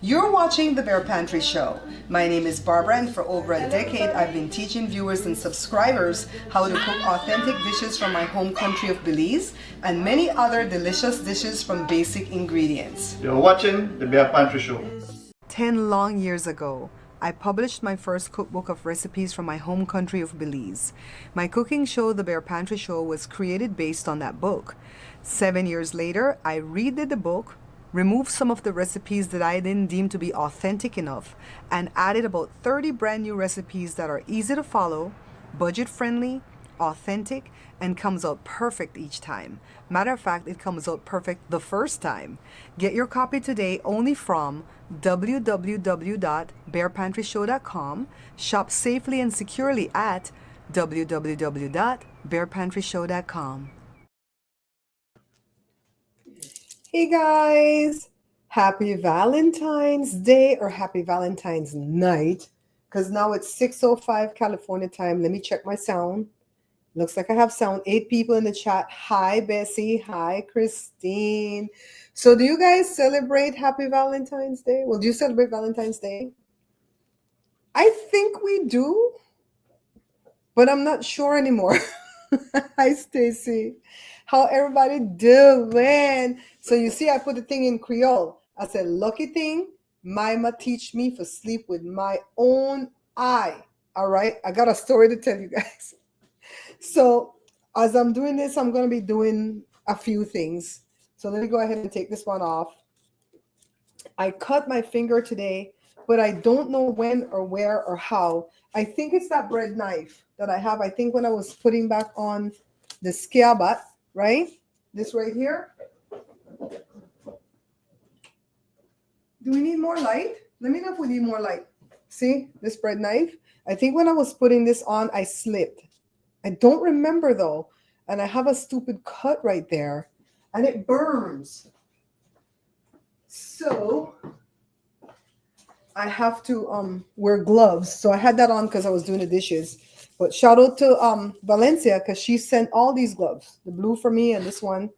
You're watching The Bear Pantry Show. My name is Barbara, and for over a decade, I've been teaching viewers and subscribers how to cook authentic dishes from my home country of Belize and many other delicious dishes from basic ingredients. You're watching The Bear Pantry Show. 10 long years ago, I published my first cookbook of recipes from my home country of Belize. My cooking show, The Bear Pantry Show, was created based on that book. 7 years later, I redid the book, removed some of the recipes that I didn't deem to be authentic enough, and added about 30 brand new recipes that are easy to follow, budget friendly, authentic, and comes out perfect each time. Matter of fact, it comes out perfect the first time. Get your copy today only from www.bearpantryshow.com. Shop safely and securely at www.bearpantryshow.com. Hey guys, happy Valentine's Day or happy Valentine's night, because now it's 6:05 California time. Let me check my sound. Looks like I have sound. 8 people in the chat. Hi Bessie, hi Christine. So do you guys celebrate happy Valentine's Day? Well, do you celebrate Valentine's Day? I think we do, but I'm not sure anymore. Hi Stacy. How everybody doing? So you see, I put the thing in Creole. I said, lucky thing, Mama teach me for sleep with my own eye. All right, I got a story to tell you guys. So as I'm doing this, I'm going to be doing a few things. So let me go ahead and take this one off. I cut my finger today, but I don't know when or where or how. I think it's that bread knife that I have. I think when I was putting back on the scabat, right? This right here. Do we need more light? Let me know if we need more light. See this bread knife? I think when I was putting this on, I slipped. I don't remember though. And I have a stupid cut right there and it burns. So I have to wear gloves. So I had that on because I was doing the dishes. But shout out to Valencia, because she sent all these gloves, the blue for me and this one.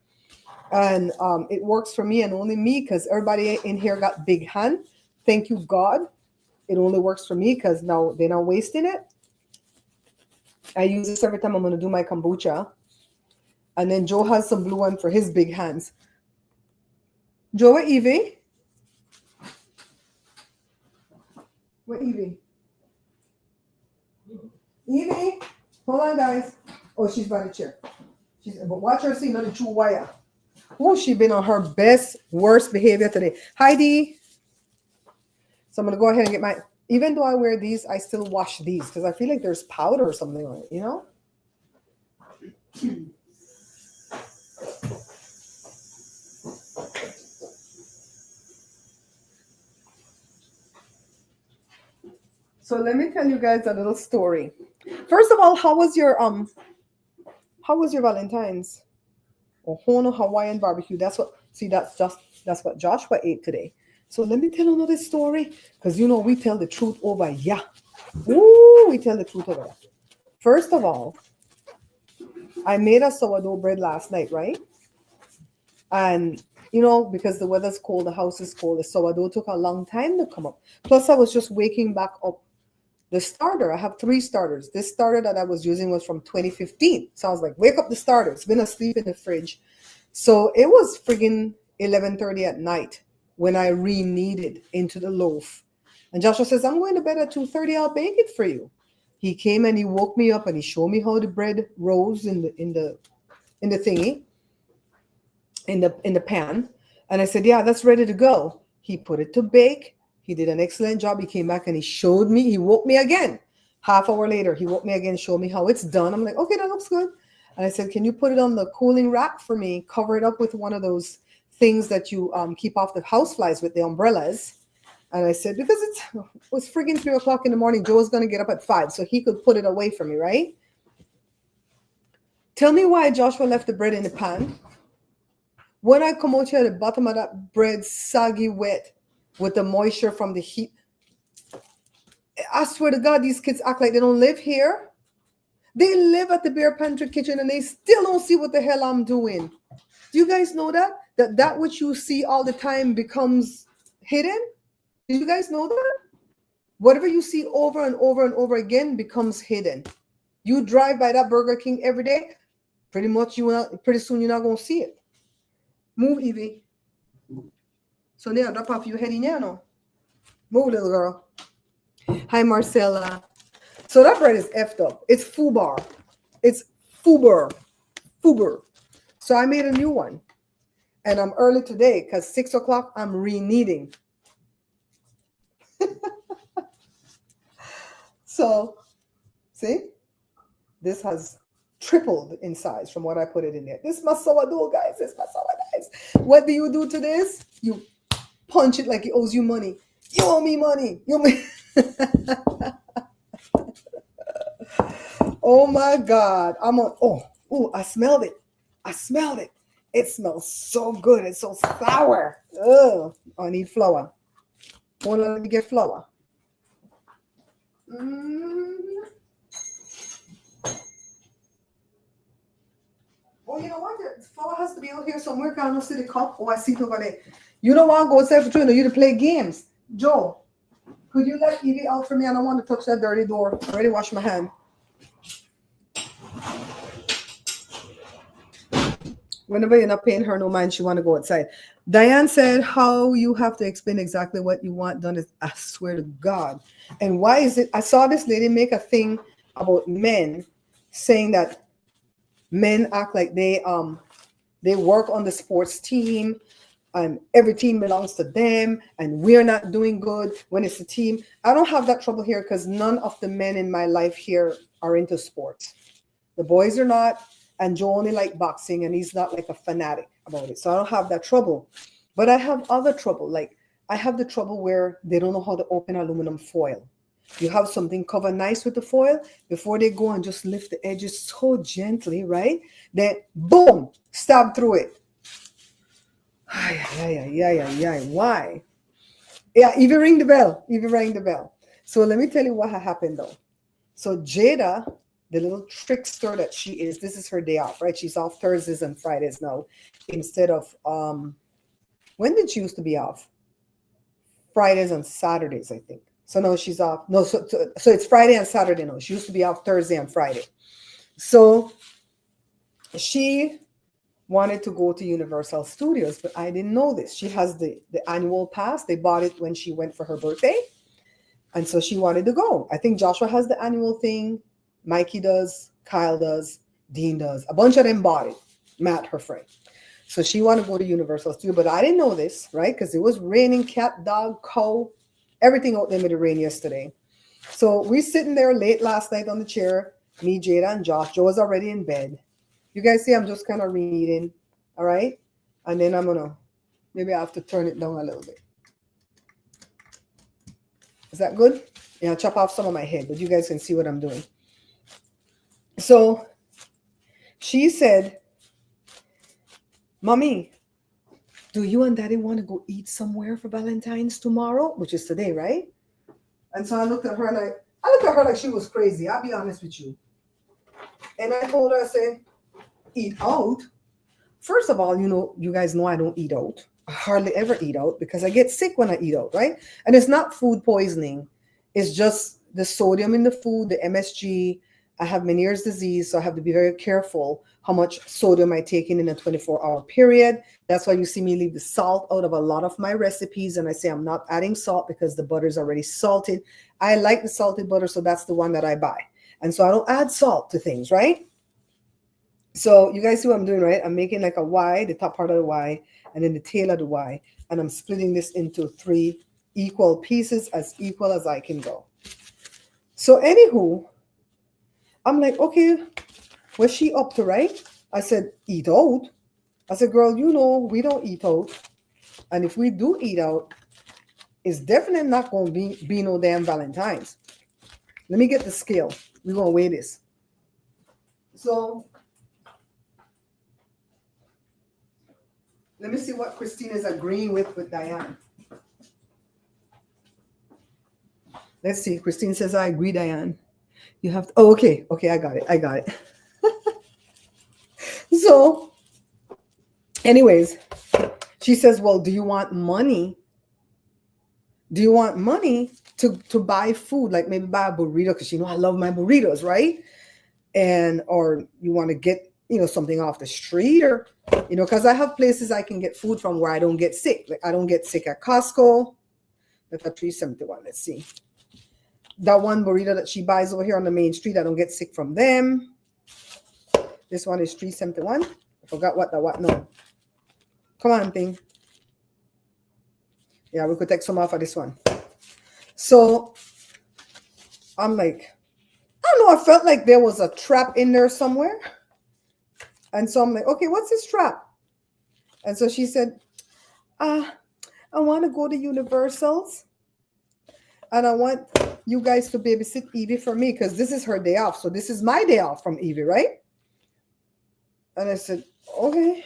And it works for me and only me, because everybody in here got big hand. Thank you, God. It only works for me because now they're not wasting it. I use this every time I'm going to do my kombucha. And then Joe has some blue one for his big hands. Joe, where Evie? Where Evie? Evie, hold on, guys. Oh, she's by the chair. But watch her see another true wire. Oh, she's been on her best, worst behavior today. Heidi. So I'm going to go ahead and get my, even though I wear these, I still wash these because I feel like there's powder or something on it, you know? So let me tell you guys a little story. First of all, how was your Valentine's? Ohono Hawaiian barbecue. That's what that's what Joshua ate today. So let me tell another story, because you know we tell the truth over. Yeah. Ooh, we tell the truth over. First of all, I made a sourdough bread last night, right? And you know, because the weather's cold, the house is cold, the sourdough took a long time to come up. Plus, I was just waking back up. The starter, I have 3 starters. This starter that I was using was from 2015. So I was like, wake up the starter. It's been asleep in the fridge. So it was friggin' 11:30 at night when I re-kneaded into the loaf. And Joshua says, I'm going to bed at 2:30. I'll bake it for you. He came and he woke me up and he showed me how the bread rose in the thingy, in the pan. And I said, yeah, that's ready to go. He put it to bake. He did an excellent job. He came back and he showed me. He woke me again. Half hour later, he woke me again, showed me how it's done. I'm like, okay, that looks good. And I said, can you put it on the cooling rack for me? Cover it up with one of those things that you keep off the houseflies with, the umbrellas. And I said, because it was friggin' 3 o'clock in the morning. Joe's going to get up at 5, so he could put it away for me, right? Tell me why Joshua left the bread in the pan. When I come out here, the bottom of that bread soggy wet with the moisture from the heat. I swear to God, these kids act like they don't live here. They live at the Bear Pantry kitchen and they still don't see what the hell I'm doing. Do you guys know that? That which you see all the time becomes hidden? Did you guys know that? Whatever you see over and over and over again becomes hidden. You drive by that Burger King every day, pretty much pretty soon you're not gonna see it. Move, Evie. So now drop off your head in here now. Move, little girl. Hi, Marcella. So that bread is effed up. It's FUBAR. It's FUBAR. FUBAR. So I made a new one. And I'm early today because 6 o'clock I'm re-kneading. So, see? This has tripled in size from what I put it in there. This must sourdough, guys. This must sourdough, guys. What do you do to this? You punch it like it owes you money. You owe me money. You owe me. Oh my God. Oh, I smelled it. I smelled it. It smells so good. It's so sour. Ugh. I need flour. Hold on, let me get flour. Oh, you know what? The flour has to be out here somewhere. Can't see the cup. Oh, I see it over there. You don't want to go outside for Trina. You to play games. Joe, could you let Evie out for me? I don't want to touch that dirty door. I already washed my hand. Whenever you're not paying her no mind, she want to go outside. Diane said, how you have to explain exactly what you want done is, I swear to God. And why is it? I saw this lady make a thing about men saying that men act like they work on the sports team and every team belongs to them and we're not doing good when it's a team. I don't have that trouble here because none of the men in my life here are into sports. The boys are not, and Joe only like boxing and he's not like a fanatic about it. So I don't have that trouble. But I have other trouble. Like I have the trouble where they don't know how to open aluminum foil. You have something covered nice with the foil before they go and just lift the edges so gently, right? Then boom, stab through it. Why? Yeah, Evie ring the bell. Evie rang the bell. So let me tell you what happened though. So Jada, the little trickster that she is, this is her day off, right? She's off Thursdays and Fridays now instead of when did she used to be off? Fridays and Saturdays, I think. So no, she's off. No, so it's Friday and Saturday now. She used to be off Thursday and Friday. So she wanted to go to Universal Studios, but I didn't know this. She has the annual pass. They bought it when she went for her birthday. And so she wanted to go. I think Joshua has the annual thing. Mikey does. Kyle does. Dean does. A bunch of them bought it. Matt, her friend. So she wanted to go to Universal Studios, but I didn't know this, right? Because it was raining, cat, dog, cow, everything out there with the rain yesterday. So we sitting there late last night on the chair, me, Jada, and Josh. Joe was already in bed. You guys see I'm just kind of reading, all right? And then I'm going to, maybe I have to turn it down a little bit. Is that good? Yeah, I'll chop off some of my head, but you guys can see what I'm doing. So she said, Mommy, do you and Daddy want to go eat somewhere for Valentine's tomorrow? Which is today, right? And so I looked at her like she was crazy. I'll be honest with you. And I told her, I said, eat out? First of all, you guys know I don't eat out. I hardly ever eat out because I get sick when I eat out, right? And it's not food poisoning. It's just the sodium in the food, the MSG. I have Meniere's disease, so I have to be very careful how much sodium I take in a 24-hour period. That's why you see me leave the salt out of a lot of my recipes, and I say I'm not adding salt because the butter is already salted. I like the salted butter, so that's the one that I buy. And so I don't add salt to things, right? So you guys see what I'm doing, right? I'm making like a Y, the top part of the Y, and then the tail of the Y, and I'm splitting this into 3 equal pieces, as equal as I can go. So anywho, I'm like, okay, what's she up to, right? I said, eat out. I said, girl, we don't eat out. And if we do eat out, it's definitely not going to be no damn Valentine's. Let me get the scale. We're going to weigh this. So let me see what Christine is agreeing with Diane. Let's see. Christine says, I agree, Diane. You have to, oh, okay. Okay, I got it. So, anyways, she says, well, do you want money Do you want money to buy food, like maybe buy a burrito because I love my burritos, right? And or you want to get something off the street, or because I have places I can get food from where I don't get sick. Like I don't get sick at Costco. That's a 371. Let's see. That one burrito that she buys over here on the main street, I don't get sick from them. This one is 371. I forgot what. No. Come on, thing. Yeah, we could take some off of this one. So I'm like, I don't know, I felt like there was a trap in there somewhere. And so I'm like, okay, what's this trap? And so she said, I want to go to Universal's and I want you guys to babysit Evie for me because this is her day off. So this is my day off from Evie, right? And I said, okay.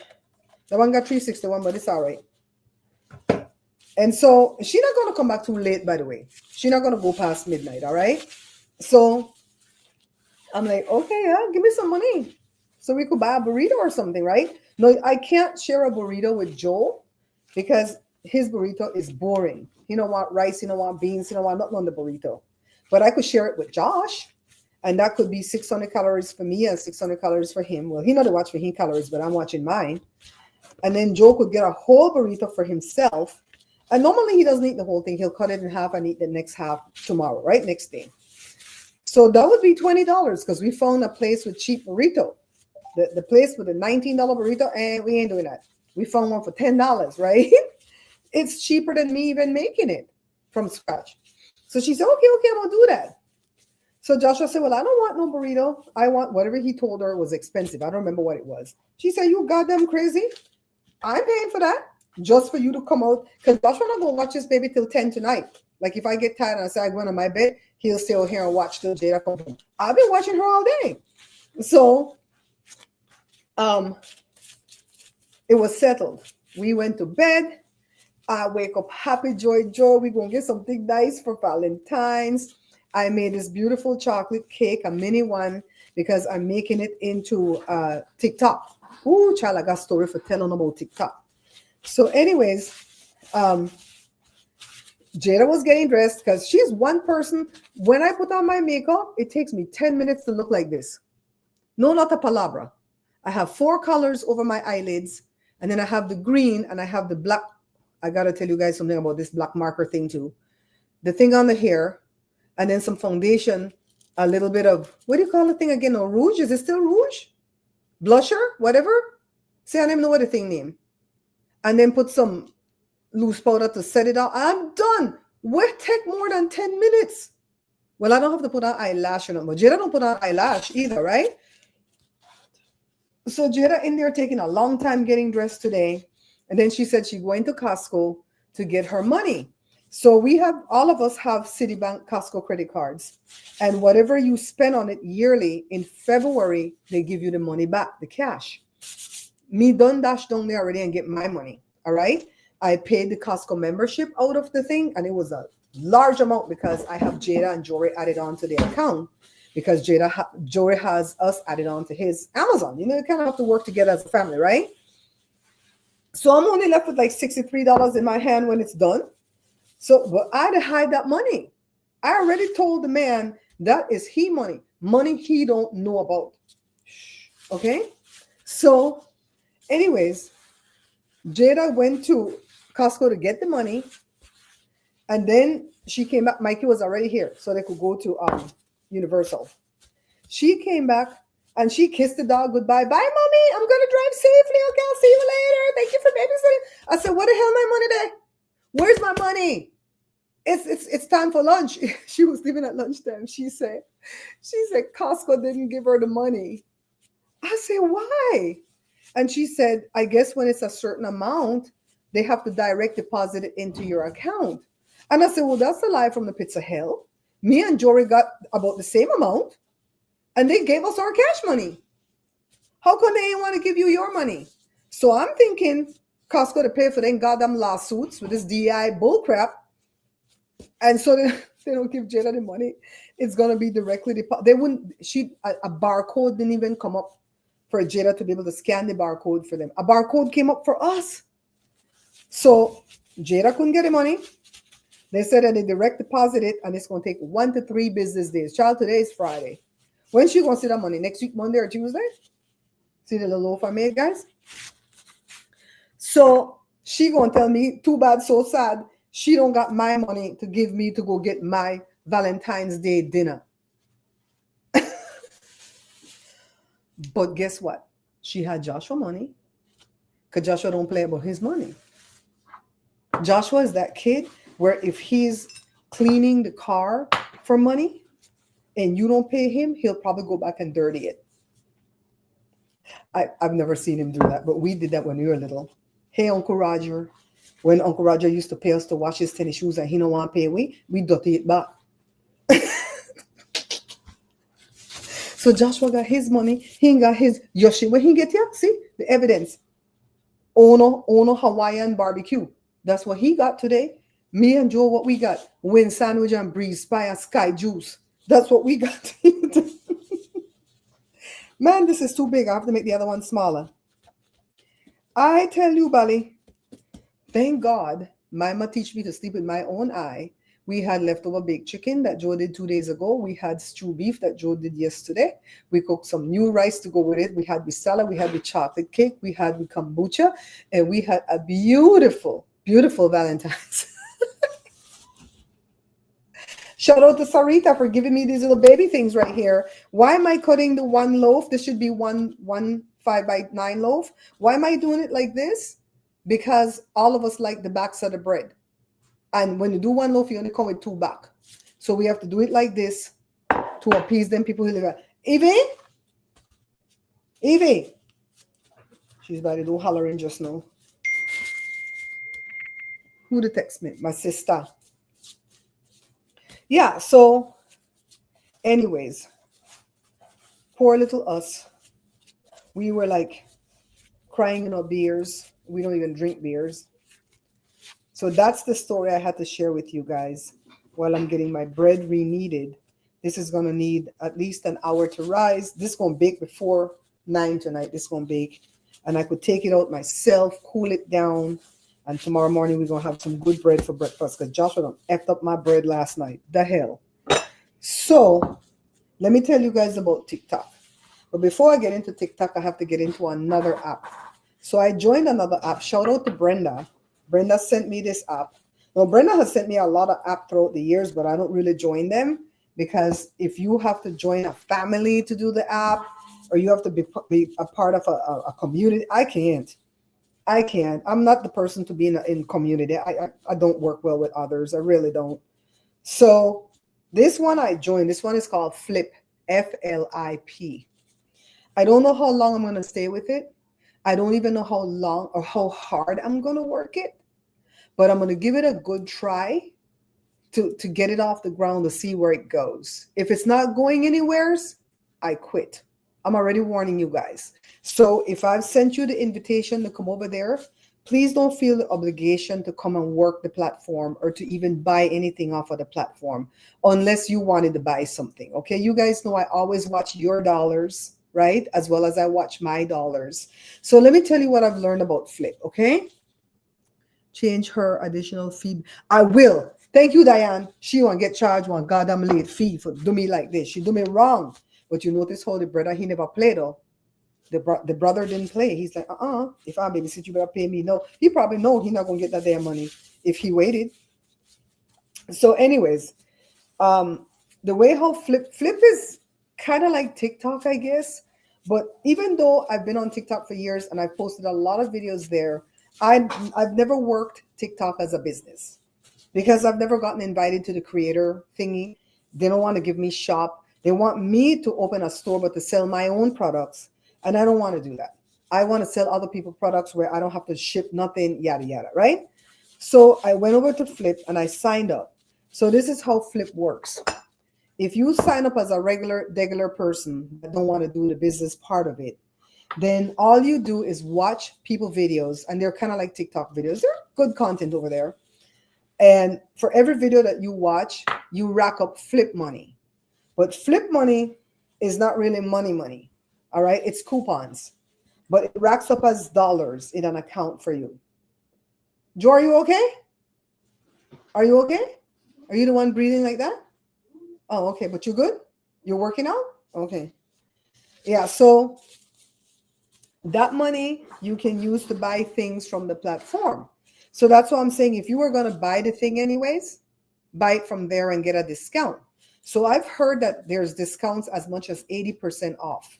The one got 361, but it's all right. And so she's not going to come back too late, by the way. She's not going to go past midnight, all right? So I'm like, okay, yeah, give me some money so we could buy a burrito or something, right? No, I can't share a burrito with Joe because his burrito is boring. He don't want rice, he don't want beans, he don't want nothing on the burrito. But I could share it with Josh, and that could be 600 calories for me and 600 calories for him. Well, he not to watch for his calories, but I'm watching mine. And then Joe could get a whole burrito for himself. And normally he doesn't eat the whole thing. He'll cut it in half and eat the next half tomorrow, right? Next day. So that would be $20 because we found a place with cheap burrito. The place with a $19 burrito, and we ain't doing that. We found one for $10, right? It's cheaper than me even making it from scratch. So she said, okay, I'm going to do that. So Joshua said, well, I don't want no burrito. I want whatever he told her was expensive. I don't remember what it was. She said, you goddamn crazy. I'm paying for that just for you to come out. Because Joshua not going to watch this baby till 10 tonight. Like if I get tired and I say I go into my bed, he'll stay out here and watch till Jada come home. I've been watching her all day. So it was settled. We went to bed. I wake up happy, joy. We're going to get something nice for Valentine's. I made this beautiful chocolate cake, a mini one, because I'm making it into Tik Tok. Ooh, child, I got a story for telling about Tik Tok. So anyways, Jada was getting dressed because she's one person. When I put on my makeup, it takes me 10 minutes to look like this. No, not a palabra. I have 4 colors over my eyelids, and then I have the green and I have the black. I got to tell you guys something about this black marker thing too. The thing on the hair, and then some foundation, a little bit of, what do you call the thing again? No, rouge? Is it still rouge? Blusher? Whatever? See, I don't even know what the thing name. And then put some loose powder to set it out. I'm done. What take more than 10 minutes? Well, I don't have to put on eyelash or nothing. But Jada don't put on eyelash either, right? So Jada in there taking a long time getting dressed today. And then she said she's going to Costco to get her money. So we have, all of us have Citibank Costco credit cards. And whatever you spend on it yearly, in February, they give you the money back, the cash. Me done dash down there already and get my money. All right. I paid the Costco membership out of the thing, and it was a large amount because I have Jada and Jory added on to their account because Jory has us added on to his Amazon. You kind of have to work together as a family, right? So I'm only left with like $63 in my hand when it's done. So, but I had to hide that money. I already told the man that is he money he don't know about. Okay. So anyways, Jada went to Costco to get the money, and then she came back. Mikey was already here, so they could go to Universal. She came back and she kissed the dog goodbye. Bye, mommy. I'm gonna drive safely. Okay, I'll see you later. Thank you for babysitting. I said, what the hell, my money there? Where's my money? It's time for lunch. She was leaving at lunchtime. She said Costco didn't give her the money. I said, why? And she said, I guess when it's a certain amount, they have to direct deposit it into your account. And I said, well, that's a lie from the pits of hell. Me and Jory got about the same amount, and they gave us our cash money. How come they didn't want to give you your money? So I'm thinking Costco to pay for them goddamn lawsuits with this DI bullcrap. And so they don't give Jada the money. It's going to be directly deposited. They wouldn't, a barcode didn't even come up for Jada to be able to scan the barcode for them. A barcode came up for us. So Jada couldn't get the money. They said that they direct deposit it and it's going to take 1 to 3 business days. Child, today is Friday. When she going to see that money? Next week, Monday or Tuesday? See the little loaf I made, guys? So she going to tell me, too bad, so sad. She don't got my money to give me to go get my Valentine's Day dinner. But guess what? She had Joshua money because Joshua don't play about his money. Joshua is that kid where if he's cleaning the car for money and you don't pay him, he'll probably go back and dirty it. I've never seen him do that, but we did that when we were little. Hey, Uncle Roger. When Uncle Roger used to pay us to wash his tennis shoes and he don't want to pay, we dirty it back. So Joshua got his money. He got his Yoshi. When he get here, see the evidence. Ono Hawaiian barbecue. That's what he got today. Me and Joe, what we got? Wind sandwich and breeze pie and sky juice. That's what we got. Man, this is too big. I have to make the other one smaller. I tell you, Bali, thank God my mama teach me to sleep with my own eye. We had leftover baked chicken that Joe did 2 days ago. We had stew beef that Joe did yesterday. We cooked some new rice to go with it. We had the salad. We had the chocolate cake. We had the kombucha. And we had a beautiful, beautiful Valentine's. Shout out to Sarita for giving me these little baby things right here. Why am I cutting the one loaf? This should be one 5x9 loaf. Why am I doing it like this? Because all of us like the backs of the bread. And when you do one loaf, you only come with 2 back. So we have to do it like this to appease them people who live at. Evie. She's about to do hollering just now. Who the text me? My sister. Yeah, so anyways, poor little us. We were like crying in our beers. We don't even drink beers. So that's the story I had to share with you guys while I'm getting my bread re-kneaded. This is going to need at least an hour to rise. This is going to bake before 9 tonight. This is going to bake. And I could take it out myself, cool it down. And tomorrow morning, we're going to have some good bread for breakfast because Joshua done effed up my bread last night. The hell. So let me tell you guys about TikTok. But before I get into TikTok, I have to get into another app. So I joined another app. Shout out to Brenda. Brenda sent me this app. Now, Brenda has sent me a lot of apps throughout the years, but I don't really join them because if you have to join a family to do the app or you have to be a part of a community, I can't. I'm not the person to be in community. I don't work well with others. I really don't. So this one I joined. This one is called Flip, Flip. I don't know how long I'm going to stay with it. I don't even know how long or how hard I'm going to work it. But I'm going to give it a good try to get it off the ground to see where it goes. If it's not going anywhere, I quit. I'm already warning you guys. So if I've sent you the invitation to come over there, please don't feel the obligation to come and work the platform or to even buy anything off of the platform unless you wanted to buy something. Okay, you guys know I always watch your dollars, right? As well as I watch my dollars. So let me tell you what I've learned about Flip, okay? Change her additional fee. I will. Thank you, Diane. She won't get charged one goddamn late fee for do me like this. She do me wrong. But you notice how the brother, he never played though. The brother didn't play. He's like, if I babysit, you better pay me. No, he probably know he's not going to get that damn money if he waited. So anyways, the way how Flip is kind of like TikTok, I guess. But even though I've been on TikTok for years and I've posted a lot of videos there, I've never worked TikTok as a business because I've never gotten invited to the creator thingy. They don't want to give me shop. They want me to open a store, but to sell my own products. And I don't want to do that. I want to sell other people's products where I don't have to ship nothing, yada, yada, right? So I went over to Flip and I signed up. So this is how Flip works. If you sign up as a regular person that don't want to do the business part of it, then all you do is watch people videos, and they're kind of like TikTok videos. They're good content over there. And for every video that you watch, you rack up Flip money. But Flip money is not really money. All right, it's coupons, but it racks up as dollars in an account for you. Joe, are you okay? Are you okay? Are you the one breathing like that? Oh, okay. But you're good? You're working out? Okay. Yeah. So that money you can use to buy things from the platform. So that's what I'm saying. If you were going to buy the thing anyways, buy it from there and get a discount. So I've heard that there's discounts as much as 80% off.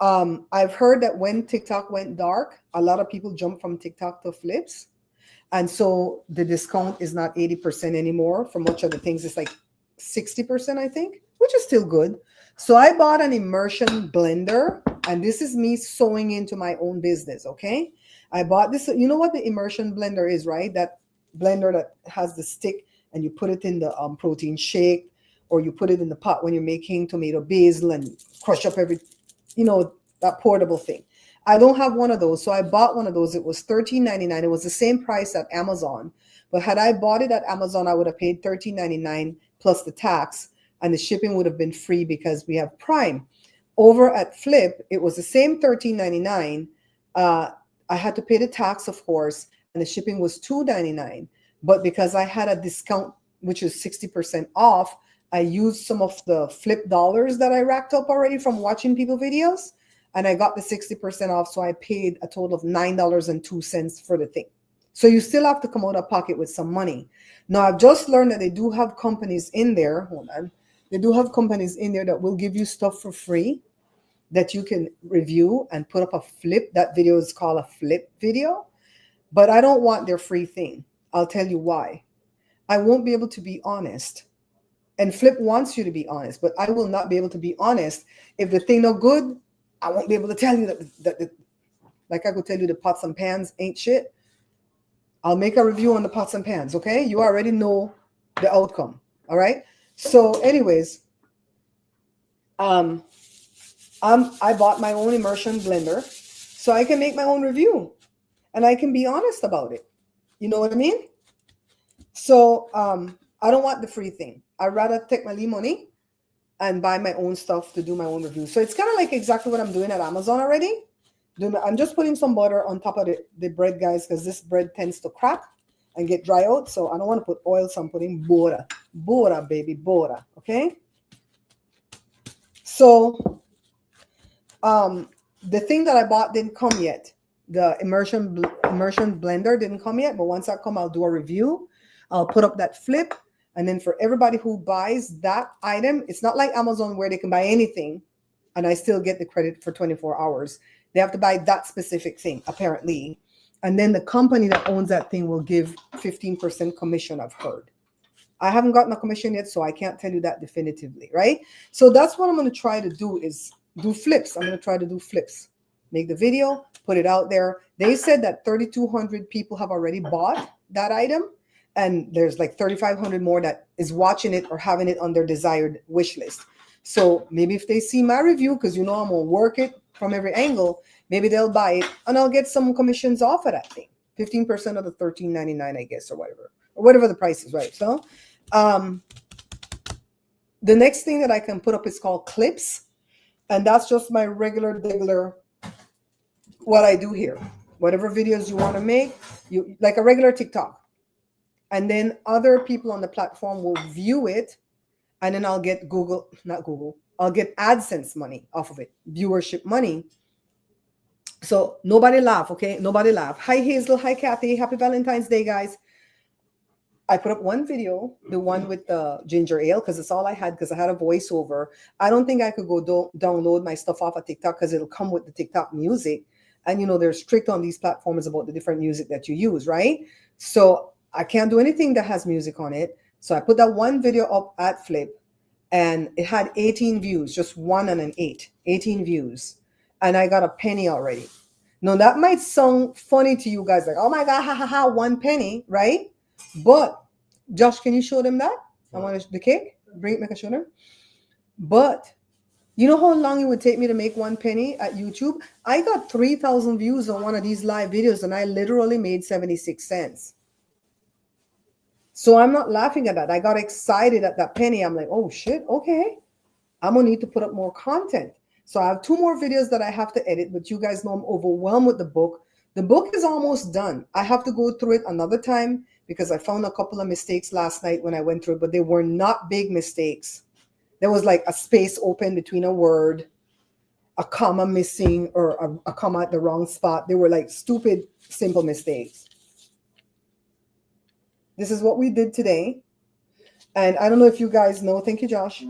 I've heard that when TikTok went dark, a lot of people jumped from TikTok to flips. And so the discount is not 80% anymore. For much of the things, it's like 60%, I think, which is still good. So I bought an immersion blender, and this is me sewing into my own business, okay? I bought this. You know what the immersion blender is, right? That blender that has the stick and you put it in the protein shake, or you put it in the pot when you're making tomato basil and crush up that portable thing. I don't have one of those, so I bought one of those. It was $13.99. It was the same price at Amazon, but had I bought it at Amazon, I would have paid $13.99 plus the tax, and the shipping would have been free because we have Prime. Over at Flip, it was the same $13.99. I had to pay the tax, of course, and the shipping was $2.99. But because I had a discount, which is 60% off, I used some of the Flip dollars that I racked up already from watching people videos, and I got the 60% off. So I paid a total of $9.02 for the thing. So you still have to come out of pocket with some money. Now, I've just learned that they do have companies in there. Hold on. They do have companies in there that will give you stuff for free that you can review and put up a flip. That video is called a flip video. But I don't want their free thing. I'll tell you why. I won't be able to be honest. And Flip wants you to be honest, but I will not be able to be honest. If the thing no good, I won't be able to tell you that like I could tell you the pots and pans ain't shit. I'll make a review on the pots and pans, okay? You already know the outcome, all right? So anyways, I bought my own immersion blender so I can make my own review and I can be honest about it. You know what I mean? So I don't want the free thing. I'd rather take my money and buy my own stuff to do my own review. So it's kind of like exactly what I'm doing at Amazon already. I'm just putting some butter on top of the bread, guys, because this bread tends to crack and get dry out. So I don't want to put oil, so I'm putting butter. Butter, baby, butter. Okay? So the thing that I bought didn't come yet. The immersion blender didn't come yet, but once I come, I'll do a review. I'll put up that flip. And then for everybody who buys that item, it's not like Amazon where they can buy anything and I still get the credit for 24 hours. They have to buy that specific thing, apparently. And then the company that owns that thing will give 15% commission, I've heard. I haven't gotten a commission yet, so I can't tell you that definitively, right? So that's what I'm going to try to do is do flips. I'm going to try to do flips. Make the video, put it out there. They said that 3,200 people have already bought that item. And there's like 3,500 more that is watching it or having it on their desired wish list. So maybe if they see my review, because I'm going to work it from every angle, maybe they'll buy it and I'll get some commissions off of that thing. 15% of the $13.99, I guess, or whatever the price is, right? So the next thing that I can put up is called clips. And that's just my regular what I do here. Whatever videos you want to make, you like a regular TikTok. And then other people on the platform will view it. And then I'll get I'll get AdSense money off of it, viewership money. So nobody laugh, okay? Nobody laugh. Hi, Hazel. Hi, Kathy. Happy Valentine's Day, guys. I put up one video, the one with the ginger ale, because it's all I had because I had a voiceover. I don't think I could go download my stuff off of TikTok because it'll come with the TikTok music. And, they're strict on these platforms about the different music that you use, right? So I can't do anything that has music on it. So I put that one video up at Flip and it had 18 views, just 1 and an 8, 18 views. And I got a penny already. Now that might sound funny to you guys, like, oh my God, ha ha ha, 1 penny, right? But Josh, can you show them that? I want the cake. Make a show them. But you know how long it would take me to make 1 penny at YouTube? I got 3,000 views on one of these live videos and I literally made 76 cents. So I'm not laughing at that. I got excited at that penny. I'm like, oh shit, okay. I'm gonna need to put up more content. So I have 2 more videos that I have to edit, but you guys know I'm overwhelmed with the book. The book is almost done. I have to go through it another time because I found a couple of mistakes last night when I went through it, but they were not big mistakes. There was like a space open between a word, a comma missing, or a comma at the wrong spot. They were like stupid, simple mistakes. This is what we did today. And I don't know if you guys know, thank you, Josh.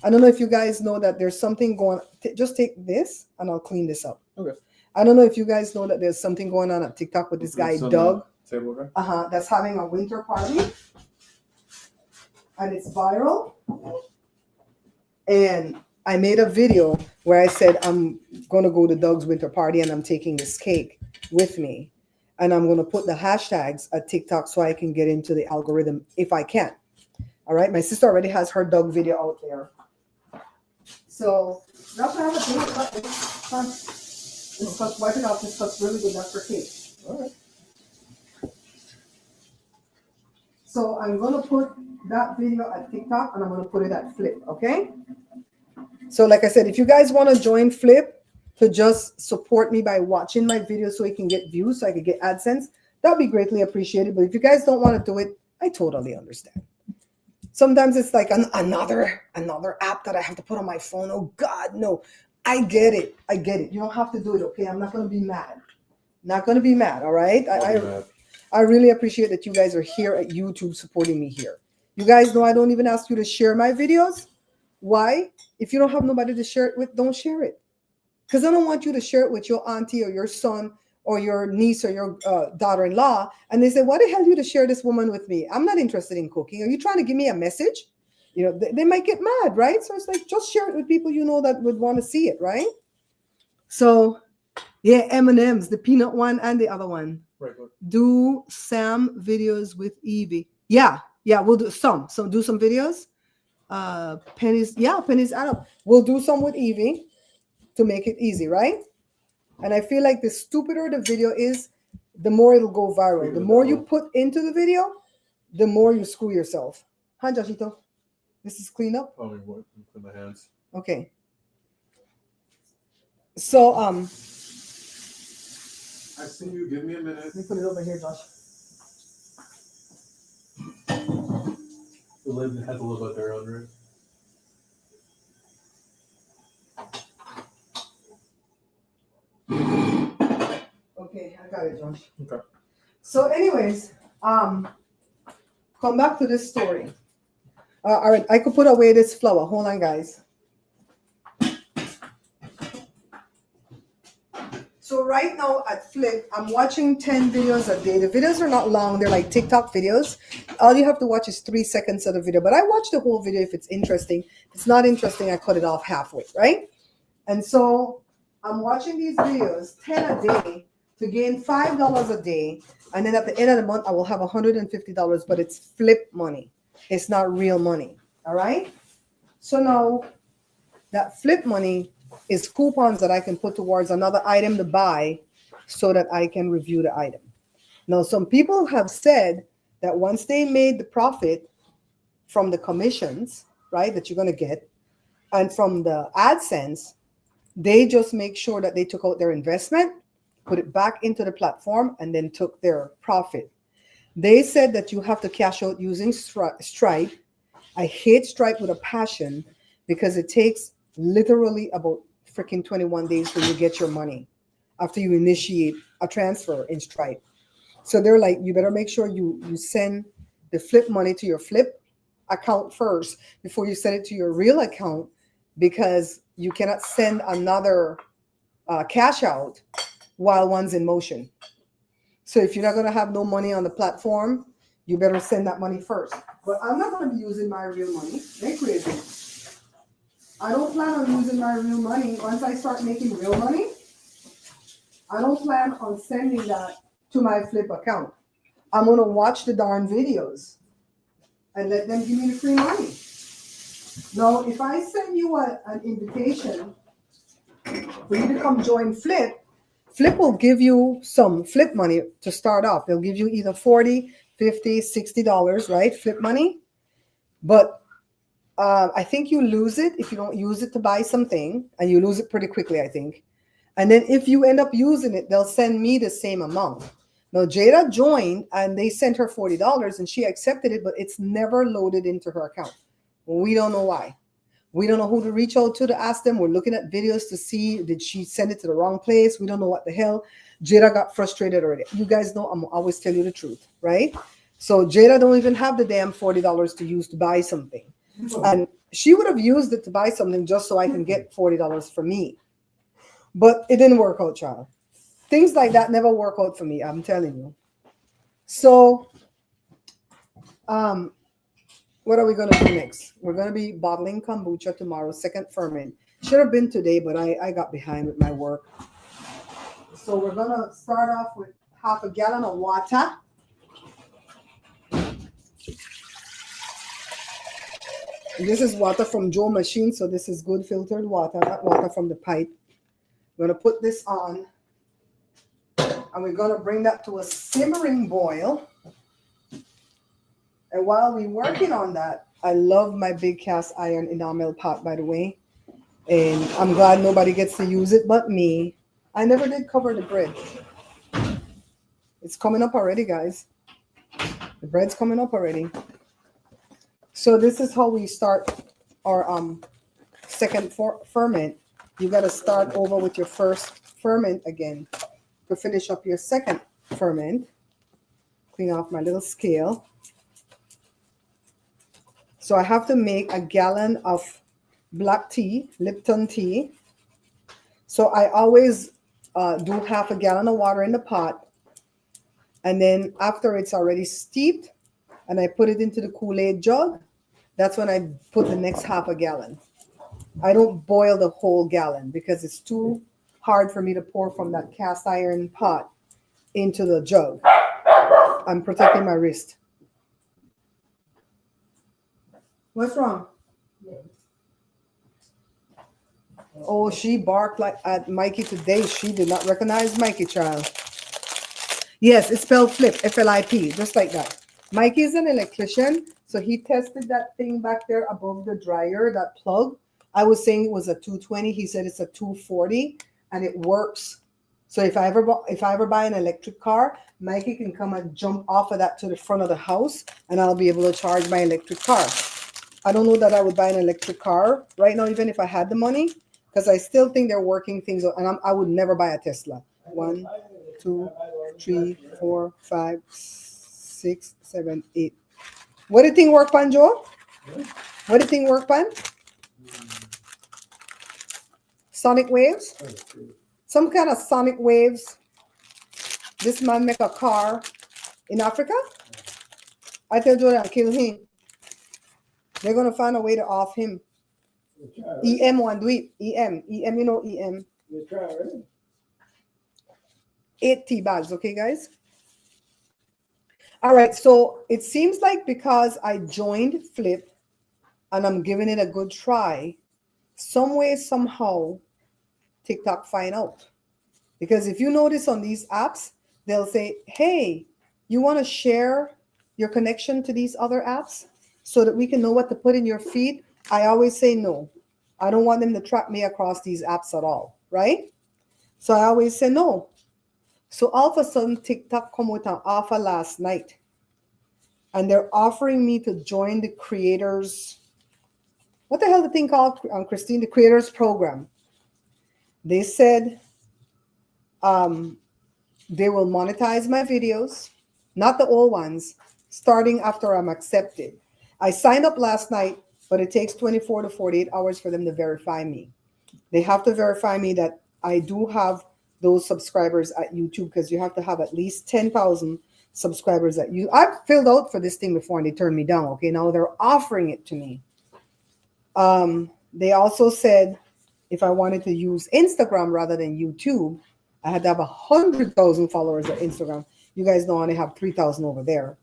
I don't know if you guys know that there's something going on. Just take this and I'll clean this up. Okay. I don't know if you guys know that there's something going on at TikTok with this guy, Doug. That's having a winter party. And it's viral. And I made a video where I said, I'm going to go to Doug's winter party and I'm taking this cake with me. And I'm going to put the hashtags at TikTok so I can get into the algorithm if I can. All right. My sister already has her Doug video out there. So that's what I have a date, but it's fun. This cuts, wipe it off. This cuts really good. That's for cake. All right. So I'm going to put that video at TikTok and I'm going to put it at Flip. Okay. So like I said, if you guys want to join Flip to just support me by watching my videos so it can get views, so I can get AdSense, that'd be greatly appreciated. But if you guys don't want to do it, I totally understand. Sometimes it's like another app that I have to put on my phone. Oh God, no. I get it. I get it. You don't have to do it, okay? I'm not going to be mad. Not going to be mad, all right? I really appreciate that you guys are here at YouTube supporting me here. You guys know I don't even ask you to share my videos. Why? If you don't have nobody to share it with, don't share it. Because I don't want you to share it with your auntie or your son or your niece or your daughter-in-law. And they say, why the hell are you to share this woman with me? I'm not interested in cooking. Are you trying to give me a message? You know, they might get mad, right? So it's like, just share it with people you know that would want to see it, right? So, yeah, M&M's, the peanut one and the other one. Right. Do Sam videos with Evie. Yeah, we'll do some. So do some videos. Pennies add up. We'll do some with Evie to make it easy, right? And I feel like the stupider the video is, the more it'll go viral. The more you put into the video, the more you screw yourself. Hi, Joshito. This is clean up. Oh, what? Put my hands. Okay. So I see you. Give me a minute. let me put it over here, Josh. The lid has a little bit there under it. Okay, I got it, Josh. Okay. So, anyways, come back to this story. All right, I could put away this flour. Hold on, guys. So right now at Flip, I'm watching 10 videos a day. The videos are not long. They're like TikTok videos. All you have to watch is 3 seconds of the video. But I watch the whole video if it's interesting. If it's not interesting, I cut it off halfway, right? And so I'm watching these videos, 10 a day, to gain $5 a day. And then at the end of the month, I will have $150, but it's Flip money. It's not real money, all right? So now that Flip money is coupons that I can put towards another item to buy so that I can review the item. Now, some people have said that once they made the profit from the commissions, right, that you're going to get, and from the AdSense, they just make sure that they took out their investment, put it back into the platform, and then took their profit. They said that you have to cash out using Stripe. I hate Stripe with a passion because it takes literally about freaking 21 days for you to get your money after you initiate a transfer in Stripe. So they're like, you better make sure you send the Flip money to your Flip account first before you send it to your real account, because you cannot send another cash out while one's in motion. So if you're not going to have no money on the platform, you better send that money first. But I'm not going to be using my real money. They're crazy. I don't plan on using my real money. Once I start making real money, I don't plan on sending that to my Flip account. I'm going to watch the darn videos and let them give me the free money. Now, if I send you an invitation for you to come join Flip, Flip will give you some Flip money to start off. They'll give you either $40, $50, $60, right? Flip money. But I think you lose it if you don't use it to buy something, and you lose it pretty quickly, I think. And then if you end up using it, they'll send me the same amount. Now Jada joined and they sent her $40 and she accepted it, but it's never loaded into her account. We don't know why. We don't know who to reach out to ask them. We're looking at videos to see, did she send it to the wrong place? We don't know what the hell. Jada got frustrated already. You guys know I'm always tell you the truth, right? So Jada don't even have the damn $40 to use to buy something. And she would have used it to buy something just so I can get $40 for me. But it didn't work out, child. Things like that never work out for me, I'm telling you. So, what are we going to do next? We're going to be bottling kombucha tomorrow, second ferment. Should have been today, but I got behind with my work. So we're going to start off with half a gallon of water. This is water from Joe Machine, so this is good filtered water, not water from the pipe. We're going to put this on, and we're going to bring that to a simmering boil. And while we're working on that, I love my big cast iron enamel pot, by the way. And I'm glad nobody gets to use it but me. I never did cover the bread. It's coming up already, guys. The bread's coming up already. So this is how we start our second ferment. You got to start over with your first ferment again to finish up your second ferment. Clean off my little scale. So I have to make a gallon of black tea, Lipton tea. So I always do half a gallon of water in the pot. And then after it's already steeped and I put it into the Kool-Aid jug, that's when I put the next half a gallon. I don't boil the whole gallon because it's too hard for me to pour from that cast iron pot into the jug. I'm protecting my wrist. What's wrong? Oh, she barked like at Mikey today. She did not recognize Mikey, child. Yes, it's spelled flip, F-L-I-P, just like that. Mikey's an electrician, so he tested that thing back there above the dryer, that plug. I was saying it was a 220. He said it's a 240, and it works. So if I ever buy an electric car, Mikey can come and jump off of that to the front of the house, and I'll be able to charge my electric car. I don't know that I would buy an electric car right now, even if I had the money, because I still think they're working things out, and I would never buy a Tesla. 1, 2, 3, 4, 5, 6, 7, 8. What do you think work, pan, Joe? What do you think work, pan? Sonic waves? Some kind of sonic waves. This man make a car in Africa? I tell Jordan, kill him. They're going to find a way to off him. EM one, do it. EM, you know EM. 8 tea bags, okay, guys? All right, so it seems like because I joined Flip and I'm giving it a good try, some way, somehow, TikTok find out. Because if you notice on these apps, they'll say, hey, you want to share your connection to these other apps so that we can know what to put in your feed? I always say no. I don't want them to track me across these apps at all, right? So I always say no. So all of a sudden, TikTok come with an offer last night. And they're offering me to join the creators. What the hell the thing called, Christine? The creators program. They said they will monetize my videos, not the old ones, starting after I'm accepted. I signed up last night, but it takes 24 to 48 hours for them to verify me. They have to verify me that I do have those subscribers at YouTube, because you have to have at least 10,000 subscribers at YouTube. I've filled out for this thing before and they turned me down. Okay, now they're offering it to me. They also said if I wanted to use Instagram rather than YouTube, I had to have 100,000 followers at Instagram. You guys know I only have 3,000 over there.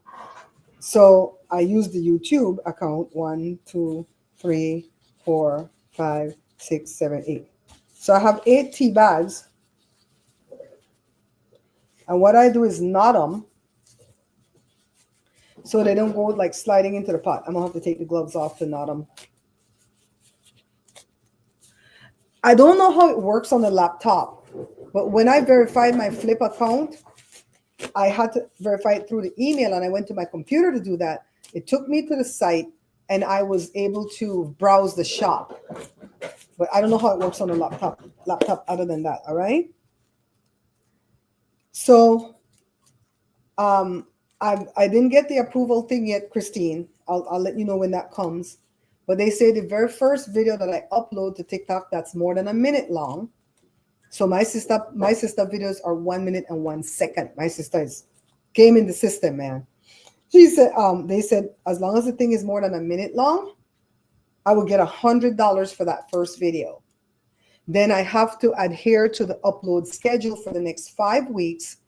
So I used the YouTube account. 1, 2, 3, 4, 5, 6, 7, 8. So I have 8 tea bags. And what I do is knot them so they don't go like sliding into the pot. I'm going to have to take the gloves off to knot them. I don't know how it works on the laptop, but when I verified my Flip account, I had to verify it through the email, and I went to my computer to do that. It took me to the site, and I was able to browse the shop. But I don't know how it works on a laptop other than that, all right? So I didn't get the approval thing yet, Christine. I'll let you know when that comes. But they say the very first video that I upload to TikTok that's more than a minute long. So my sister videos are 1 minute and 1 second. My sister came in the system, man. She said, they said as long as the thing is more than a minute long, I will get $100 for that first video. Then I have to adhere to the upload schedule for the next 5 weeks.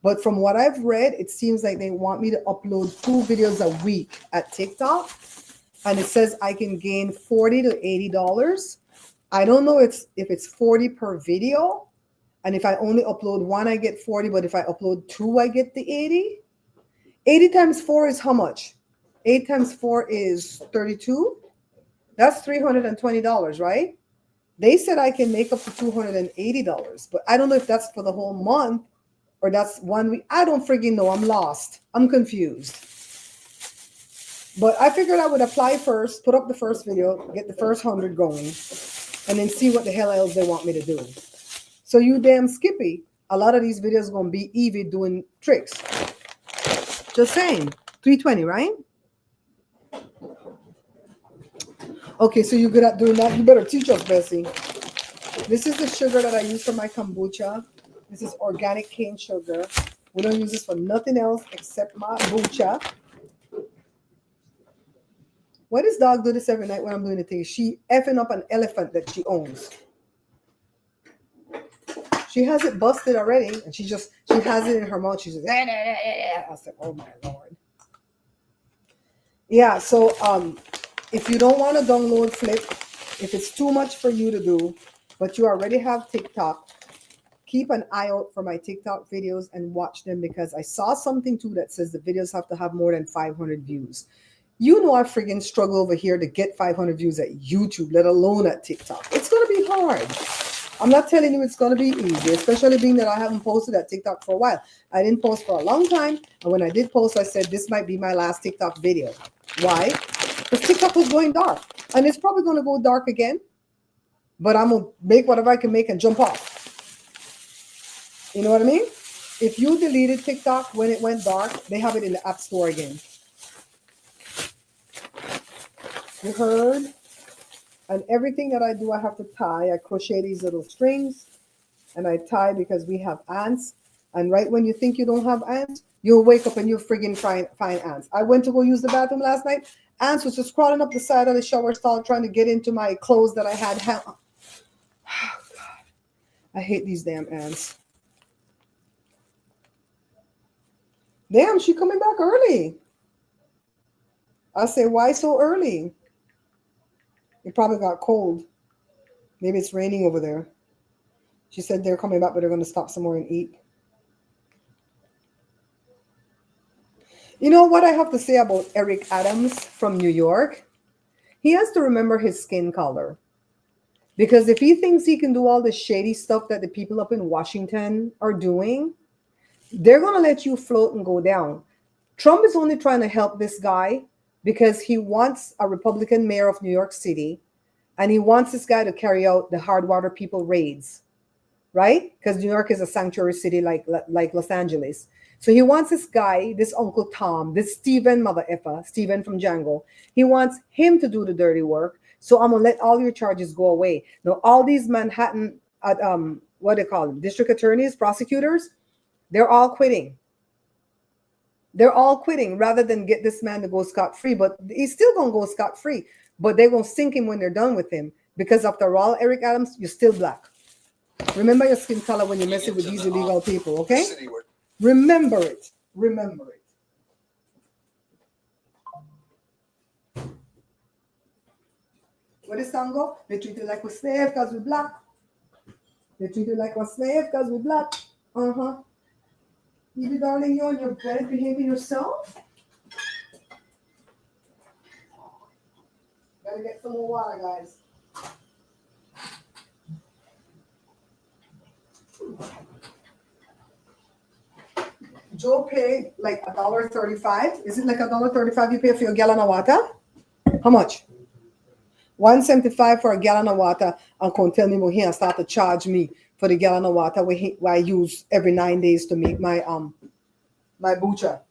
But from what I've read, it seems like they want me to upload 2 videos a week at TikTok. And it says I can gain $40 to $80. I don't know if it's 40 per video. And if I only upload 1, I get 40. But if I upload 2, I get the 80. 80 times 4 is how much? 8 times 4 is 32. That's $320, right? They said I can make up to $280, but I don't know if that's for the whole month or that's 1 week. I don't freaking know. I'm lost. I'm confused. But I figured I would apply first, put up the first video, get the first 100 going, and then see what the hell else they want me to do. So you damn Skippy, a lot of these videos are going to be Evie doing tricks. Just saying. 320, right? Okay, so you're good at doing that. You better teach us, Bessie. This is the sugar that I use for my kombucha. This is organic cane sugar. We don't use this for nothing else except my kombucha. Why does dog do this every night when I'm doing the thing? She effing up an elephant that she owns. She has it busted already, and she has it in her mouth. She's just, I said, oh my Lord. Yeah, so if you don't want to download Flip, if it's too much for you to do, but you already have TikTok, keep an eye out for my TikTok videos and watch them, because I saw something too that says the videos have to have more than 500 views. You know I friggin' struggle over here to get 500 views at YouTube, let alone at TikTok. It's going to be hard. I'm not telling you it's going to be easy, especially being that I haven't posted at TikTok for a while. I didn't post for a long time, and when I did post, I said this might be my last TikTok video. Why? Because TikTok was going dark, and it's probably going to go dark again, but I'm going to make whatever I can make and jump off. You know what I mean? If you deleted TikTok when it went dark, they have it in the App Store again. You heard? And everything that I do, I have to tie. I crochet these little strings, and I tie because we have ants. And right when you think you don't have ants, you'll wake up and you'll friggin' find ants. I went to go use the bathroom last night. Ants was just crawling up the side of the shower stall trying to get into my clothes that I had. Oh, God. I hate these damn ants. Damn, she coming back early. I say, why so early? It probably got cold. Maybe it's raining over there. She said they're coming back, but they're going to stop somewhere and eat. You know what I have to say about Eric Adams from New York? He has to remember his skin color. Because if he thinks he can do all the shady stuff that the people up in Washington are doing, they're going to let you float and go down. Trump is only trying to help this guy because he wants a Republican mayor of New York City, and he wants this guy to carry out the hard water people raids, right? Because New York is a sanctuary city like Los Angeles. So he wants this guy, this Uncle Tom, this Steven mother effer, Steven from Django. He wants him to do the dirty work. So I'm going to let all your charges go away. Now, all these Manhattan, what do they call them? District attorneys, prosecutors, they're all quitting. They're all quitting rather than get this man to go scot-free. But he's still going to go scot-free. But they're going to sink him when they're done with him. Because after all, Eric Adams, you're still black. Remember your skin color when you're messing with these illegal people, okay? Remember it. Remember it. What is song go? They treat you like we're slave because we're black. They treat you like we're slave because we're black. Uh-huh. You darling, you're on your bed behaving yourself? Gotta get some more water, guys. Joe paid like $1.35. Is it like $1.35 you pay for your gallon of water? How much? $1.75 for a gallon of water. And come tell me what he start to charge me for the gallon of water where I use every 9 days to make my kombucha.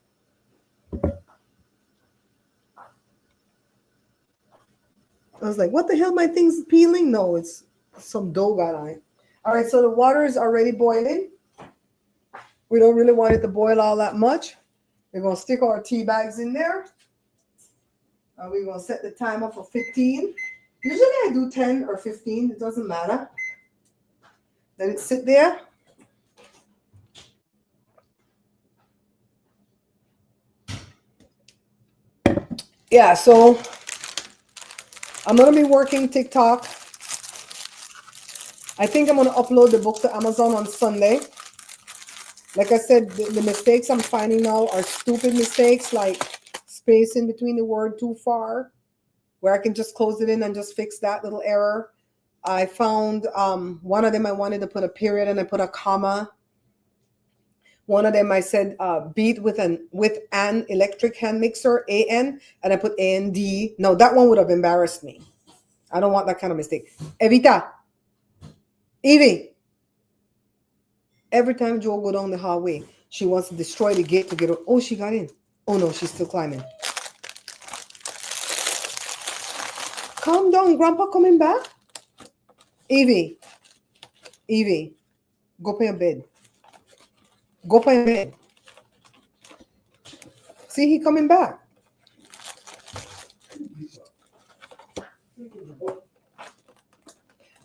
I was like, what the hell? My thing's peeling? No, it's some dough got on it. All right, so the water is already boiling. We don't really want it to boil all that much. We're going to stick our tea bags in there. And we're going to set the timer for 15. Usually I do 10 or 15. It doesn't matter. Let it sit there. Yeah, so I'm going to be working TikTok. I think I'm going to upload the book to Amazon on Sunday. Like I said, the mistakes I'm finding now are stupid mistakes, like spacing between the word too far, where I can just close it in and just fix that little error. I found one of them I wanted to put a period and I put a comma. One of them I said beat with an electric hand mixer, AN, and I put AND. No, that one would have embarrassed me. I don't want that kind of mistake. Evita. Evie. Every time Joe go down the hallway, she wants to destroy the gate to get her. Oh, she got in. Oh no, she's still climbing. Calm down, Grandpa coming back. Evie, go pay your bed. Go pay your bed. See, he coming back.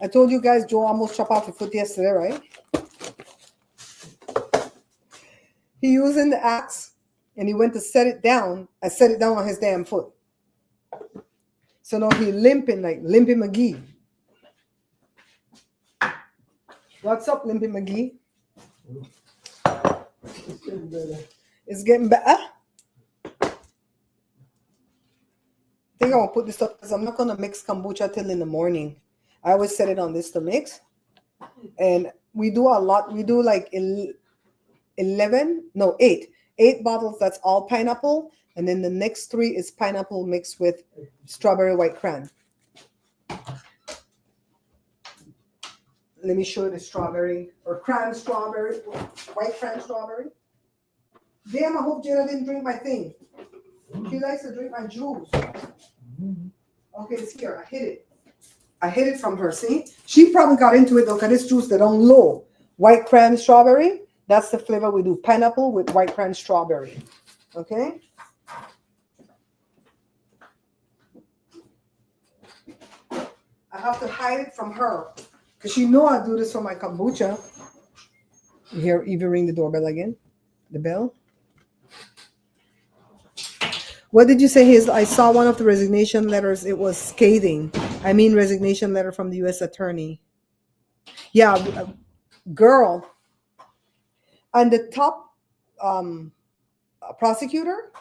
I told you guys Joe almost chopped off your foot yesterday, right? He using the axe and he went to set it down. I set it down on his damn foot. So now he limping like Limpy McGee. What's up, Limpy McGee? It's getting better. It's getting better. I think I'm gonna put this up because I'm not gonna mix kombucha till in the morning. I always set it on this to mix. And we do a lot. We do like 8 bottles. That's all pineapple. And then the next 3 is pineapple mixed with strawberry white cran. Let me show you the strawberry or cran strawberry, white cran strawberry. Damn, I hope Jenna didn't drink my thing. She likes to drink my juice. Okay, it's here. I hid it. I hid it from her. See? She probably got into it though, because this juice that on low. White cran strawberry. That's the flavor we do. Pineapple with white cran strawberry. Okay? I have to hide it from her. Because she know I do this for my kombucha. You hear Evie ring the doorbell again? The bell? What did you say? I saw one of the resignation letters. It was scathing. I mean resignation letter from the U.S. attorney. Yeah, girl. And the top prosecutor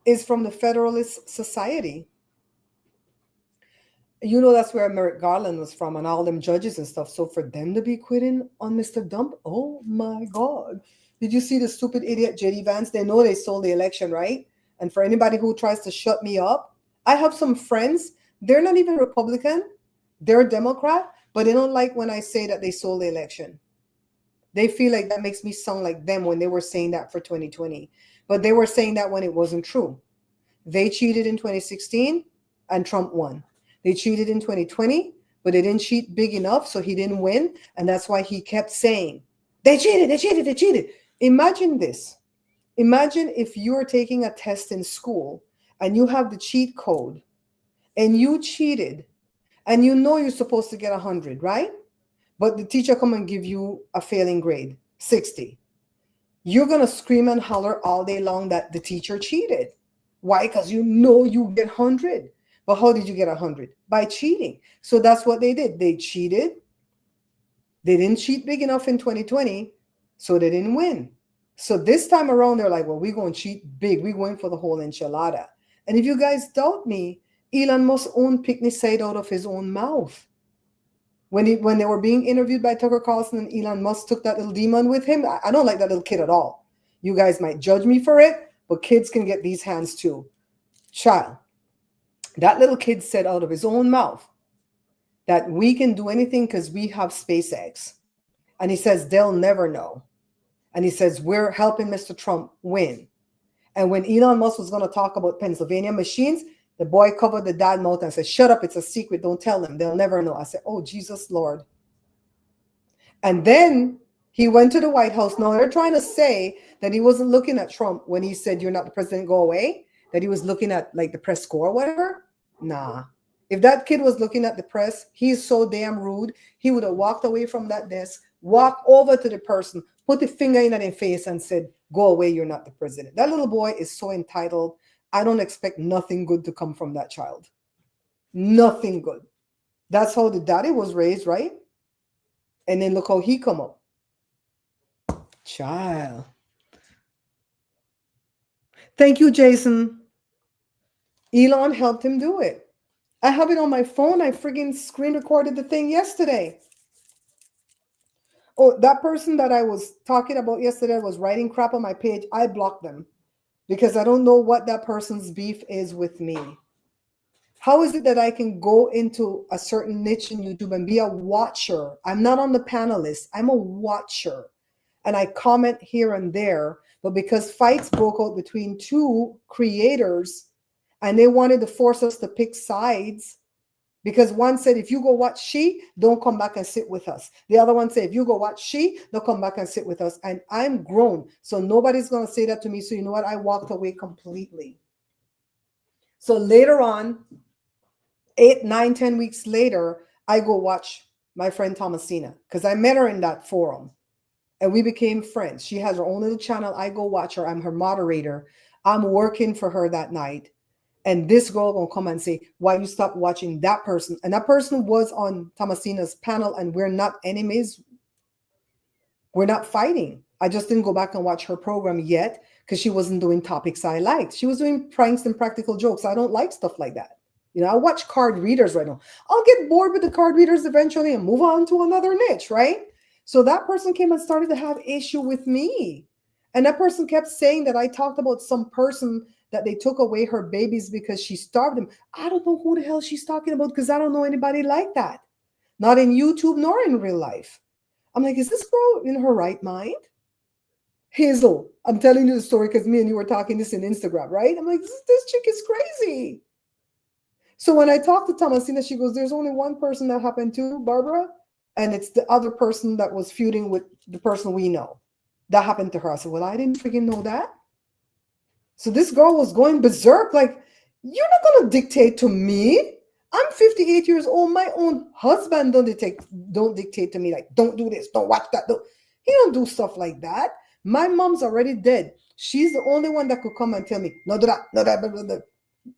is from the Federalist Society. You know that's where Merrick Garland was from and all them judges and stuff. So for them to be quitting on Mr. Dump, oh my God. Did you see the stupid idiot J.D. Vance? They know they stole the election, right? And for anybody who tries to shut me up, I have some friends. They're not even Republican. They're Democrat, but they don't like when I say that they stole the election. They feel like that makes me sound like them when they were saying that for 2020. But they were saying that when it wasn't true. They cheated in 2016 and Trump won. They cheated in 2020, but they didn't cheat big enough, so he didn't win. And that's why he kept saying, they cheated, they cheated, they cheated. Imagine this. Imagine if you're taking a test in school and you have the cheat code and you cheated and you know you're supposed to get 100, right? But the teacher come and give you a failing grade, 60. You're going to scream and holler all day long that the teacher cheated. Why? Because you know you get 100. But how did you get 100? By cheating. So that's what they did. They cheated. They didn't cheat big enough in 2020, so they didn't win. So this time around, they're like, well, we're going to cheat big. We're going for the whole enchilada. And if you guys doubt me, Elon Musk's own picnic said out of his own mouth. When they were being interviewed by Tucker Carlson and Elon Musk took that little demon with him, I don't like that little kid at all. You guys might judge me for it, but kids can get these hands too. Child, that little kid said out of his own mouth that we can do anything because we have SpaceX. And he says they'll never know. And he says we're helping Mr. Trump win. And when Elon Musk was going to talk about Pennsylvania machines, the boy covered the dad mouth and said, shut up, it's a secret, don't tell them, they'll never know. I said, oh, Jesus, Lord. And then he went to the White House. Now they're trying to say that he wasn't looking at Trump when he said, you're not the president, go away, that he was looking at like the press score or whatever. Nah. If that kid was looking at the press, he's so damn rude. He would have walked away from that desk, walked over to the person, put the finger in their face and said, go away, you're not the president. That little boy is so entitled. I don't expect nothing good to come from that child. Nothing good. That's how the daddy was raised, right? And then look how he come up. Child. Thank you, Jason. Elon helped him do it. I have it on my phone. I friggin' screen recorded the thing yesterday. Oh, that person that I was talking about yesterday was writing crap on my page. I blocked them because I don't know what that person's beef is with me. How is it that I can go into a certain niche in YouTube and be a watcher? I'm not on the panel list. I'm a watcher. And I comment here and there. But because fights broke out between two creators and they wanted to force us to pick sides, because one said, if you go watch She, don't come back and sit with us. The other one said, if you go watch She, don't come back and sit with us. And I'm grown, so nobody's going to say that to me. So you know what? I walked away completely. So later on, 8, 9, 10 weeks later, I go watch my friend Thomasina because I met her in that forum and we became friends. She has her own little channel. I go watch her. I'm her moderator. I'm working for her that night. And this girl will come and say, why you stop watching that person? And that person was on Thomasina's panel and we're not enemies. We're not fighting. I just didn't go back and watch her program yet because she wasn't doing topics I liked. She was doing pranks and practical jokes. I don't like stuff like that. You know, I watch card readers right now. I'll get bored with the card readers eventually and move on to another niche, right? So that person came and started to have issue with me. And that person kept saying that I talked about some person that they took away her babies because she starved them. I don't know who the hell she's talking about because I don't know anybody like that. Not in YouTube nor in real life. I'm like, is this girl in her right mind? Hazel, I'm telling you the story because me and you were talking this in Instagram, right? I'm like, this chick is crazy. So when I talked to Thomasina, she goes, there's only one person that happened to, Barbara, and it's the other person that was feuding with the person we know. That happened to her. I said, well, I didn't freaking know that. So this girl was going berserk, like, you're not going to dictate to me. I'm 58 years old. My own husband don't dictate to me, like, don't do this, don't watch that. He don't do stuff like that. My mom's already dead. She's the only one that could come and tell me, no, do that, no, that, blah, blah, blah.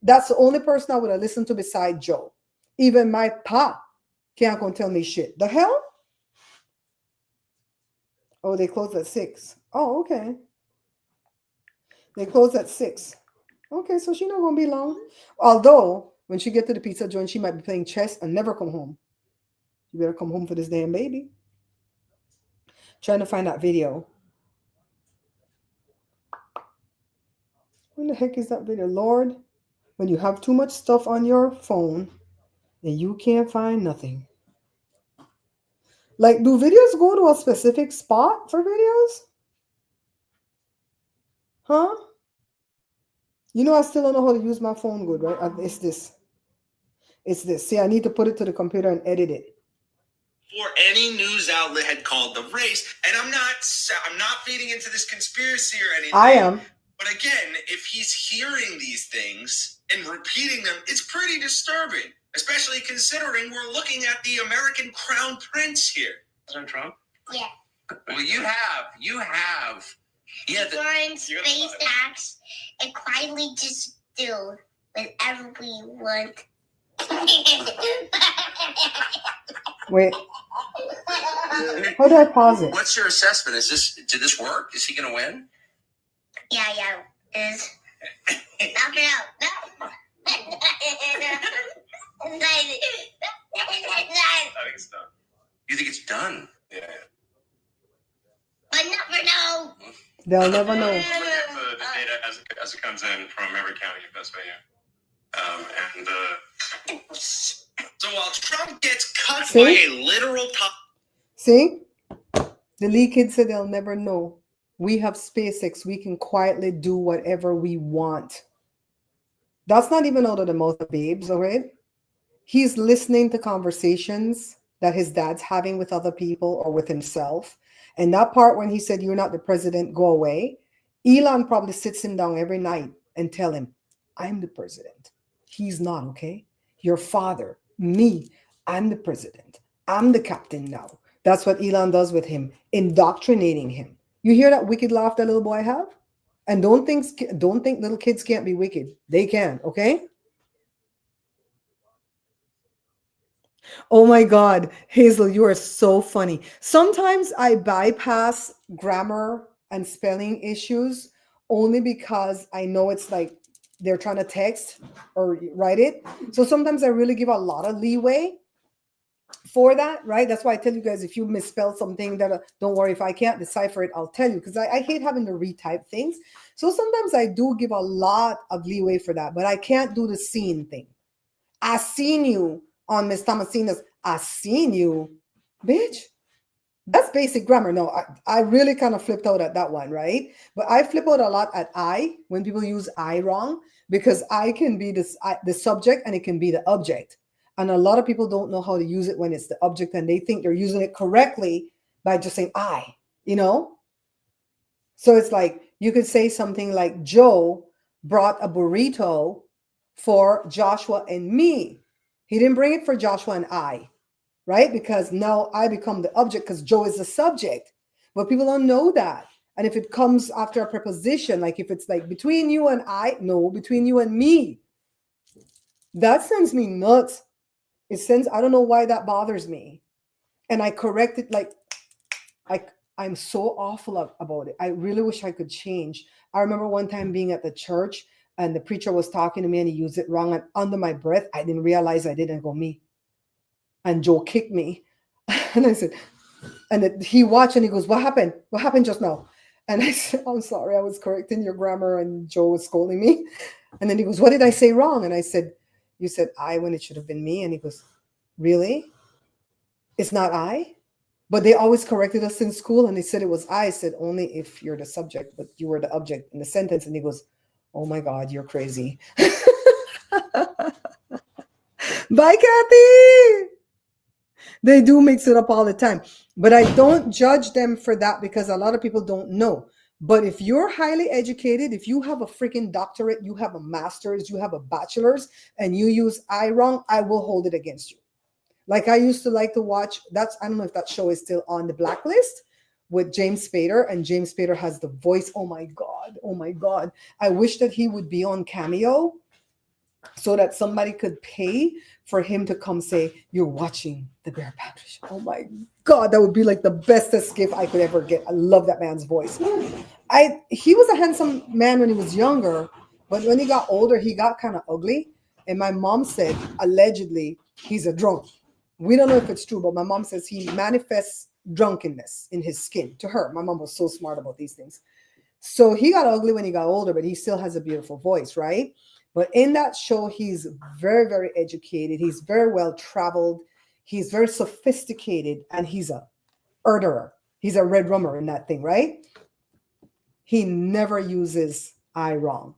That's the only person I would have listened to beside Joe. Even my pa can't come tell me shit. The hell? Oh, they closed at 6. Oh, okay. They closed at 6. Okay, so she's not going to be long. Although, when she get to the pizza joint, she might be playing chess and never come home. You better come home for this damn baby. Trying to find that video. When the heck is that video? Lord, when you have too much stuff on your phone and you can't find nothing. Like, do videos go to a specific spot for videos? Huh? You know, I still don't know how to use my phone good, right? It's this. It's this. See, I need to put it to the computer and edit it. Or any news outlet had called the race, and I'm not feeding into this conspiracy or anything. I am. But again, if he's hearing these things and repeating them, it's pretty disturbing, especially considering we're looking at the American Crown Prince here. President Trump? Yeah. Well, you have. Yeah. Join SpaceX and quietly just do whatever we want. Wait. How do I pause it? What's your assessment? Did this work? Is he going to win? Yeah. Knock it out. No. I think it's done. You think it's done? Yeah. But never know. They'll never know. Look at the data as it comes in from every county in Pennsylvania. So while Trump gets cut See? by a literal top. See? The Lee kids said they'll never know. We have SpaceX. We can quietly do whatever we want. That's not even out of the mouth of babes, all right? He's listening to conversations that his dad's having with other people or with himself. And that part when he said, "You're not the president, go away," Elon probably sits him down every night and tell him, "I'm the president." He's not, okay? Your father, me, I'm the president. I'm the captain now. That's what Elon does with him, indoctrinating him. You hear that wicked laugh that little boy have? And don't think little kids can't be wicked. They can, okay? Oh my God, Hazel, you are so funny. Sometimes I bypass grammar and spelling issues only because I know it's like they're trying to text or write it. So sometimes I really give a lot of leeway for that, right? That's why I tell you guys, if you misspell something, that don't worry, if I can't decipher it, I'll tell you, because I hate having to retype things. So sometimes I do give a lot of leeway for that, but I can't do the scene thing. I seen you on Miss Thomasina's. I seen you, bitch. That's basic grammar. No, I really kind of flipped out at that one, right? But I flip out a lot at I when people use I wrong, because I can be the subject and it can be the object. And a lot of people don't know how to use it when it's the object, and they think they're using it correctly by just saying I, you know? So it's like you could say something like, Joe brought a burrito for Joshua and me. He didn't bring it for Joshua and I, right? Because now I become the object because Joe is the subject. But people don't know that. And if it comes after a preposition, like if it's like between you and I, no, between you and me, that sends me nuts. It sends, I don't know why that bothers me. And I correct it like I'm so awful about it. I really wish I could change. I remember one time being at the church and the preacher was talking to me and he used it wrong. And under my breath, I didn't realize I didn't go me. And Joe kicked me. And I said, and he watched and he goes, "What happened? What happened just now?" And I said, "I'm sorry, I was correcting your grammar." And Joe was scolding me. And then he goes, "What did I say wrong?" And I said, "You said I when it should have been me." And he goes, "Really? It's not I?" But they always corrected us in school and they said it was I said, "Only if you're the subject, but you were the object in the sentence." And he goes, "Oh my God, you're crazy." Bye, Kathy. They do mix it up all the time. But I don't judge them for that because a lot of people don't know. But if you're highly educated, if you have a freaking doctorate, you have a master's, you have a bachelor's, and you use I wrong, I will hold it against you. Like I used to like to watch, I don't know if that show is still on, The Blacklist with James Spader, and James Spader has the voice. Oh my God. Oh my God. I wish that he would be on Cameo so that somebody could pay for him to come say, "You're watching the Bear Pantry Show." Oh my God, that would be like the bestest gift I could ever get. I love that man's voice. He was a handsome man when he was younger, but when he got older, he got kind of ugly. And my mom said, allegedly, he's a drunk. We don't know if it's true, but my mom says he manifests drunkenness in his skin. To her, my mom was so smart about these things. So he got ugly when he got older, but he still has a beautiful voice, right? But in that show, he's very, very educated. He's very well traveled. He's very sophisticated, and he's a murderer. He's a red rummer in that thing, right? He never uses I wrong.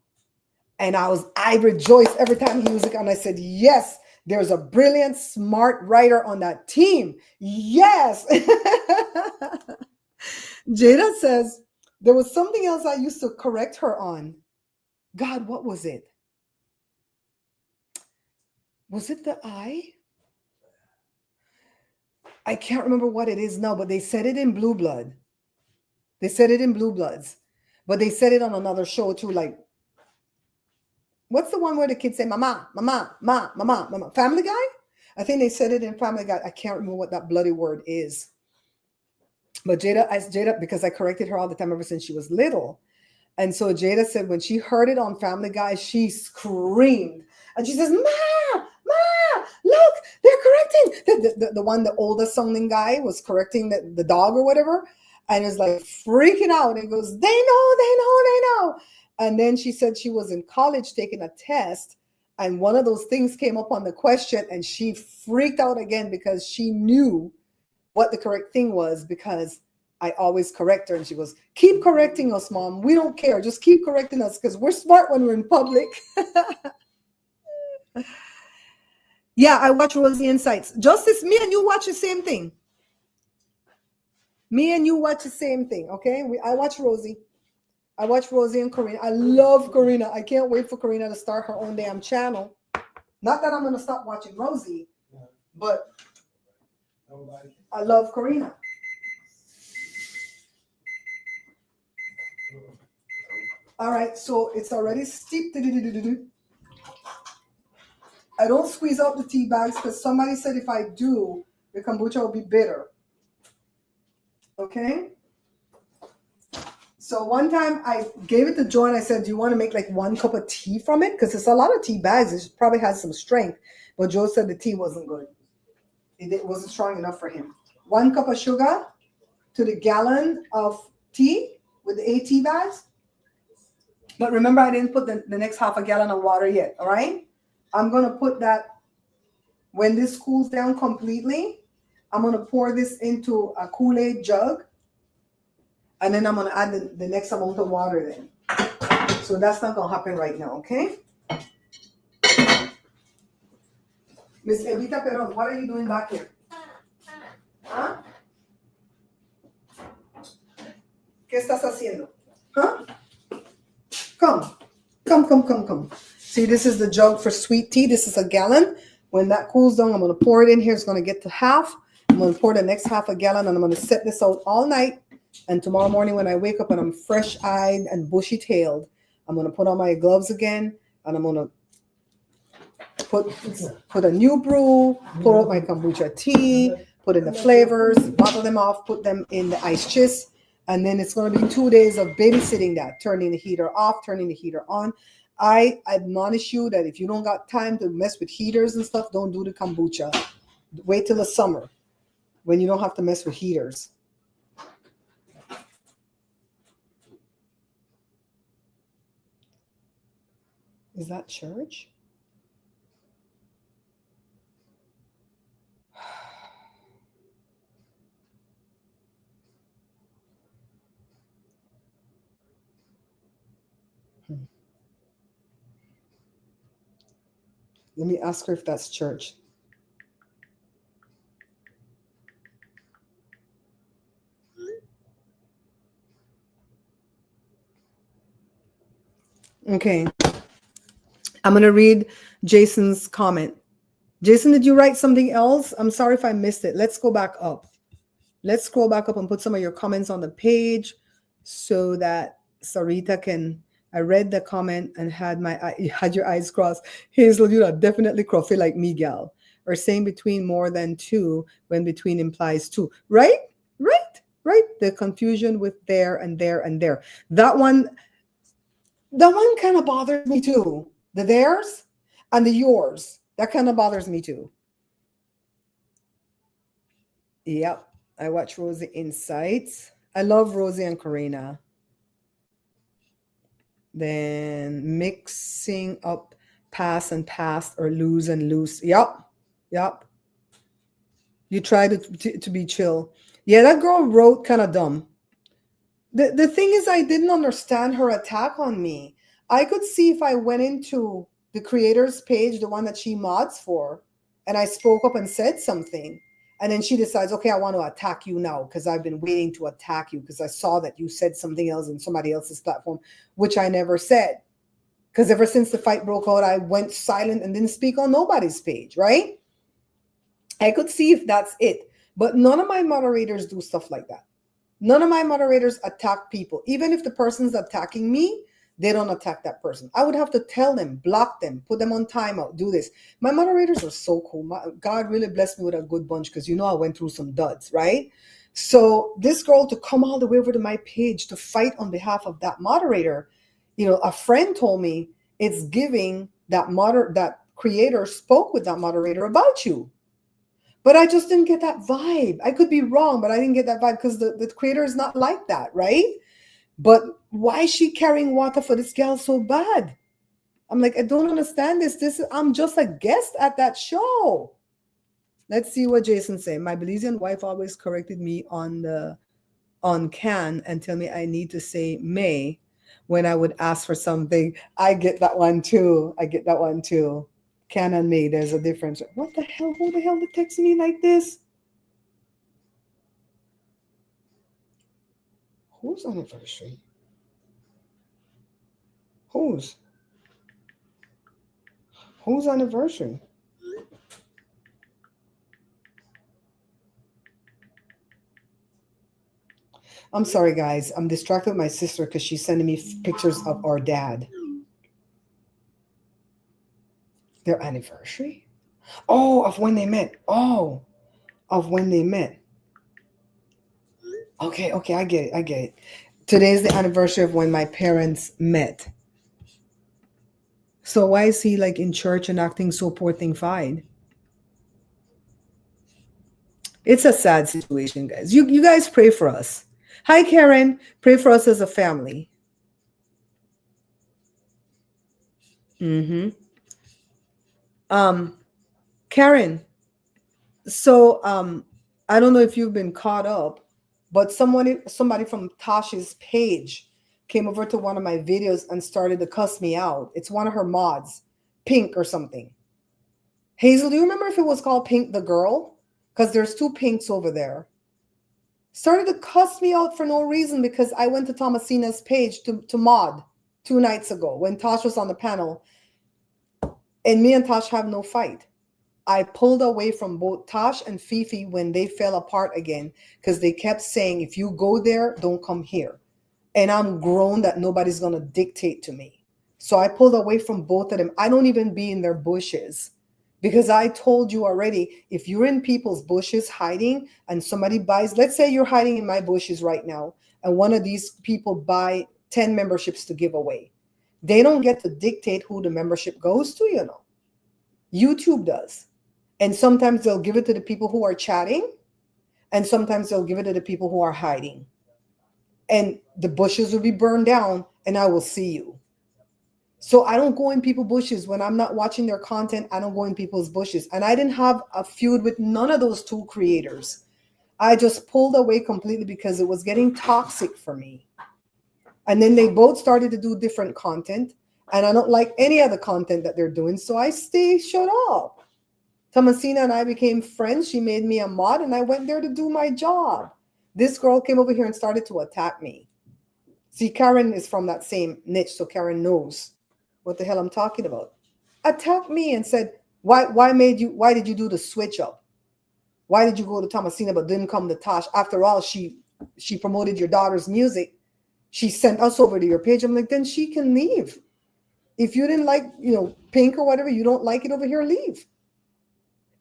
And I rejoiced every time he used it. And I said, yes, there's a brilliant, smart writer on that team. Yes. Jada says, there was something else I used to correct her on. God, what was it? Was it the I? I can't remember what it is now, but they said it in Blue Blood. They said it in Blue Bloods. But they said it on another show too, like, what's the one where the kids say, "Mama, mama, ma, mama, mama"? Family Guy? I think they said it in Family Guy. I can't remember what that bloody word is. But Jada, because I corrected her all the time ever since she was little. And so Jada said when she heard it on Family Guy, she screamed. And she says, "Ma, look, they're correcting." The oldest sounding guy was correcting the dog or whatever. and is like freaking out and goes, they know. And then she said she was in college taking a test, and one of those things came up on the question, and she freaked out again because she knew what the correct thing was, because I always correct her. And she goes, keep correcting us, Mom. We don't care. Just keep correcting us because we're smart when we're in public. Yeah, I watch Rosie Insights. Justice, me and you watch the same thing. Me and you watch the same thing, okay? I watch Rosie. I watch Rosie and Karina. I love Karina. I can't wait for Karina to start her own damn channel. Not that I'm going to stop watching Rosie, but I love Karina. All right, so it's already steeped. I don't squeeze out the tea bags because somebody said if I do, the kombucha will be bitter. Okay? So one time I gave it to Joy and I said, do you want to make like 1 cup of tea from it? Because it's a lot of tea bags. It probably has some strength. But Joe said the tea wasn't good. It wasn't strong enough for him. 1 cup of sugar to the gallon of tea with the 8 tea bags. But remember, I didn't put the next half a gallon of water yet, all right? I'm going to put that, when this cools down completely, I'm going to pour this into a Kool-Aid jug. And then I'm going to add the next amount of water then. So that's not going to happen right now, okay? Miss Evita Perón, what are you doing back here? Huh? ¿Qué estás haciendo? Huh? Come. See, this is the jug for sweet tea. This is a gallon. When that cools down, I'm going to pour it in here. It's going to get to half. I'm going to pour the next half a gallon, and I'm going to set this out all night. And tomorrow morning when I wake up and I'm fresh-eyed and bushy-tailed, I'm going to put on my gloves again, and I'm going to put a new brew, pour out my kombucha tea, put in the flavors, bottle them off, put them in the ice chest. And then it's going to be 2 days of babysitting that, turning the heater off, turning the heater on. I admonish you that if you don't got time to mess with heaters and stuff, don't do the kombucha. Wait till the summer when you don't have to mess with heaters. Is that church? Let me ask her if that's church. Okay. I'm going to read Jason's comment. Jason, did you write something else? I'm sorry if I missed it. Let's go back up. Let's scroll back up and put some of your comments on the page so that Sarita can. I read the comment and had your eyes crossed. Hazel, you're definitely crofty like me, gal. Or saying between more than 2 when between implies 2. Right? The confusion with there and there and there. That one kind of bothers me too. The theirs and the yours. That kind of bothers me too. Yep. I watch Rosie Insights. I love Rosie and Karina. Then mixing up pass and past or lose and loose. Yep. You try to be chill. Yeah, that girl wrote kind of dumb. The thing is, I didn't understand her attack on me. I could see if I went into the creator's page, the one that she mods for, and I spoke up and said something. And then she decides, okay, I want to attack you now because I've been waiting to attack you because I saw that you said something else in somebody else's platform, which I never said. Because ever since the fight broke out, I went silent and didn't speak on nobody's page, right? I could see if that's it. But none of my moderators do stuff like that. None of my moderators attack people. Even if the person's attacking me, they don't attack that person. I would have to tell them, block them, put them on timeout, do this. My moderators are so cool. God really blessed me with a good bunch because, I went through some duds, right? So this girl to come all the way over to my page to fight on behalf of that moderator, a friend told me it's giving that creator spoke with that moderator about you. But I just didn't get that vibe. I could be wrong, but I didn't get that vibe because the creator is not like that, right? But why is she carrying water for this girl so bad? I'm like, I don't understand this. I'm just a guest at that show. Let's see what Jason said. My Belizean wife always corrected me on can and tell me I need to say may when I would ask for something. I get that one too. I get that one too. Can and may, there's a difference. What the hell? Who the hell would text me like this? Whose anniversary? Whose? Whose anniversary? I'm sorry, guys. I'm distracted with my sister because she's sending me pictures of our dad. Their anniversary? Oh, of when they met. Oh, of when they met. Okay, I get it. I get it. Today's the anniversary of when my parents met. So why is he like in church and acting so poor thing fine? It's a sad situation, guys. You guys pray for us. Hi, Karen. Pray for us as a family. Karen. So I don't know if you've been caught up, but somebody from Tasha's page came over to one of my videos and started to cuss me out. It's one of her mods, Pink or something. Hazel, do you remember if it was called Pink the Girl? Because there's two Pinks over there. Started to cuss me out for no reason because I went to Thomasina's page to mod 2 nights ago when Tosh was on the panel. And me and Tosh have no fight. I pulled away from both Tosh and Fifi when they fell apart again because they kept saying, if you go there, don't come here. And I'm grown that nobody's going to dictate to me. So I pulled away from both of them. I don't even be in their bushes because I told you already, if you're in people's bushes hiding and somebody buys, let's say you're hiding in my bushes right now and one of these people buy 10 memberships to give away. They don't get to dictate who the membership goes to, you know. YouTube does. And sometimes they'll give it to the people who are chatting, and sometimes they'll give it to the people who are hiding. And the bushes will be burned down, and I will see you. So I don't go in people's bushes. When I'm not watching their content, I don't go in people's bushes. And I didn't have a feud with none of those two creators. I just pulled away completely because it was getting toxic for me. And then they both started to do different content, and I don't like any of the content that they're doing, so I stay shut up. Thomasina and I became friends. She made me a mod, and I went there to do my job. This girl came over here and started to attack me. See, Karen is from that same niche, so Karen knows what the hell I'm talking about. Attacked me and said, why did you do the switch up? Why did you go to Thomasina but didn't come to Tosh? After all, she promoted your daughter's music. She sent us over to your page. I'm like, then she can leave. If you didn't like, Pink or whatever, you don't like it over here, leave.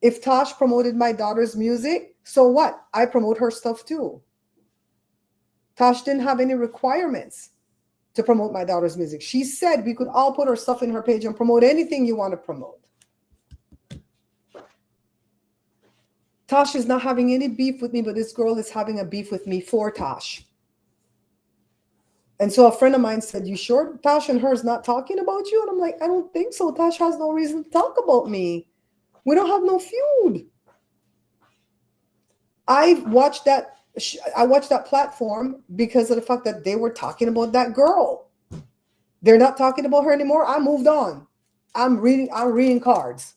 If Tosh promoted my daughter's music, so what? I promote her stuff too. Tosh didn't have any requirements to promote my daughter's music. She said we could all put our stuff in her page and promote anything you want to promote. Tosh is not having any beef with me, but this girl is having a beef with me for Tosh. And so a friend of mine said, you sure Tosh and her is not talking about you? And I'm like, I don't think so. Tosh has no reason to talk about me. We don't have no feud. I watched that platform because of the fact that they were talking about that girl. They're not talking about her anymore. I moved on. I'm reading cards.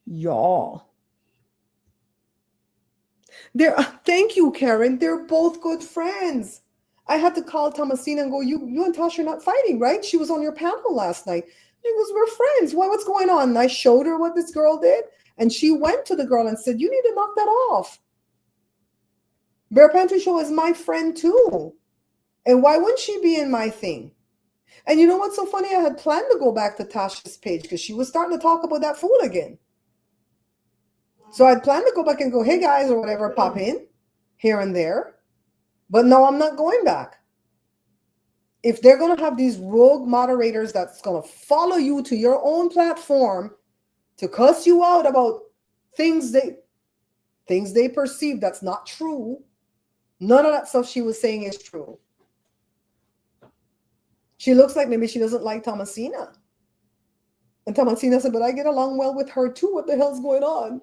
Y'all. Thank you, Karen. They're both good friends. I had to call Thomasina and go, you and Tasha are not fighting, right? She was on your panel last night. She goes, we're friends. What's going on? And I showed her what this girl did. And she went to the girl and said, you need to knock that off. Bear Pantry Show is my friend too. And why wouldn't she be in my thing? And you know what's so funny? I had planned to go back to Tasha's page because she was starting to talk about that food again. So I'd planned to go back and go, hey guys, or whatever, pop in here and there. But no, I'm not going back. If they're going to have these rogue moderators that's going to follow you to your own platform to cuss you out about things they perceive that's not true. None of that stuff she was saying is true. She looks like maybe she doesn't like Thomasina. And Thomasina said, but I get along well with her too. What the hell's going on?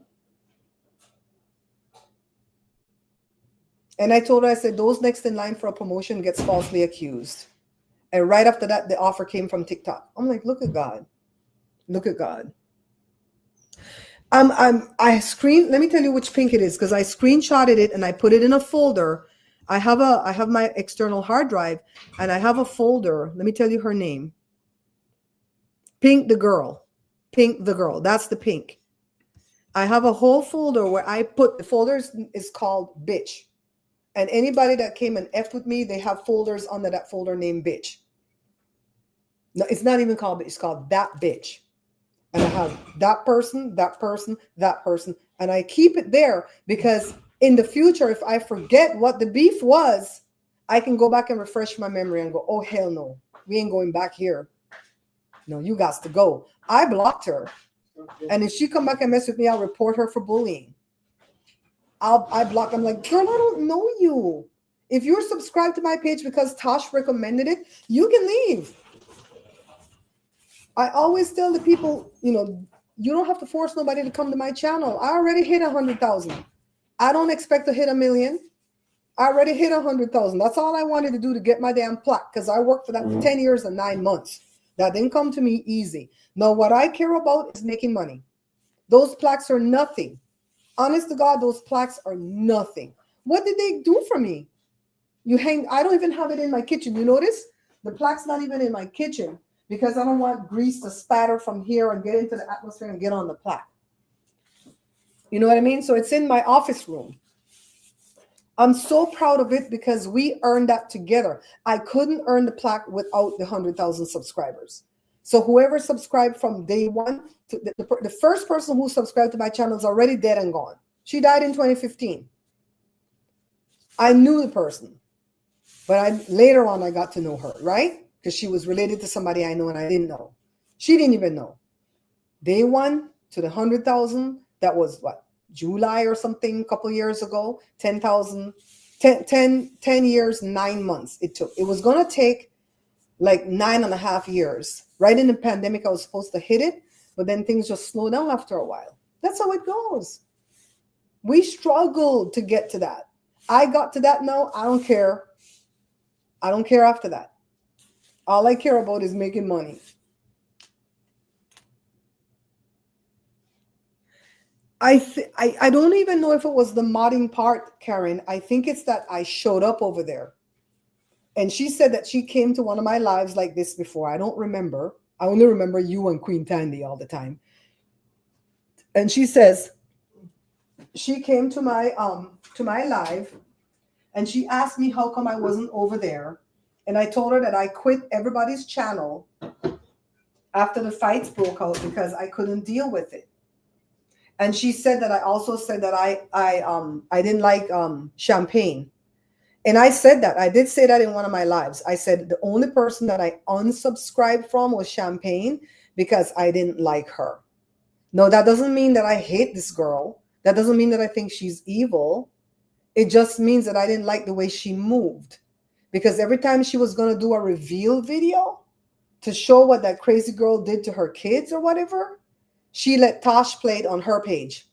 And I told her, I said, those next in line for a promotion gets falsely accused. And right after that, the offer came from TikTok. I'm like, look at God. Look at God. Let me tell you which pink it is, because I screenshotted it and I put it in a folder. I have my external hard drive and I have a folder. Let me tell you her name. Pink the girl. Pink the girl. That's the pink. I have a whole folder where I put the folder is called bitch. And anybody that came and F with me, they have folders under that folder named bitch. No, it's not even called bitch. It's called that bitch. And I have that person, that person, that person. And I keep it there because in the future, if I forget what the beef was, I can go back and refresh my memory and go, oh, hell no. We ain't going back here. No, you got to go. I blocked her. And if she come back and mess with me, I'll report her for bullying. I block. I'm like, girl, I don't know you. If you're subscribed to my page because Tosh recommended it, you can leave. I always tell the people, you don't have to force nobody to come to my channel. I already hit 100,000. I don't expect to hit 1 million. I already hit 100,000. That's all I wanted to do to get my damn plaque, because I worked for that for 10 years and 9 months. That didn't come to me easy. Now, what I care about is making money. Those plaques are nothing. Honest to God, those plaques are nothing. What did they do for me? I don't even have it in my kitchen. You notice? The plaque's not even in my kitchen because I don't want grease to spatter from here and get into the atmosphere and get on the plaque. You know what I mean? So it's in my office room. I'm so proud of it because we earned that together. I couldn't earn the plaque without the 100,000 subscribers. So whoever subscribed from day one, the first person who subscribed to my channel is already dead and gone. She died in 2015. I knew the person, but later on I got to know her, right? Because she was related to somebody I know and I didn't know. She didn't even know. Day one to the 100,000, that was what? July or something, a couple years ago, 10,000, 10 years, 9 months it took. It was going to take like 9.5 years. Right in the pandemic, I was supposed to hit it, but then things just slow down after a while. That's how it goes. We struggled to get to that. I got to that now. I don't care. I don't care after that. All I care about is making money. I don't even know if it was the modding part, Karen. I think it's that I showed up over there. And she said that she came to one of my lives like this before. I don't remember. I only remember you and Queen Tandy all the time. And she says she came to my live and she asked me how come I wasn't over there. And I told her that I quit everybody's channel after the fights broke out because I couldn't deal with it. And she said that I also said that I didn't like champagne. And I said that. I did say that in one of my lives. I said the only person that I unsubscribed from was Champagne because I didn't like her. No, that doesn't mean that I hate this girl. That doesn't mean that I think she's evil. It just means that I didn't like the way she moved. Because every time she was going to do a reveal video to show what that crazy girl did to her kids or whatever, she let Tosh play it on her page.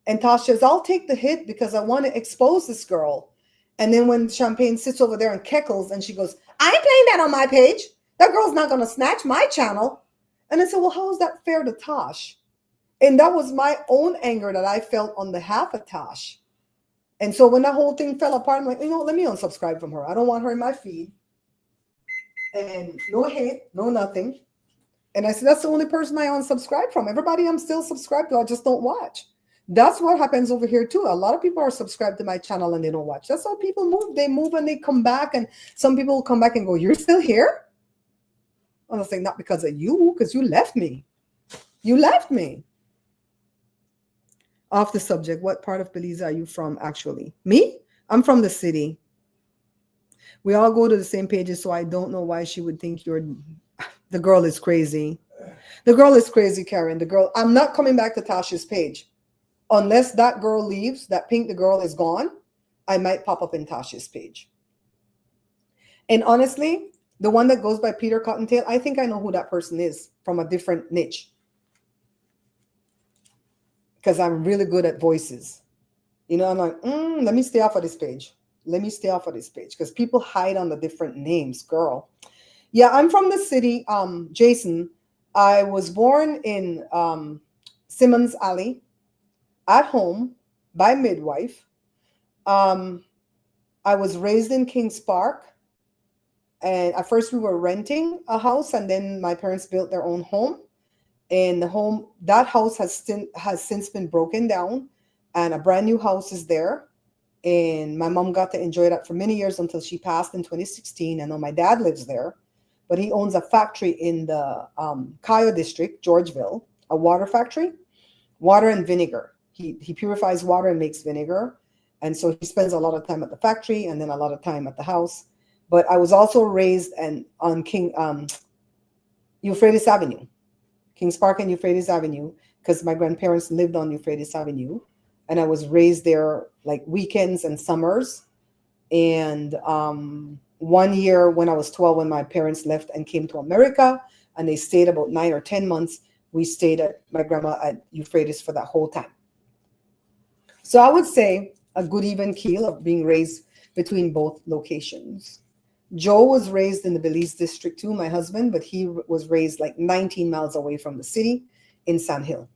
And Tosh says, I'll take the hit because I want to expose this girl. And then when Champagne sits over there and keckles and she goes, I ain't playing that on my page. That girl's not going to snatch my channel. And I said, well, how is that fair to Tosh? And that was my own anger that I felt on behalf of Tosh. And so when that whole thing fell apart, I'm like, let me unsubscribe from her. I don't want her in my feed. And no hate, no nothing. And I said, that's the only person I unsubscribe from. Everybody I'm still subscribed to, I just don't watch. That's what happens over here too. A lot of people are subscribed to my channel and they don't watch. That's how people move. They move and they come back. And some people will come back and go, you're still here? I'm not saying not because of you, because you left me. You left me. Off the subject, what part of Belize are you from actually? Me? I'm from the city. We all go to the same pages, so I don't know why she would think the girl is crazy. The girl is crazy, Karen. The girl, I'm not coming back to Tasha's page. Unless that girl leaves, that pink, the girl is gone, I might pop up in Tasha's page. And honestly, the one that goes by Peter Cottontail, I think I know who that person is from a different niche. Because I'm really good at voices. You know, I'm like, let me stay off of this page. Let me stay off of this page. Because people hide on the different names, girl. Yeah, I'm from the city, Jason. I was born in Simmons Alley, at home, by midwife. I was raised in Kings Park. And at first we were renting a house, and then my parents built their own home. And that house has since been broken down, and a brand new house is there. And my mom got to enjoy that for many years until she passed in 2016. I know my dad lives there, but he owns a factory in the Cayo district, Georgeville, a water factory, water and vinegar. He purifies water and makes vinegar. And so he spends a lot of time at the factory and then a lot of time at the house. But I was also raised on Euphrates Avenue, Kings Park and Euphrates Avenue, because my grandparents lived on Euphrates Avenue. And I was raised there like weekends and summers. And 1 year when I was 12, when my parents left and came to America, and they stayed about 9 or 10 months, we stayed at my grandma at Euphrates for that whole time. So I would say a good even keel of being raised between both locations. Joe was raised in the Belize district too, my husband, but he was raised like 19 miles away from the city in Sand Hill.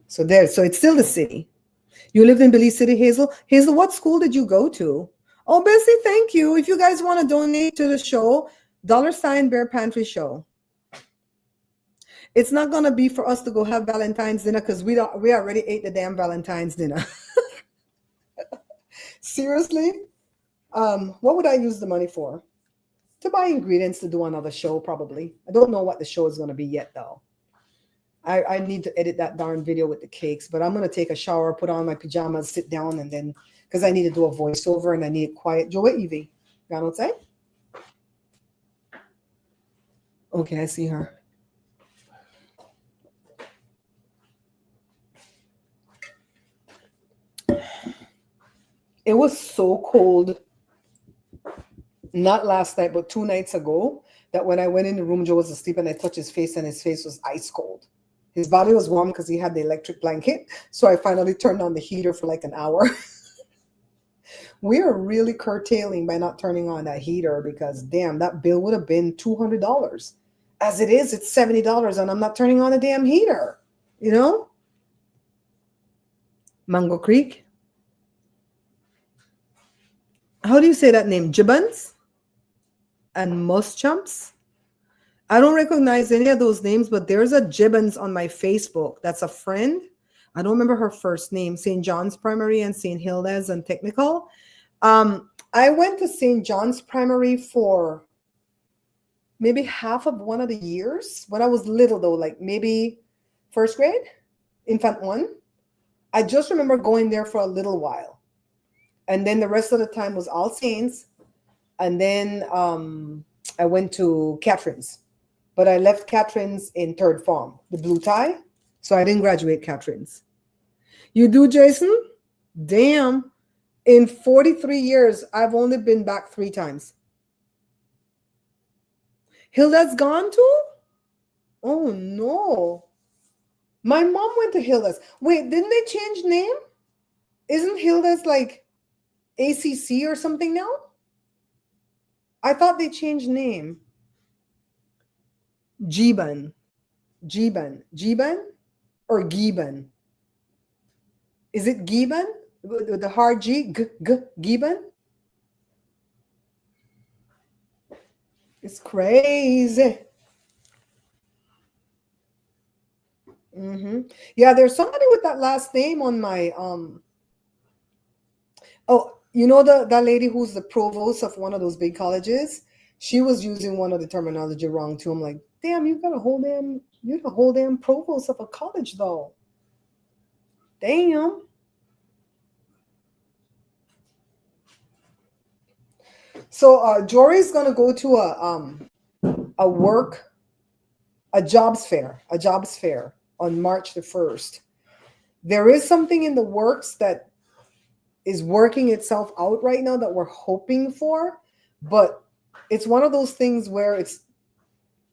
So it's still the city. You lived in Belize City, Hazel? Hazel, what school did you go to? Oh, Bessie, thank you. If you guys want to donate to the show, $ Bear Pantry Show. It's not going to be for us to go have Valentine's dinner because we already ate the damn Valentine's dinner. Seriously? What would I use the money for? To buy ingredients to do another show, probably. I don't know what the show is going to be yet, though. I need to edit that darn video with the cakes, but I'm going to take a shower, put on my pajamas, sit down, and then, because I need to do a voiceover and I need quiet. Joe Evie, you know what I'm saying? Okay, I see her. It was so cold, not last night, but 2 nights ago, that when I went in the room, Joe was asleep and I touched his face and his face was ice cold. His body was warm because he had the electric blanket. So I finally turned on the heater for like an hour. We are really curtailing by not turning on that heater because, damn, that bill would have been $200. As it is, it's $70 and I'm not turning on the damn heater, you know? Mango Creek. How do you say that name? Gibbons? And Muschamps? I don't recognize any of those names, but there's a Gibbons on my Facebook. That's a friend. I don't remember her first name. St. John's Primary and St. Hilda's and Technical. I went to St. John's Primary for maybe half of one of the years when I was little, though, like maybe first grade, infant 1. I just remember going there for a little while. And then the rest of the time was All Saints. And then I went to Catherine's. But I left Catherine's in 3rd form, the blue tie. So I didn't graduate Catherine's. You do, Jason? Damn. In 43 years, I've only been back 3 times. Hilda's gone too? Oh, no. My mom went to Hilda's. Wait, didn't they change name? Isn't Hilda's like ACC or something now? I thought they changed name. Giban or Giban? Is it Giban with the hard G? Giban? It's crazy. Yeah, there's somebody with that last name on my Oh, you know that lady who's the provost of one of those big colleges? She was using one of the terminology wrong too. I'm like, damn, you're the whole damn provost of a college though. Damn. So Jory's gonna go to a work a jobs fair on March the 1st. There is something in the works that is working itself out right now that we're hoping for, but it's one of those things where it's,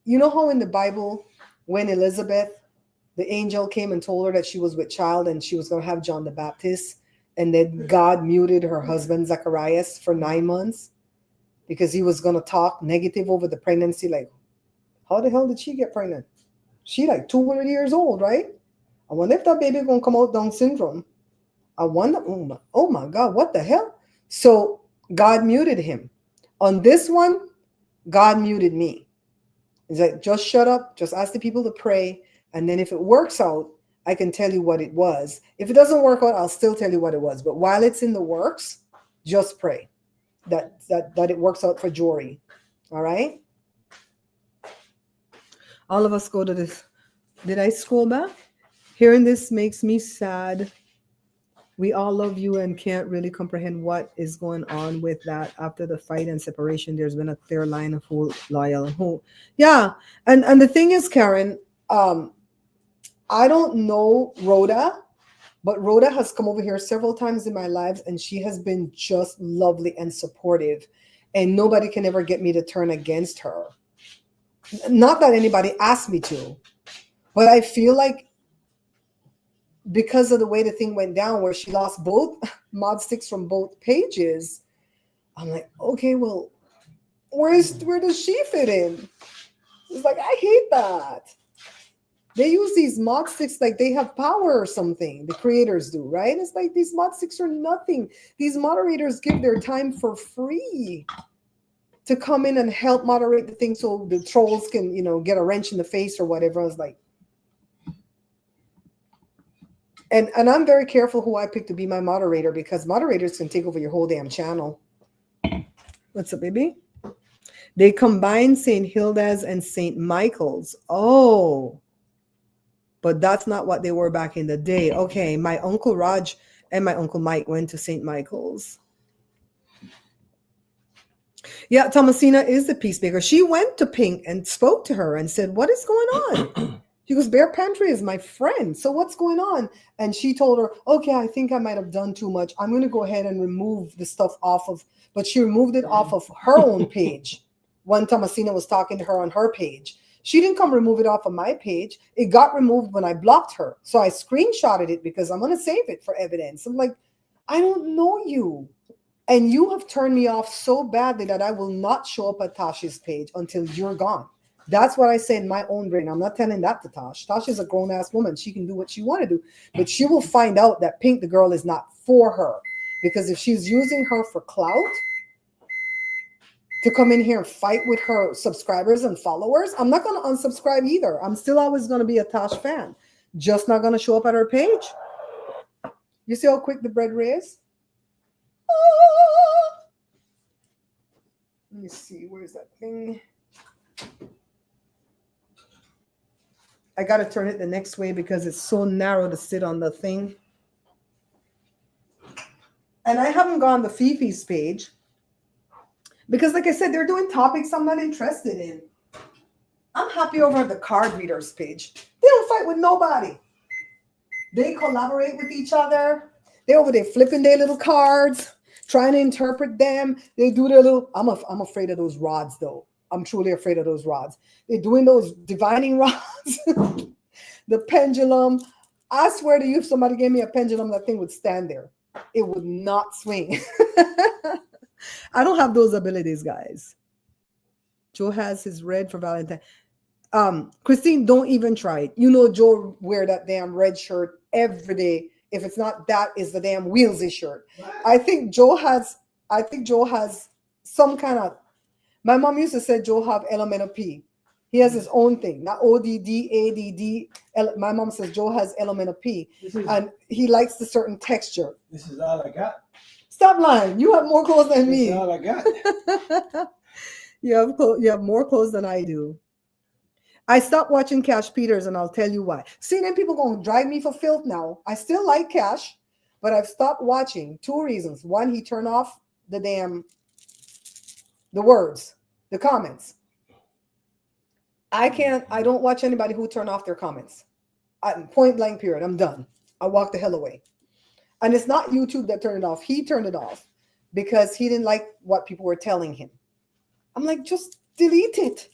you know how in the Bible, when Elizabeth, the angel came and told her that she was with child and she was going to have John the Baptist, and then God muted her husband Zacharias for 9 months because he was going to talk negative over the pregnancy. Like, how the hell did she get pregnant? She like 200 years old, right? I wonder if that baby going to come out Down syndrome. I wonder, oh my God, what the hell? So God muted him. On this one, God muted me. He's like, just shut up, just ask the people to pray. And then if it works out, I can tell you what it was. If it doesn't work out, I'll still tell you what it was. But while it's in the works, just pray that it works out for Jory. All right? All of us go to this. Did I scroll back? Hearing this makes me sad. We all love you and can't really comprehend what is going on with that. After the fight and separation, there's been a clear line of who loyal and who. Yeah. And the thing is, Karen, I don't know Rhoda, but Rhoda has come over here several times in my lives and she has been just lovely and supportive. And nobody can ever get me to turn against her. Not that anybody asked me to, but I feel like because of the way the thing went down where she lost both mod sticks from both pages, I'm like, okay, well, where does she fit in? It's like, I hate that. They use these mod sticks like they have power or something. The creators do, right? It's like these mod sticks are nothing. These moderators give their time for free to come in and help moderate the thing so the trolls can, get a wrench in the face or whatever. I was like, and I'm very careful who I pick to be my moderator because moderators can take over your whole damn channel. What's up, baby? They combine St. Hilda's and St. Michael's. Oh, but that's not what they were back in the day. Okay, my Uncle Raj and my Uncle Mike went to St. Michael's. Yeah, Thomasina is the peacemaker. She went to Pink and spoke to her and said, what is going on? She goes, Bear Pantry is my friend. So what's going on? And she told her, okay, I think I might have done too much. I'm going to go ahead and remove the stuff off of, but she removed it off of her own page. When Thomasina was talking to her on her page. She didn't come remove it off of my page. It got removed when I blocked her. So I screenshotted it because I'm going to save it for evidence. I'm like, I don't know you. And you have turned me off so badly that I will not show up at Tasha's page until you're gone. That's what I say in my own brain. I'm not telling that to Tosh. Tosh is a grown-ass woman. She can do what she want to do. But she will find out that Pink, the girl, is not for her. Because if she's using her for clout, to come in here and fight with her subscribers and followers, I'm not going to unsubscribe either. I'm still always going to be a Tosh fan. Just not going to show up at her page. You see how quick the bread raised? Ah! Let me see. Where's that thing? I got to turn it the next way because it's so narrow to sit on the thing. And I haven't gone to Fifi's page because, like I said, they're doing topics I'm not interested in. I'm happy over at the card readers page. They don't fight with nobody. They collaborate with each other. They're over there flipping their little cards, trying to interpret them. They do their little, I'm afraid of those rods though. I'm truly afraid of those rods. They're doing those divining rods, the pendulum. I swear to you, if somebody gave me a pendulum, that thing would stand there. It would not swing. I don't have those abilities, guys. Joe has his red for Valentine. Christine, don't even try it. You know Joe wear that damn red shirt every day. If it's not that, is the damn Wheelsy shirt. What? I think Joe has some kind of. My mom used to say Joe have elemental P. He has his own thing, not ODD, ADD. My mom says Joe has elemental P, and he likes the certain texture. This is all I got. Stop lying. You have more clothes than me. This is all I got. You have more clothes than I do. I stopped watching Cash Peters, and I'll tell you why. See, then people going to drive me for filth now. I still like Cash, but I've stopped watching. 2 reasons. One, he turned off the words, the comments. I don't watch anybody who turn off their comments. Point blank period. I'm done. I walk the hell away. And it's not YouTube that turned it off. He turned it off because he didn't like what people were telling him. I'm like, just delete it.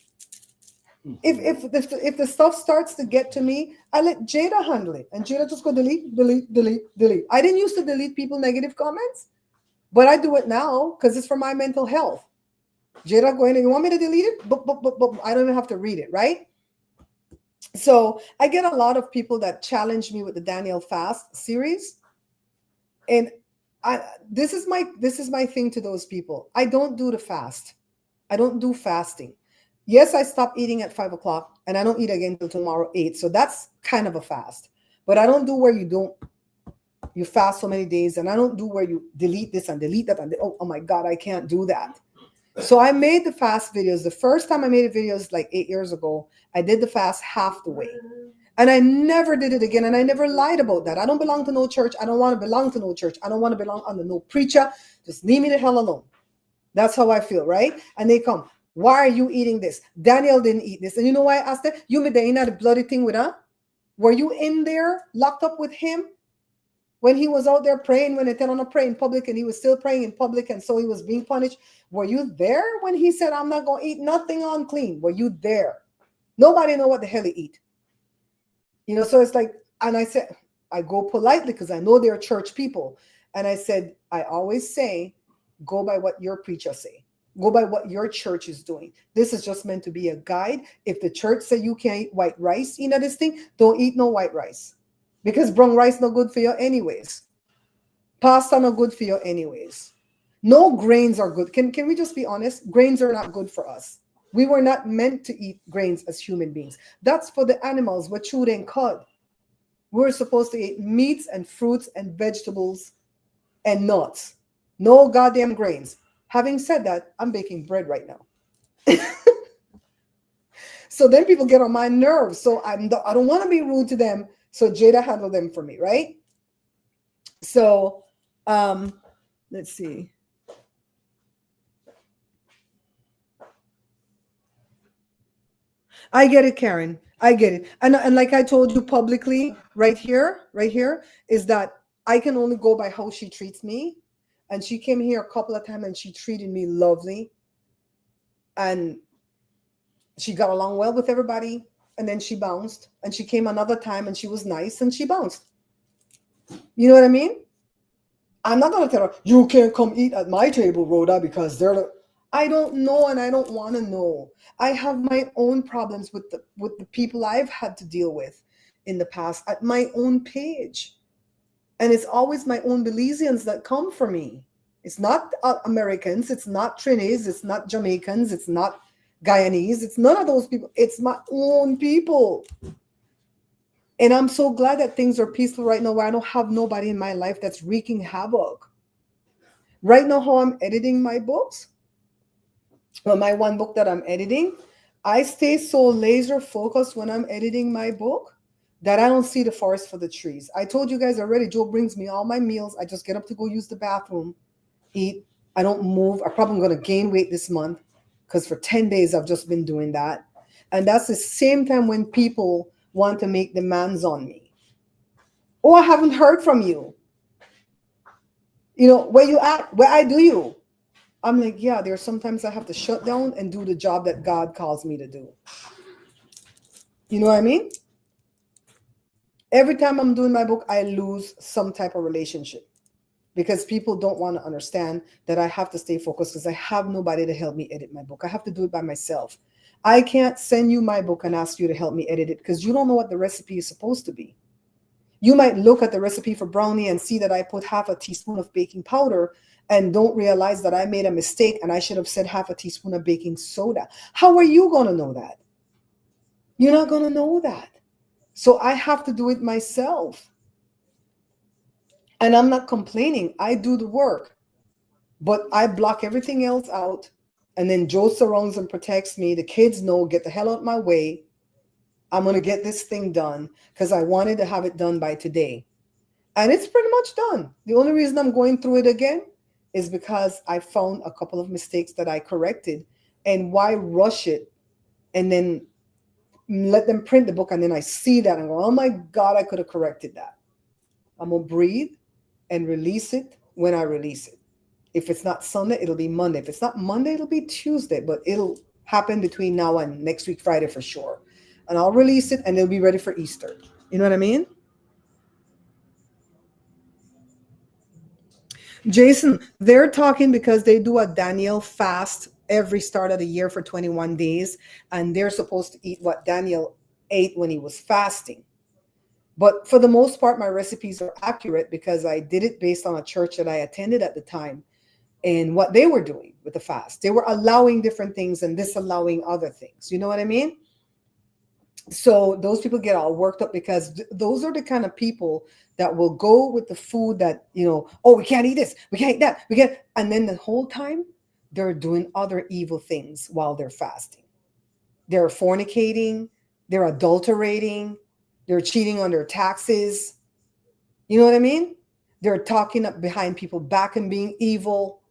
If the stuff starts to get to me, I let Jada handle it. And Jada just go delete, delete, delete, delete. I didn't used to delete people negative comments, but I do it now because it's for my mental health. Jada going, you want me to delete it? But I don't even have to read it, right? So I get a lot of people that challenge me with the Daniel Fast series. And this is my thing to those people. I don't do the fast. I don't do fasting. Yes, I stop eating at 5 o'clock and I don't eat again until tomorrow 8. So that's kind of a fast. But I don't do where you fast so many days, and I don't do where you delete this and delete that. And oh my God, I can't do that. So I made the fast videos. The first time I made a video is like 8 years ago. I did the fast half the way. And I never did it again. And I never lied about that. I don't belong to no church. I don't want to belong to no church. I don't want to belong under no preacher. Just leave me the hell alone. That's how I feel, right? And they come, why are you eating this? Daniel didn't eat this. And you know why I asked them? You made the bloody thing with her? Were you in there locked up with him? When he was out there praying, when they tell him to pray in public, and he was still praying in public, and so he was being punished. Were you there when he said, I'm not going to eat nothing unclean? Were you there? Nobody know what the hell he eat. You know, so it's like, and I said, I go politely because I know they're church people. And I said, I always say, go by what your preacher say. Go by what your church is doing. This is just meant to be a guide. If the church say you can't eat white rice, you know this thing, don't eat no white rice. Because brown rice not good for you anyways. Pasta not good for you anyways. No grains are good. Can we just be honest? Grains are not good for us. We were not meant to eat grains as human beings. That's for the animals, what chewed and cud. We're supposed to eat meats and fruits and vegetables and nuts. No goddamn grains. Having said that, I'm baking bread right now. So then people get on my nerves. So I don't want to be rude to them. So Jada handled them for me, right? So let's see. I get it, Karen. I get it. And like I told you publicly, right here, is that I can only go by how she treats me. And she came here a couple of times and she treated me lovely. And she got along well with everybody. And then she bounced. And she came another time and she was nice and she bounced. You know what I mean? I'm not going to tell her, you can't come eat at my table, Rhoda, because they're... I don't know, and I don't want to know. I have my own problems with the people I've had to deal with in the past at my own page. And it's always my own Belizeans that come for me. It's not Americans. It's not Trinis. It's not Jamaicans. It's not Guyanese. It's none of those people. It's my own people. And I'm so glad that things are peaceful right now where I don't have nobody in my life that's wreaking havoc. Right now, how I'm editing my books, well, my one book that I'm editing, I stay so laser focused when I'm editing my book that I don't see the forest for the trees. I told you guys already, Joe brings me all my meals. I just get up to go use the bathroom, eat. I don't move. I probably am going to gain weight this month because for 10 days I've just been doing that. And that's the same time when people want to make demands on me. Oh, I haven't heard from you. You know, where you at? Where I do you? I'm like, yeah, there's sometimes I have to shut down and do the job that God calls me to do. You know what I mean? Every time I'm doing my book, I lose some type of relationship because people don't want to understand that I have to stay focused because I have nobody to help me edit my book. I have to do it by myself. I can't send you my book and ask you to help me edit it because you don't know what the recipe is supposed to be. You might look at the recipe for brownie and see that I put half a teaspoon of baking powder and don't realize that I made a mistake and I should have said half a teaspoon of baking soda. How are you going to know that? You're not going to know that. So I have to do it myself. And I'm not complaining. I do the work. But I block everything else out. And then Joe surrounds and protects me. The kids know, get the hell out of my way. I'm going to get this thing done because I wanted to have it done by today. And it's pretty much done. The only reason I'm going through it again is because I found a couple of mistakes that I corrected. And why rush it and then let them print the book, and then I see that and go, oh my God, I could have corrected that. I'm going to breathe and release it when I release it. If it's not Sunday, it'll be Monday. If it's not Monday, it'll be Tuesday, but it'll happen between now and next week, Friday for sure. And I'll release it and it'll be ready for Easter. You know what I mean? Jason, they're talking because they do a Daniel fast every start of the year for 21 days. And they're supposed to eat what Daniel ate when he was fasting. But for the most part, my recipes are accurate because I did it based on a church that I attended at the time and what they were doing with the fast. They were allowing different things and disallowing other things. You know what I mean? So those people get all worked up because those are the kind of people that will go with the food that, oh, we can't eat this, we can't eat that, we can't. And then the whole time they're doing other evil things while they're fasting. They're fornicating, they're adulterating, they're cheating on their taxes. You know what I mean? They're talking up behind people back and being evil,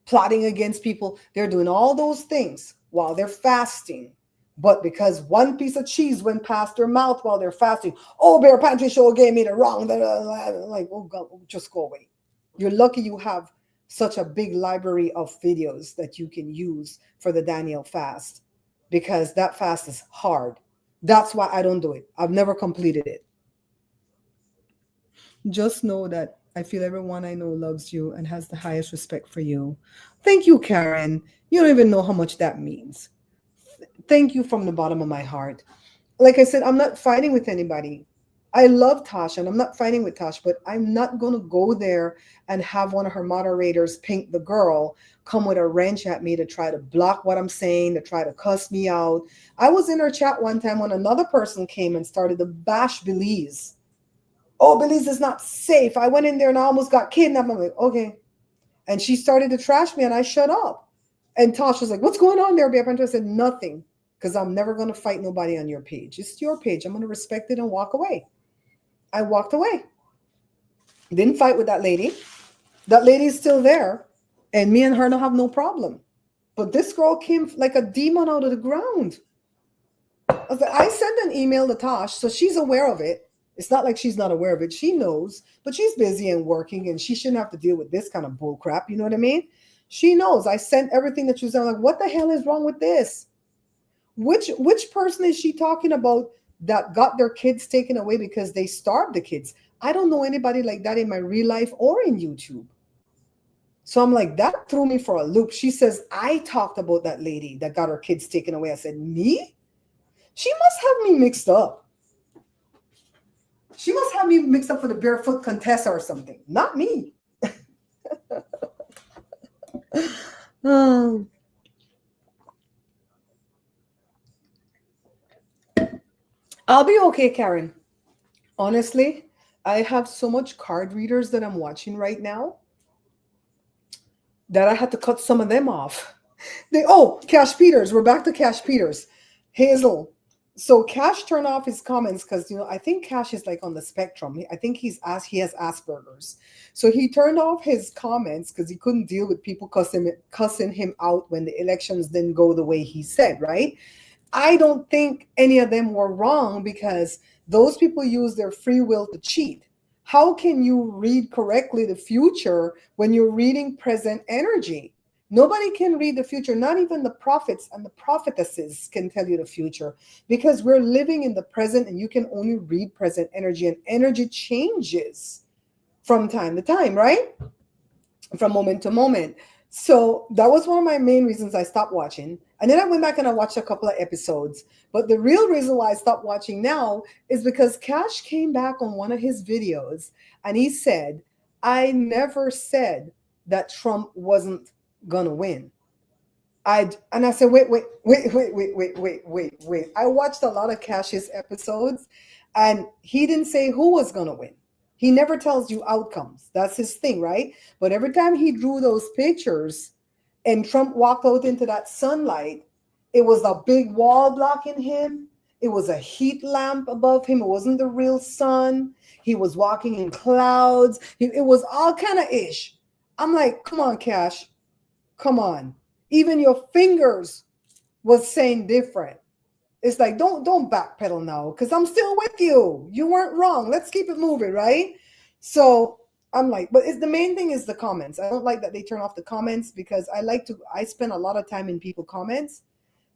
plotting against people. They're doing all those things while they're fasting. But because one piece of cheese went past their mouth while they're fasting, oh, Bear Pantry Show gave me the wrong. Like, oh God, just go away. You're lucky you have such a big library of videos that you can use for the Daniel fast, because that fast is hard. That's why I don't do it. I've never completed it. Just know that I feel everyone I know loves you and has the highest respect for you. Thank you, Karen. You don't even know how much that means. Thank you from the bottom of my heart. Like I said, I'm not fighting with anybody. I love Tasha and I'm not fighting with Tasha, but I'm not going to go there and have one of her moderators, Pink the Girl, come with a wrench at me to try to block what I'm saying, to try to cuss me out. I was in her chat one time when another person came and started to bash Belize. Oh, Belize is not safe. I went in there and I almost got kidnapped. I'm like, okay. And she started to trash me and I shut up. And Tasha was like, what's going on there, Bear Panther? I said, nothing, because I'm never going to fight nobody on your page. It's your page. I'm going to respect it and walk away. I walked away. Didn't fight with that lady. That lady is still there. And me and her don't have no problem. But this girl came like a demon out of the ground. I sent an email to Tosh, so she's aware of it. It's not like she's not aware of it. She knows, but she's busy and working, and she shouldn't have to deal with this kind of bull crap. You know what I mean? She knows. I sent everything that she was like, what the hell is wrong with this? Which person is she talking about that got their kids taken away because they starved the kids? I don't know anybody like that in my real life or in YouTube. So I'm like, that threw me for a loop. She says, I talked about that lady that got her kids taken away. I said, me? She must have me mixed up. She must have me mixed up for the Barefoot Contessa or something. Not me. Oh. I'll be okay, Karen. Honestly, I have so much card readers that I'm watching right now that I had to cut some of them off. Cash Peters. We're back to Cash Peters. Hazel. So Cash turned off his comments because, I think Cash is like on the spectrum. I think he has Asperger's. So he turned off his comments because he couldn't deal with people cussing him out when the elections didn't go the way he said, right? I don't think any of them were wrong because those people use their free will to cheat. How can you read correctly the future when you're reading present energy? Nobody can read the future. Not even the prophets and the prophetesses can tell you the future, because we're living in the present and you can only read present energy, and energy changes from time to time, right? From moment to moment. So that was one of my main reasons I stopped watching. And then I went back and I watched a couple of episodes. But the real reason why I stopped watching now is because Cash came back on one of his videos and he said, I never said that Trump wasn't going to win. And I said, wait. I watched a lot of Cash's episodes and he didn't say who was going to win. He never tells you outcomes. That's his thing, right? But every time he drew those pictures and Trump walked out into that sunlight, it was a big wall blocking him. It was a heat lamp above him. It wasn't the real sun. He was walking in clouds. It was all kind of ish. I'm like, come on, Cash. Come on. Even your fingers was saying different. It's like, don't backpedal now, because I'm still with you. You weren't wrong. Let's keep it moving, right? So I'm like, but it's the main thing is the comments. I don't like that they turn off the comments, because I spend a lot of time in people comments,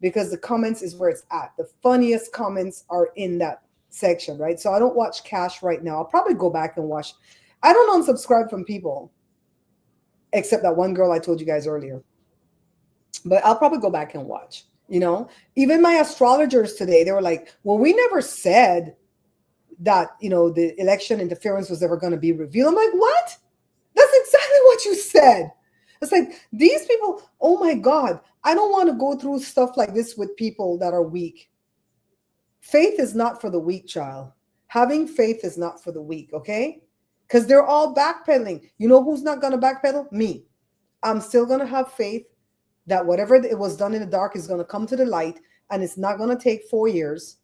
because the comments is where it's at. The funniest comments are in that section, right? So I don't watch Cash right now. I'll probably go back and watch. I don't unsubscribe from people, except that one girl I told you guys earlier. But I'll probably go back and watch. Even my astrologers today, they were like, well, we never said that, the election interference was ever going to be revealed. I'm like, what? That's exactly what you said. It's like, these people, oh my God, I don't want to go through stuff like this with people that are weak. Faith is not for the weak, child. Having faith is not for the weak, okay? Because they're all backpedaling. You know who's not going to backpedal? Me. I'm still going to have faith that whatever it was done in the dark is going to come to the light, and it's not going to take 4 years.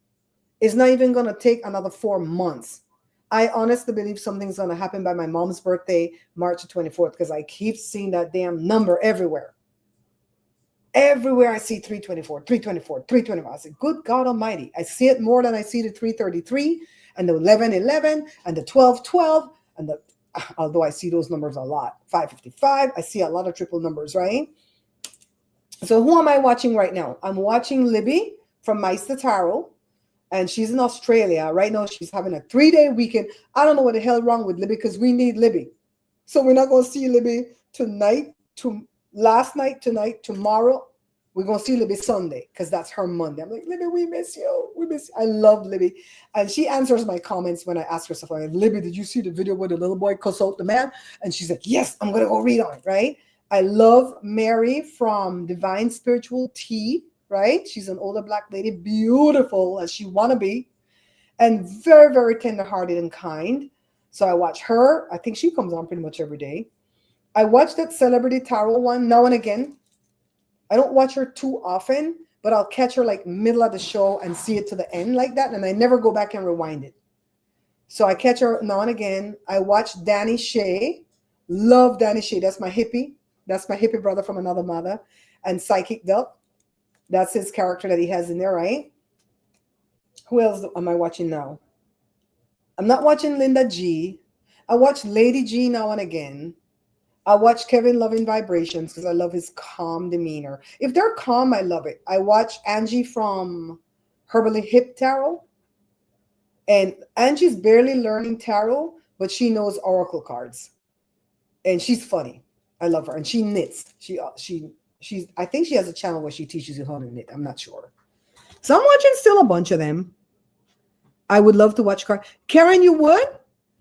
It's not even going to take another 4 months. I honestly believe something's going to happen by my mom's birthday, March the 24th, because I keep seeing that damn number everywhere. Everywhere I see 324, 324, 324. I say, good God Almighty. I see it more than I see the 333 and the 1111 and the 1212 and although I see those numbers a lot, 555. I see a lot of triple numbers, right? So who am I watching right now? I'm watching Libby from Meister Tarot, and she's in Australia. Right now, she's having a 3-day weekend. I don't know what the hell wrong with Libby, because we need Libby. So we're not going to see Libby tonight, last night, tonight, tomorrow. We're going to see Libby Sunday, because that's her Monday. I'm like, Libby, we miss you. We miss you. I love Libby. And she answers my comments when I ask her stuff like, Libby, did you see the video where the little boy cussed out the man? And she's like, yes, I'm going to go read on it, right? I love Mary from Divine Spiritual Tea, right? She's an older Black lady, beautiful as she want to be, and very, very tender-hearted and kind. So I watch her. I think she comes on pretty much every day. I watch that Celebrity Tarot one now and again. I don't watch her too often, but I'll catch her like middle of the show and see it to the end like that, and I never go back and rewind it. So I catch her now and again. I watch Danny Shea. Love Danny Shea. That's my hippie. That's my hippie brother from another mother. And Psychic Duck. That's his character that he has in there, right? Who else am I watching now? I'm not watching Linda G. I watch Lady G now and again. I watch Kevin Loving Vibrations because I love his calm demeanor. If they're calm, I love it. I watch Angie from Herbally Hip Tarot. And Angie's barely learning tarot, but she knows oracle cards. And she's funny. I love her. And she knits. I think she has a channel where she teaches you how to knit. I'm not sure. So I'm watching still a bunch of them. I would love to watch Karen, you would?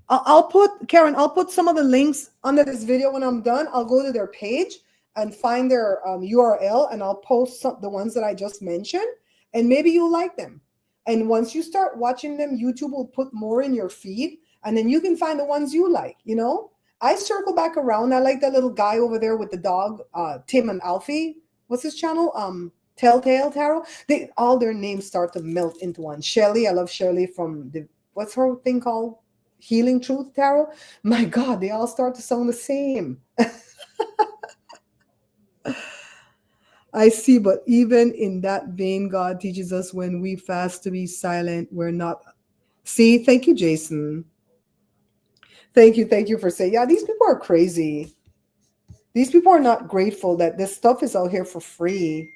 I'll put some of the links under this video when I'm done. I'll go to their page and find their URL, and I'll post the ones that I just mentioned, and maybe you'll like them. And once you start watching them, YouTube will put more in your feed, and then you can find the ones you like, I circle back around. I like that little guy over there with the dog, Tim and Alfie. What's his channel? Telltale Tarot. All their names start to melt into one. Shelly, I love Shelly from what's her thing called? Healing Truth Tarot. My God, they all start to sound the same. I see, but even in that vein, God teaches us when we fast to be silent. We're not. See, thank you, Jason. Thank you for saying, yeah, these people are crazy. These people are not grateful that this stuff is out here for free.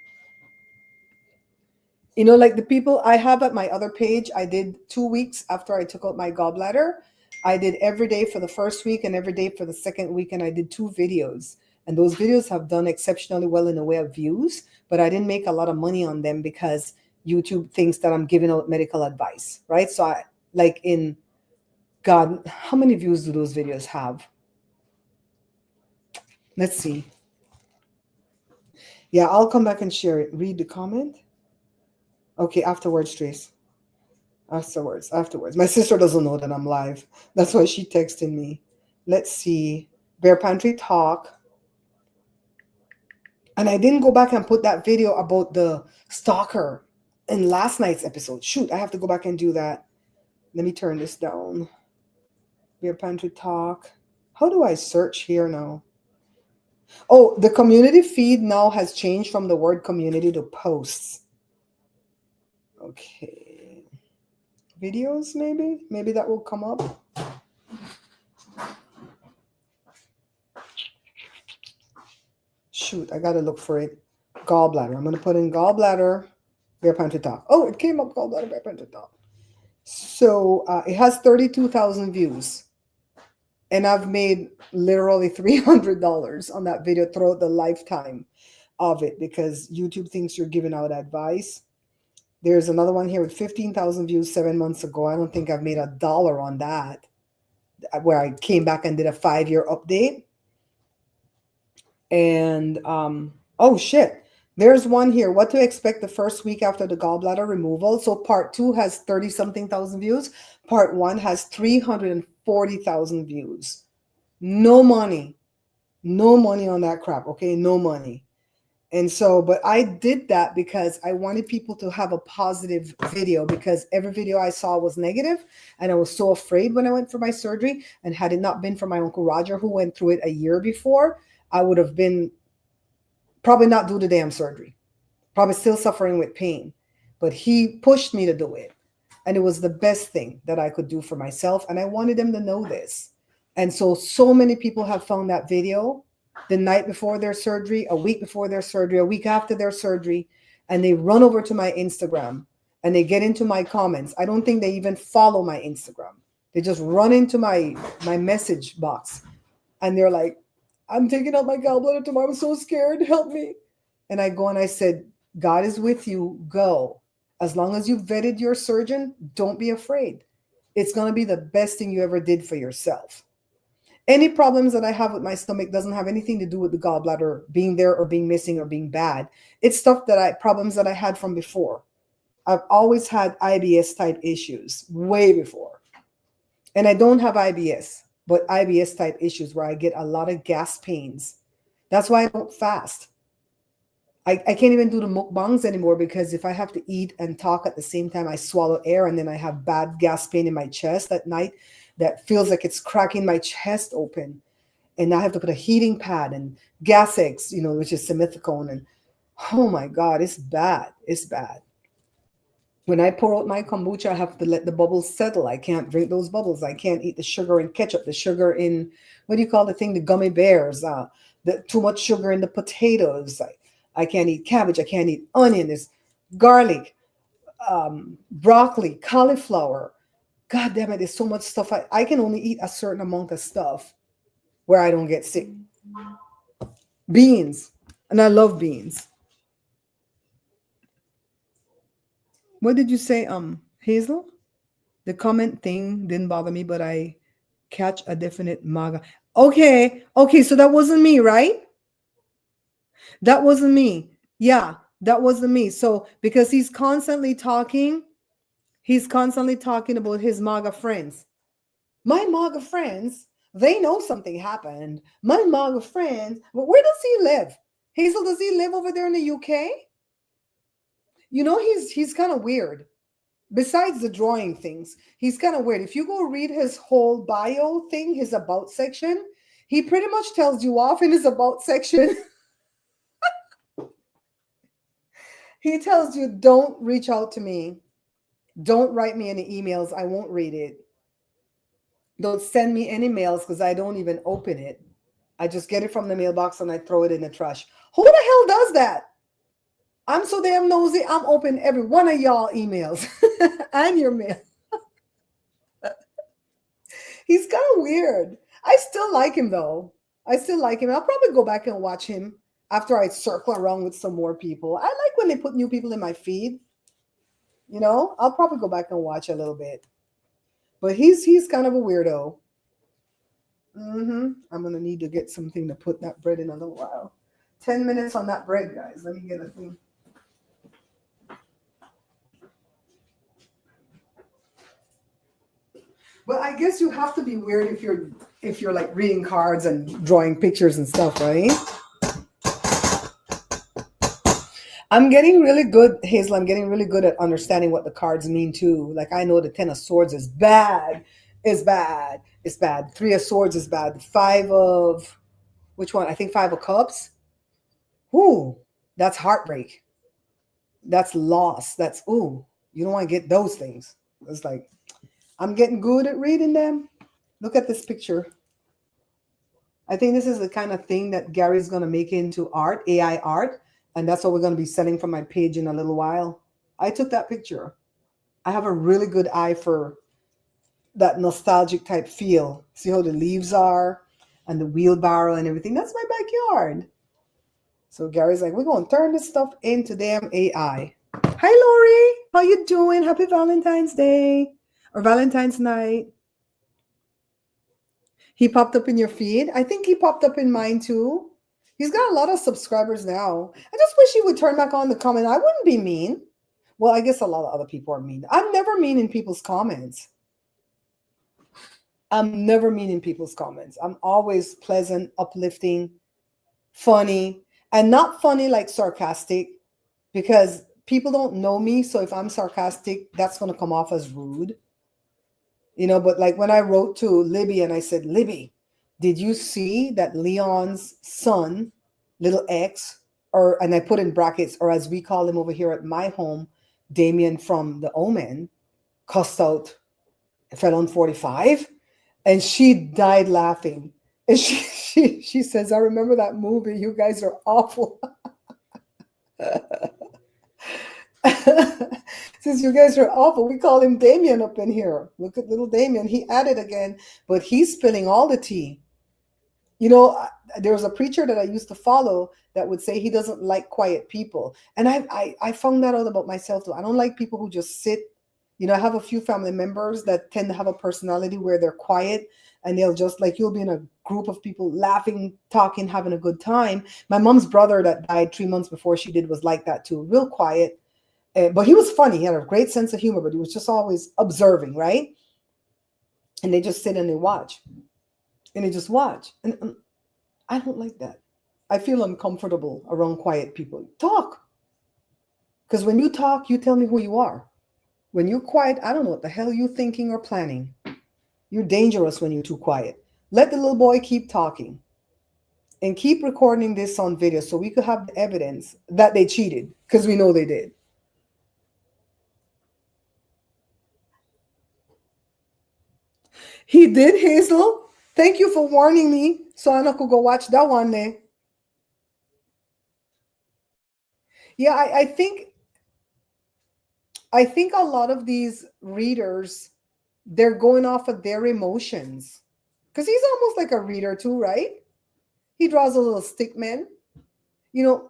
Like the people I have at my other page, I did 2 weeks after I took out my gallbladder. I did every day for the first week and every day for the second week, and I did 2 videos. And those videos have done exceptionally well in the way of views, but I didn't make a lot of money on them because YouTube thinks that I'm giving out medical advice, right? So God, how many views do those videos have? Let's see. Yeah, I'll come back and share it. Read the comment. Okay, afterwards, Trace. Afterwards. My sister doesn't know that I'm live. That's why she texted me. Let's see. Bear Pantry Talk. And I didn't go back and put that video about the stalker in last night's episode. Shoot, I have to go back and do that. Let me turn this down. Bear Pantry Talk. How do I search here now? Oh, the community feed now has changed from the word community to posts. Okay. Videos, maybe? Maybe that will come up. Shoot, I gotta look for it. Gallbladder. I'm gonna put in gallbladder, bear panty top. Oh, it came up gallbladder, bear panty top. So it has 32,000 views. And I've made literally $300 on that video throughout the lifetime of it because YouTube thinks you're giving out advice. There's another one here with 15,000 views 7 months ago. I don't think I've made $1 on that, where I came back and did a 5-year update. And oh shit, there's one here. What to expect the first week after the gallbladder removal. So part 2 has 30 something thousand views. Part 1 has 340,000 views. No money on that crap. Okay, no money. And so, but I did that because I wanted people to have a positive video, because every video I saw was negative, and I was so afraid when I went for my surgery. And had it not been for my Uncle Roger, who went through it a year before, I would have been probably not do the damn surgery, probably still suffering with pain. But he pushed me to do it. And it was the best thing that I could do for myself. And I wanted them to know this. And so many people have found that video the night before their surgery, a week before their surgery, a week after their surgery, and they run over to my Instagram and they get into my comments. I don't think they even follow my Instagram. They just run into my message box and they're like, I'm taking out my gallbladder tomorrow. I'm so scared. Help me. And I go and I said, God is with you. Go. As long as you've vetted your surgeon, don't be afraid. It's going to be the best thing you ever did for yourself. Any problems that I have with my stomach doesn't have anything to do with the gallbladder being there or being missing or being bad. It's stuff problems that I had from before. I've always had IBS type issues way before. And I don't have IBS, but IBS type issues where I get a lot of gas pains. That's why I don't fast. I can't even do the mukbangs anymore, because if I have to eat and talk at the same time, I swallow air and then I have bad gas pain in my chest at night that feels like it's cracking my chest open. And I have to put a heating pad and gas eggs, which is simethicone. And oh my God, it's bad. It's bad. When I pour out my kombucha, I have to let the bubbles settle. I can't drink those bubbles. I can't eat the sugar in ketchup, the sugar in, what do you call the thing? The gummy bears, too much sugar in the potatoes. I can't eat cabbage. I can't eat onion. There's garlic, broccoli, cauliflower. God damn it, there's so much stuff. I can only eat a certain amount of stuff where I don't get sick. Beans. And I love beans. What did you say, Hazel? The comment thing didn't bother me, but I catch a definite MAGA. Okay, so that wasn't me, right? That wasn't me. Yeah, that wasn't me. So because he's constantly talking about his MAGA friends. My MAGA friends, they know something happened. My MAGA friends, where does he live? Hazel, does he live over there in the UK? He's kind of weird. Besides the drawing things, he's kind of weird. If you go read his whole bio thing, his about section, he pretty much tells you off in his about section. He tells you, don't reach out to me. Don't write me any emails. I won't read it. Don't send me any mails because I don't even open it. I just get it from the mailbox and I throw it in the trash. Who the hell does that? I'm so damn nosy. I'm open every one of y'all emails and your mail. He's kind of weird. I still like him though. I'll probably go back and watch him after I circle around with some more people. I like when they put new people in my feed. I'll probably go back and watch a little bit. But he's kind of a weirdo. I'm going to need to get something to put that bread in a little while. 10 minutes on that bread, guys. Let me get a thing. But I guess you have to be weird if you're like reading cards and drawing pictures and stuff, right? I'm getting really good, Hazel. I'm getting really good at understanding what the cards mean too. Like I know the 10 of Swords is bad. It's bad. 3 of Swords is bad. The 5 of, which one? I think 5 of Cups. Ooh, that's heartbreak. That's loss. That's, ooh, You don't want to get those things. It's like, I'm getting good at reading them. Look at this picture. I think this is the kind of thing that Gary's going to make into art, AI art. And that's what we're going to be selling from my page in a little while. I took that picture. I have a really good eye for that nostalgic type feel. See how the leaves are and the wheelbarrow and everything? That's my backyard. So Gary's like, we're going to turn this stuff into damn AI. Hi, Lori. How you doing? Happy Valentine's Day or Valentine's night. He popped up in your feed. I think he popped up in mine too. He's got a lot of subscribers now. I just wish he would turn back on the comment. I wouldn't be mean. Well, I guess a lot of other people are mean. I'm never mean in people's comments. I'm never mean in people's comments. I'm always pleasant, uplifting, funny, and not funny like sarcastic, because people don't know me. So if I'm sarcastic, that's going to come off as rude. But like when I wrote to Libby and I said, Libby, did you see that Leon's son, little X, and I put in brackets, or as we call him over here at my home, Damien from The Omen, cussed out Felon 45? And she died laughing. And she says, I remember that movie. You guys are awful. Since you guys are awful, we call him Damien up in here. Look at little Damien. He added again, but he's spilling all the tea. There was a preacher that I used to follow that would say he doesn't like quiet people. And I found that out about myself too. I don't like people who just sit. I have a few family members that tend to have a personality where they're quiet and they'll just like, you'll be in a group of people laughing, talking, having a good time. My mom's brother that died 3 months before she did was like that too, real quiet. But he was funny. He had a great sense of humor, but he was just always observing, right? And they just sit and they watch. And they just watch. And I don't like that. I feel uncomfortable around quiet people. Talk. Because when you talk, you tell me who you are. When you're quiet, I don't know what the hell you're thinking or planning. You're dangerous when you're too quiet. Let the little boy keep talking. And keep recording this on video so we could have the evidence that they cheated. Because we know they did. He did, Hazel. Thank you for warning me so I could go watch that one there. Yeah, I think a lot of these readers, they're going off of their emotions. Because he's almost like a reader too, right? He draws a little stick man.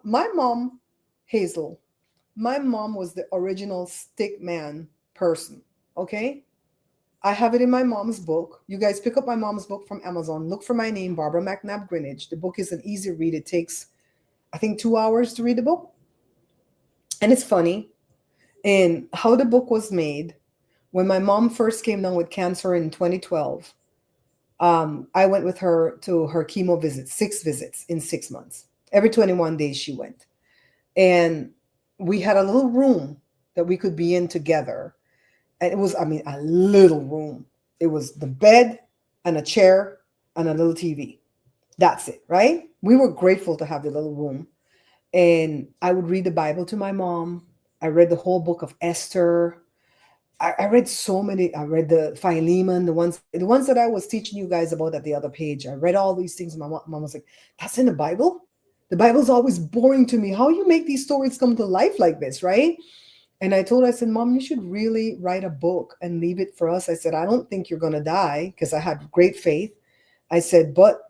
My mom, Hazel, my mom was the original stick man person, okay? I have it in my mom's book. You guys pick up my mom's book from Amazon. Look for my name, Barbara McNabb Greenwich. The book is an easy read. It takes, I think, 2 hours to read the book. And it's funny. And how the book was made, when my mom first came down with cancer in 2012, I went with her to her chemo visits, 6 visits in 6 months. Every 21 days she went. And we had a little room that we could be in together. And it was, a little room. It was the bed and a chair and a little TV. That's it, right? We were grateful to have the little room. And I would read the Bible to my mom. I read the whole book of Esther. I read so many. I read the Philemon, the ones that I was teaching you guys about at the other page. I read all these things. My mom was like, that's in the Bible? The Bible's always boring to me. How you make these stories come to life like this, right? And I told her, I said, Mom, you should really write a book and leave it for us. I said, I don't think you're going to die, because I had great faith. I said, but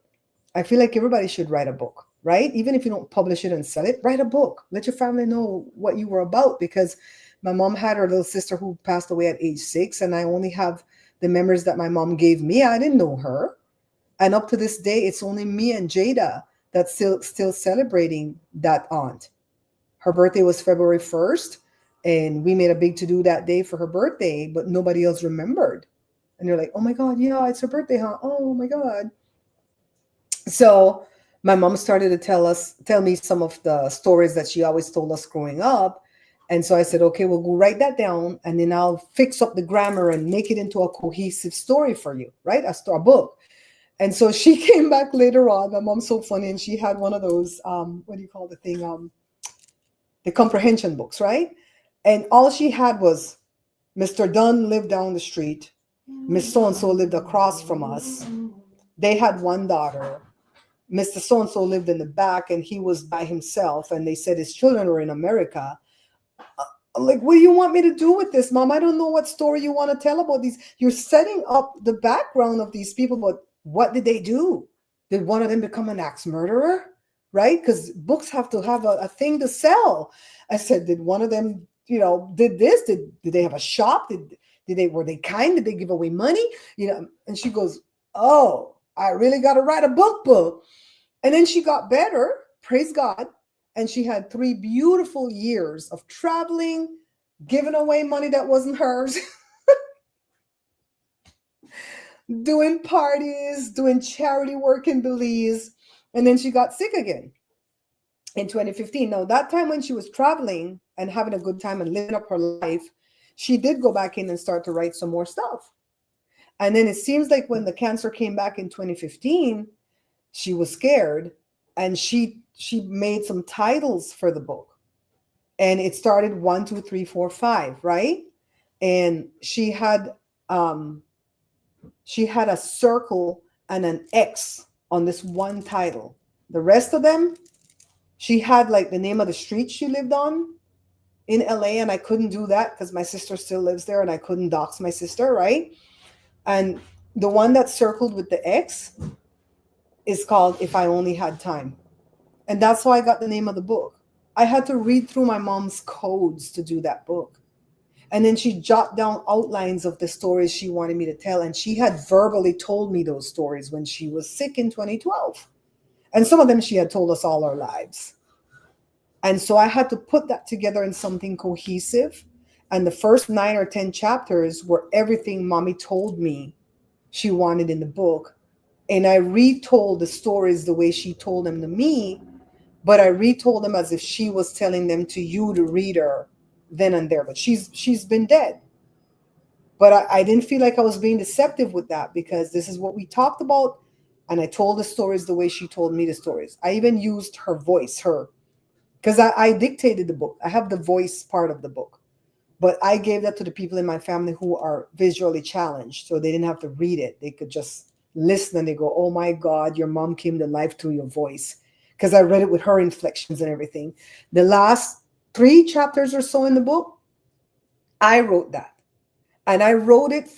I feel like everybody should write a book, right? Even if you don't publish it and sell it, write a book. Let your family know what you were about, because my mom had her little sister who passed away at age 6, and I only have the memories that my mom gave me. I didn't know her. And up to this day, it's only me and Jada that's still celebrating that aunt. Her birthday was February 1st. And we made a big to-do that day for her birthday, but nobody else remembered. And you're like, oh my God, yeah, it's her birthday, huh? Oh my God. So my mom started to tell me some of the stories that she always told us growing up. And so I said, okay, we'll go write that down, and then I'll fix up the grammar and make it into a cohesive story for you, right? A book. And so she came back later on. My mom's so funny, and she had one of those, what do you call the thing? The comprehension books, right? And all she had was Mr. Dunn lived down the street. Miss So-and-so lived across from us. They had one daughter. Mr. So-and-so lived in the back and he was by himself. And they said his children were in America. I'm like, what do you want me to do with this, Mom? I don't know what story you want to tell about these. You're setting up the background of these people, but what did they do? Did one of them become an axe murderer? Right? Because books have to have a thing to sell. I said, did one of them, did this? Did they have a shop? Were they kind? Did they give away money? And she goes, oh, I really got to write a book. And then she got better, praise God. And she had 3 beautiful years of traveling, giving away money that wasn't hers, doing parties, doing charity work in Belize. And then she got sick again in 2015. Now, that time when she was traveling and having a good time and living up her life, she did go back in and start to write some more stuff. And then it seems like when the cancer came back in 2015, she was scared and she made some titles for the book. And it started 1, 2, 3, 4, 5, right? And she had a circle and an X on this one title. The rest of them, she had like the name of the street she lived on in LA, and I couldn't do that because my sister still lives there and I couldn't dox my sister, right? And the one that's circled with the X is called If I Only Had Time. And that's how I got the name of the book. I had to read through my mom's codes to do that book. And then she jotted down outlines of the stories she wanted me to tell. And she had verbally told me those stories when she was sick in 2012. And some of them she had told us all our lives. And so I had to put that together in something cohesive. And the first 9 or 10 chapters were everything Mommy told me she wanted in the book. And I retold the stories the way she told them to me, but I retold them as if she was telling them to you, the reader, then and there. But she's been dead. But I didn't feel like I was being deceptive with that because this is what we talked about. And I told the stories the way she told me the stories. I even used her voice, because I dictated the book. I have the voice part of the book. But I gave that to the people in my family who are visually challenged. So they didn't have to read it. They could just listen and they go, oh my God, your mom came to life through your voice. Because I read it with her inflections and everything. The last 3 chapters or so in the book, I wrote that. And I wrote it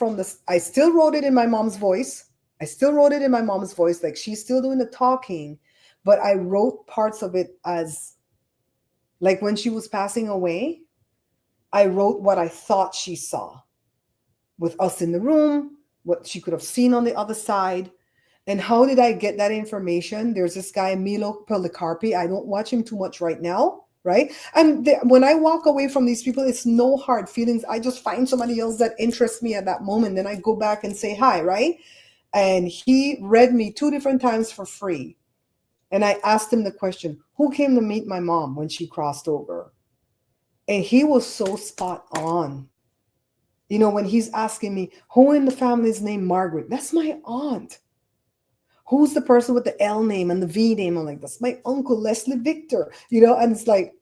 I still wrote it in my mom's voice. Like she's still doing the talking. But I wrote parts of it as, like when she was passing away, I wrote what I thought she saw with us in the room, what she could have seen on the other side. And how did I get that information? There's this guy, Milo Policarpi. I don't watch him too much right now, right? And when I walk away from these people, it's no hard feelings. I just find somebody else that interests me at that moment. Then I go back and say hi, right? And he read me 2 different times for free. And I asked him the question, who came to meet my mom when she crossed over? And he was so spot on. When he's asking me, who in the family is named Margaret? That's my aunt. Who's the person with the L name and the V name? I'm like, that's my uncle, Leslie Victor. And it's like,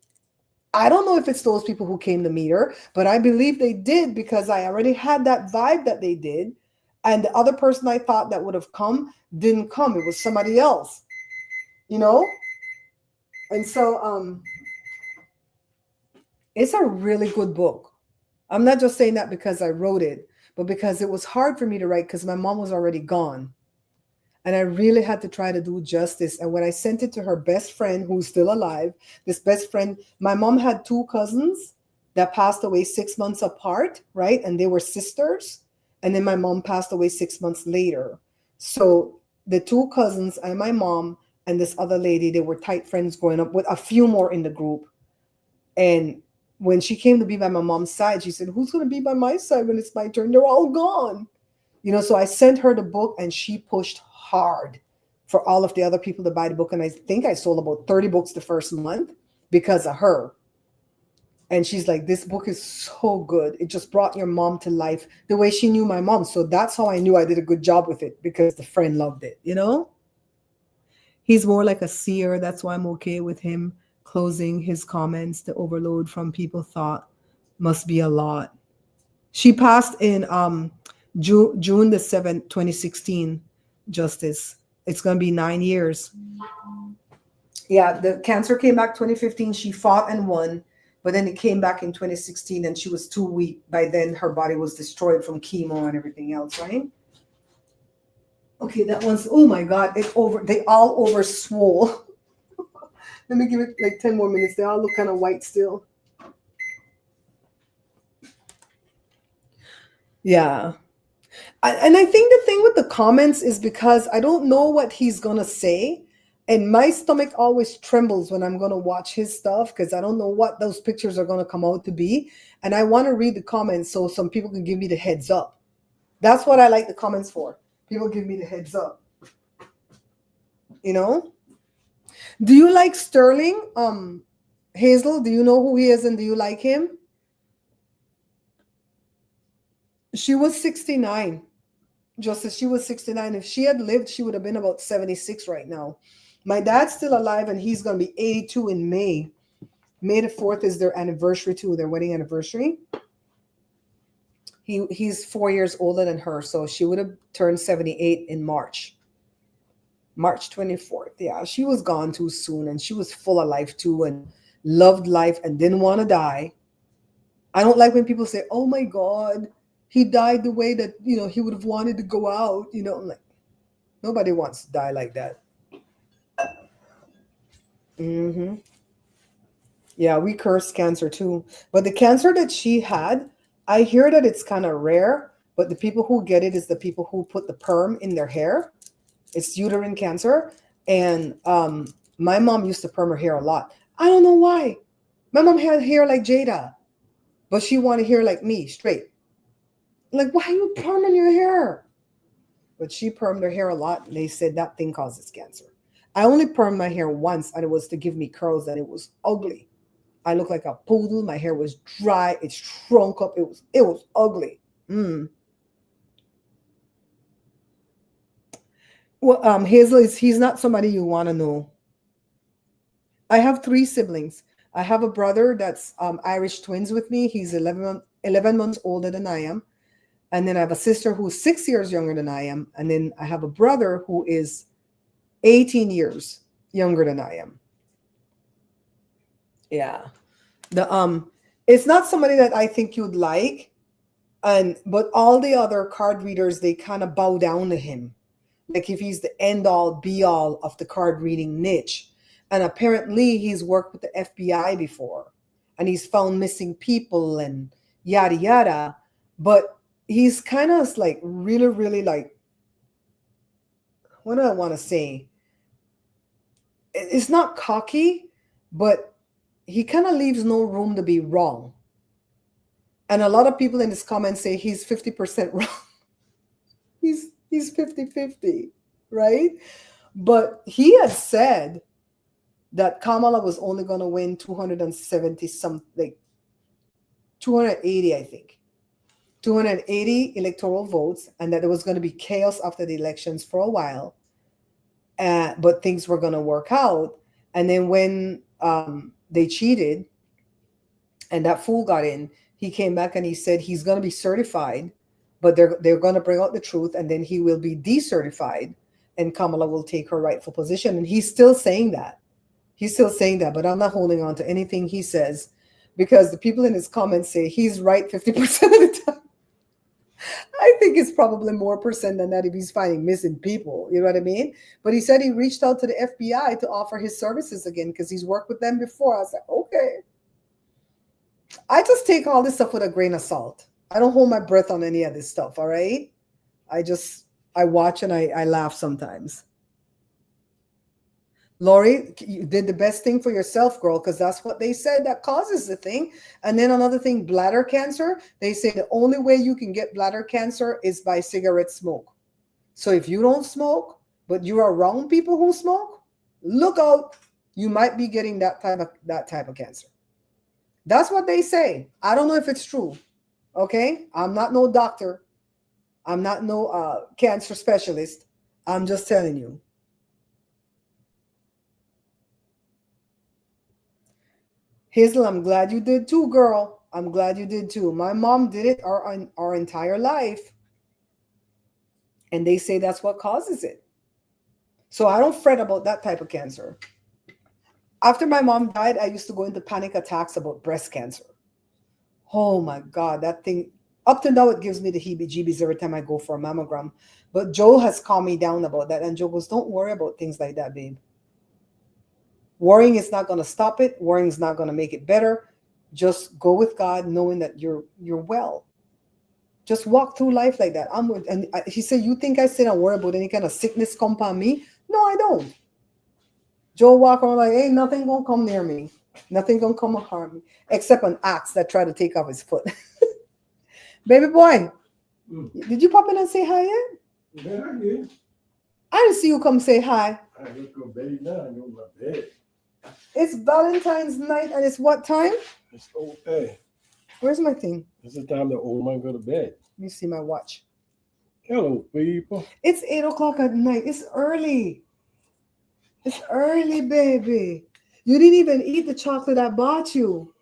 I don't know if it's those people who came to meet her, but I believe they did because I already had that vibe that they did. And the other person I thought that would have come didn't come. It was somebody else, And so it's a really good book. I'm not just saying that because I wrote it, but because it was hard for me to write because my mom was already gone. And I really had to try to do justice. And when I sent it to her best friend, who's still alive, this best friend, my mom had 2 cousins that passed away 6 months apart, right? And they were sisters. And then my mom passed away 6 months later. So the 2 cousins and my mom and this other lady, they were tight friends growing up with a few more in the group. And when she came to be by my mom's side, she said, who's going to be by my side when it's my turn? They're all gone. So I sent her the book and she pushed hard for all of the other people to buy the book. And I think I sold about 30 books the first month because of her. And she's like, this book is so good. It just brought your mom to life the way she knew my mom. So that's how I knew I did a good job with it because the friend loved it, He's more like a seer. That's why I'm okay with him closing his comments. The overload from people thought must be a lot. She passed in June the 7th, 2016. Justice. It's gonna be 9 years. Yeah, the cancer came back 2015. She fought and won, but then it came back in 2016, and she was too weak. By then, her body was destroyed from chemo and everything else, right? Okay, that one's, oh my God, they all over swole. Let me give it like 10 more minutes. They all look kind of white still. Yeah. And I think the thing with the comments is because I don't know what he's going to say. And my stomach always trembles when I'm going to watch his stuff because I don't know what those pictures are going to come out to be. And I want to read the comments so some people can give me the heads up. That's what I like the comments for. People give me the heads up. You know? Do you like Sterling? Hazel, do you know who he is and do you like him? She was 69. Justice, she was 69. If she had lived, she would have been about 76 right now. My dad's still alive and he's going to be 82 in May. May the 4th is their anniversary too, their wedding anniversary. He's 4 years older than her, so she would have turned 78 in March. March 24th. Yeah, she was gone too soon and she was full of life too and loved life and didn't want to die. I don't like when people say, oh my God, he died the way that, he would have wanted to go out. I'm like, nobody wants to die like that. Yeah, we curse cancer too. But the cancer that she had, I hear that it's kind of rare, but the people who get it is the people who put the perm in their hair. It's uterine cancer. And my mom used to perm her hair a lot. I don't know why. My mom had hair like Jada, but she wanted hair like me, straight. Like, why are you perming your hair? But she permed her hair a lot, and they said that thing causes cancer. I only permed my hair once, and it was to give me curls, and it was ugly. I looked like a poodle. My hair was dry. It shrunk up. It was ugly. Well, Hazel he's not somebody you want to know. I have 3 siblings. I have a brother that's Irish twins with me. He's 11 months older than I am. And then I have a sister who's 6 years younger than I am. And then I have a brother who is 18 years younger than I am. Yeah. It's not somebody that I think you'd like. But all the other card readers, they kind of bow down to him. Like if he's the end all be all of the card reading niche. And apparently he's worked with the FBI before. And he's found missing people and yada yada. But he's kind of like really, really like, what do I want to say? It's not cocky, but he kind of leaves no room to be wrong. And a lot of people in his comments say he's 50% wrong. He's 50-50, right? But he had said that Kamala was only going to win 270 something, like 280, I think. 280 electoral votes, and that there was going to be chaos after the elections for a while, but things were going to work out. And then when they cheated and that fool got in, he came back and he said he's going to be certified, but they're going to bring out the truth, and then he will be decertified, and Kamala will take her rightful position. And he's still saying that. He's still saying that, but I'm not holding on to anything he says because the people in his comments say he's right 50% of the time. I think it's probably more percent than that if he's finding missing people. You know what I mean? But he said he reached out to the FBI to offer his services again because he's worked with them before. I was like, okay. I just take all this stuff with a grain of salt. I don't hold my breath on any of this stuff, all right? I watch and I laugh sometimes. Lori, you did the best thing for yourself, girl, because that's what they said that causes the thing. And then another thing, bladder cancer, they say the only way you can get bladder cancer is by cigarette smoke. So if you don't smoke, but you are around people who smoke, look out. You might be getting that type of cancer. That's what they say. I don't know if it's true. Okay? I'm not no doctor. I'm not no cancer specialist. I'm just telling you. Hazel, I'm glad you did too, girl. I'm glad you did too. My mom did it our entire life. And they say that's what causes it. So I don't fret about that type of cancer. After my mom died, I used to go into panic attacks about breast cancer. Oh my God, that thing, up to now, it gives me the heebie jeebies every time I go for a mammogram. But Joe has calmed me down about that. And Joe goes, don't worry about things like that, babe. Worrying is not going to stop it. Worrying is not going to make it better. Just go with God, knowing that you're well. Just walk through life like that. He said, you think I sit and worry about any kind of sickness come upon me? No, I don't. Joe walk around like, ain't nothing gonna come near me. Nothing gonna come and harm me. Except an axe that tried to take off his foot. Baby boy, did you pop in and say hi yet? Yeah, I did. I didn't see you come say hi. I just go bed now. I go to my bed. It's Valentine's night and it's what time? It's okay. Where's my thing? It's the time the old man go to bed. Let me see my watch. Hello, people. It's 8 o'clock at night. It's early. It's early, baby. You didn't even eat the chocolate I bought you.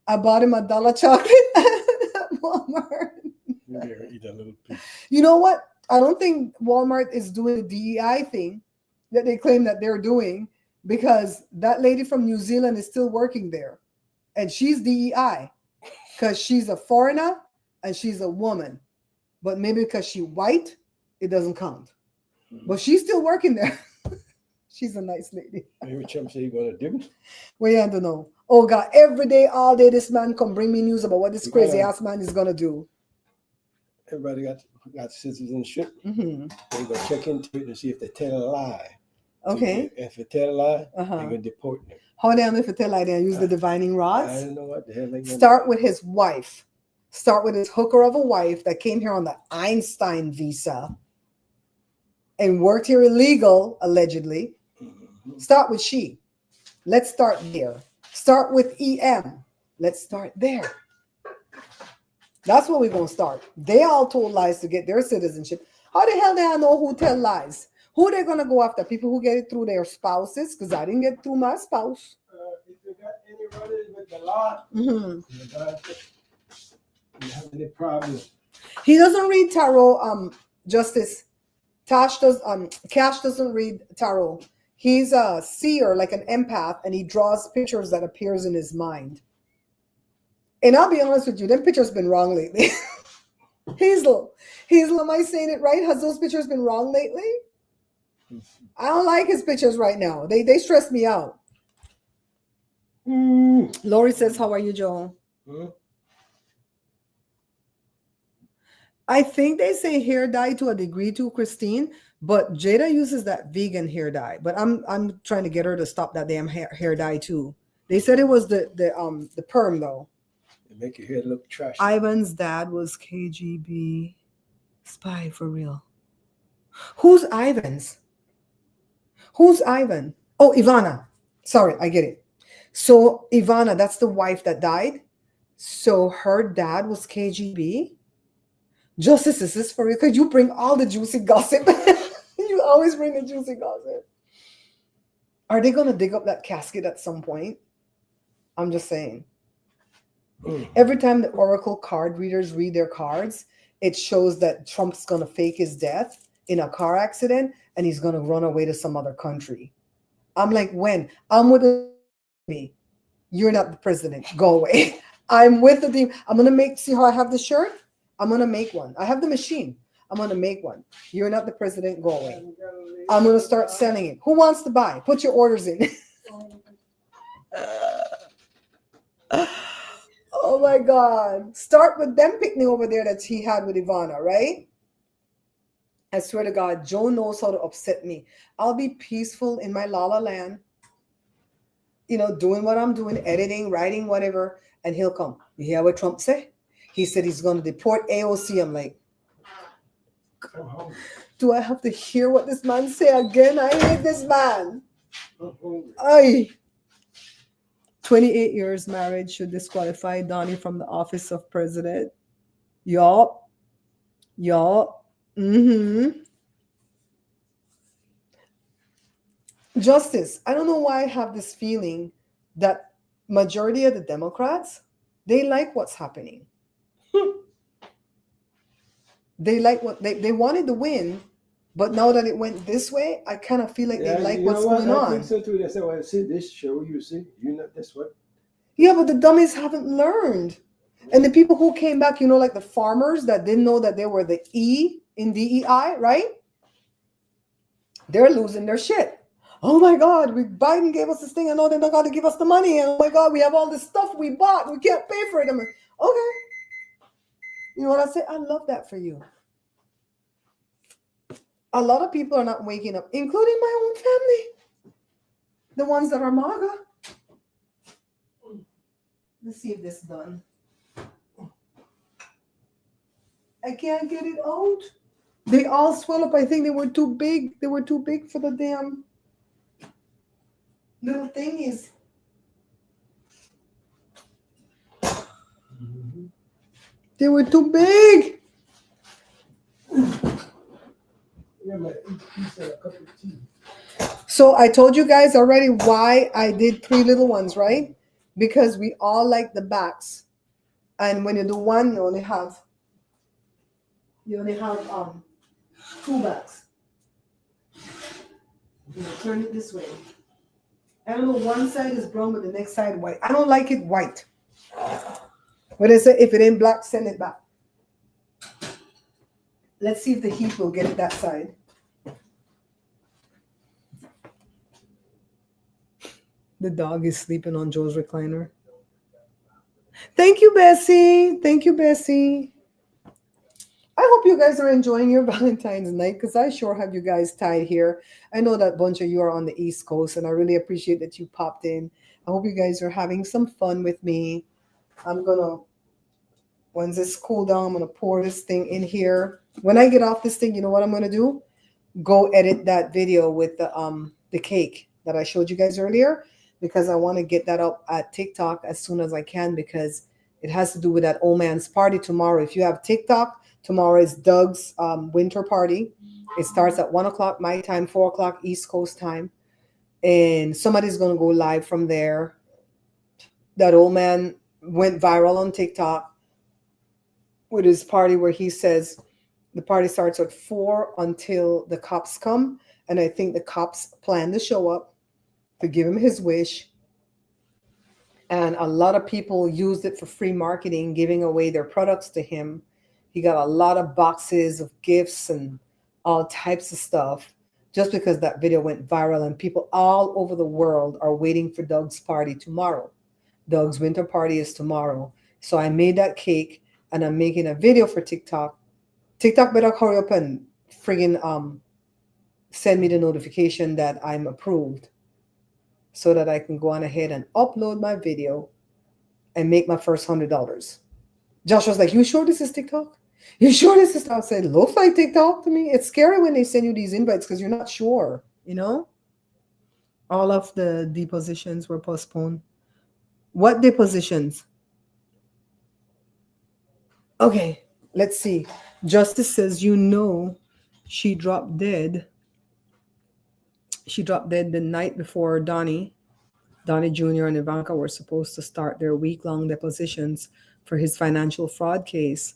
I bought him $1 chocolate at Walmart. Maybe I eat a little piece. You know what? I don't think Walmart is doing the DEI thing that they claim that they're doing, because that lady from New Zealand is still working there. And she's DEI because she's a foreigner and she's a woman. But maybe because she's white, it doesn't count. But she's still working there. She's a nice lady. Maybe Trump say he's gonna do it. Well, yeah, I don't know. Oh God, every day, all day, this man come bring me news about what this crazy ass man is gonna do. Everybody got citizenship. Mm-hmm. They go check into it and see if they tell a lie. Okay. If they tell a lie, Uh-huh. they're gonna deport them. How they if it tell like they use the divining I rods? don't know what the hell they gonna Start with his wife. Start with his hooker of a wife that came here on the Einstein visa and worked here illegal, allegedly. Mm-hmm. Start with she. Let's start there. Start with EM. Let's start there. That's where we're going to start. They all told lies to get their citizenship. How the hell do I know who tell lies? Who they're going to go after? People who get it through their spouses? Because I didn't get through my spouse. If you got any brothers with the law, you have any problems? He doesn't read tarot, Justice. Cash doesn't read tarot. He's a seer, like an empath, and he draws pictures that appears in his mind. And I'll be honest with you, them pictures been wrong lately. Hazel, am I saying it right? Has those pictures been wrong lately? I don't like his pictures right now. They stress me out. Lori says, how are you, Joe? I think they say hair dye to a degree too, Christine, but Jada uses that vegan hair dye. But I'm trying to get her to stop that damn hair dye too. They said it was the perm though. It make your hair look trashy. Ivan's dad was KGB spy for real. Who's Ivan's? Who's Ivan? Oh, Ivana. Sorry, I get it. So Ivana, that's the wife that died. So her dad was KGB. Justice, is this for real? Could you bring all the juicy gossip? You always bring the juicy gossip. Are they going to dig up that casket at some point? I'm just saying. Every time the Oracle card readers read their cards, it shows that Trump's going to fake his death in a car accident and he's going to run away to some other country. I'm like, when? I'm with me. You're not the president. Go away. I'm with the team. I'm going to see how I have the shirt? I'm going to make one. I have the machine. I'm going to make one. You're not the president. Go away. I'm going to start selling it. Who wants to buy? Put your orders in. Oh my God. Start with them picnic over there that he had with Ivana, right? I swear to God, Joe knows how to upset me. I'll be peaceful in my la la land, doing what I'm doing, editing, writing, whatever, and he'll come. You hear what Trump say? He said he's going to deport AOC. I'm like, do I have to hear what this man say again? I hate this man. 28 years marriage should disqualify Donnie from the office of president. Yup. Justice, I don't know why I have this feeling that majority of the Democrats They like what's happening. They like what they wanted to win, but now that it went this way, I kind of feel like Yeah, they like you what's know what? going I on. think so too. They said, well, see this show, you see, you know, that's what. Yeah, but the dummies haven't learned. And the people who came back, you know, like the farmers that didn't know that they were the E in DEI, right? They're losing their shit. Oh my God, Biden gave us this thing. I know they're not going to give us the money. And oh my God, we have all this stuff we bought. We can't pay for it. I'm like, okay. You know what I say? I love that for you. A lot of people are not waking up, including my own family. The ones that are MAGA. Let's see if this is done. I can't get it out. They all swell up. I think they were too big. They were too big for the damn little thingies. They were too big. Yeah, but he said a cup of tea. So I told you guys already why I did 3 little ones, right? Because we all like the backs. And when you do one, you only have 2 backs. You know, turn it this way. I don't know, one side is brown, but the next side white. I don't like it white. What is it? If it ain't black, send it back. Let's see if the heat will get it that side. The dog is sleeping on Joe's recliner. Thank you, Bessie. Thank you, Bessie. I hope you guys are enjoying your Valentine's night because I sure have you guys tied here. I know that a bunch of you are on the East Coast, and I really appreciate that you popped in. I hope you guys are having some fun with me. I'm going to, once this cool down, I'm going to pour this thing in here. When I get off this thing, you know what I'm going to do? Go edit that video with the cake that I showed you guys earlier, because I want to get that up at TikTok as soon as I can, because it has to do with that old man's party tomorrow. If you have TikTok, tomorrow is Doug's winter party. It starts at 1 o'clock my time, 4 o'clock East Coast time. And somebody's going to go live from there. That old man went viral on TikTok with his party where he says the party starts at 4 until the cops come. And I think the cops plan to show up to give him his wish. And a lot of people used it for free marketing, giving away their products to him. He got a lot of boxes of gifts and all types of stuff just because that video went viral, and people all over the world are waiting for Doug's party tomorrow. Doug's winter party is tomorrow. So I made that cake, and I'm making a video for TikTok. TikTok better hurry up and friggin' send me the notification that I'm approved, so that I can go on ahead and upload my video and make my first $100. Josh was like, you sure this is TikTok? You sure this is? I said, looks like TikTok to me. It's scary when they send you these invites because you're not sure, you know? All of the depositions were postponed. What depositions? Okay, let's see. Justice says, you know, she dropped dead. She dropped dead the night before Donnie Jr. and Ivanka were supposed to start their week-long depositions for his financial fraud case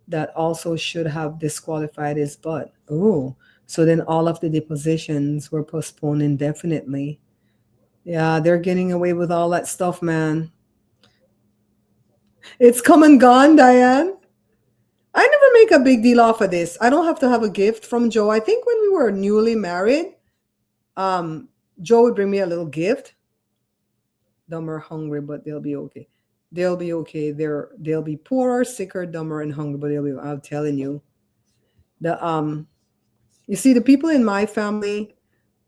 that also should have disqualified his butt. Oh, so then all of the depositions were postponed indefinitely. Yeah, they're getting away with all that stuff, man. It's come and gone, Diane. I never make a big deal off of this. I don't have to have a gift from Joe. I think when we were newly married, Joe would bring me a little gift. Dumber, hungry, but they'll be okay. They'll be okay. They'll be poorer, sicker, dumber, and hungry, but they'll be. I'm telling you, you see, the people in my family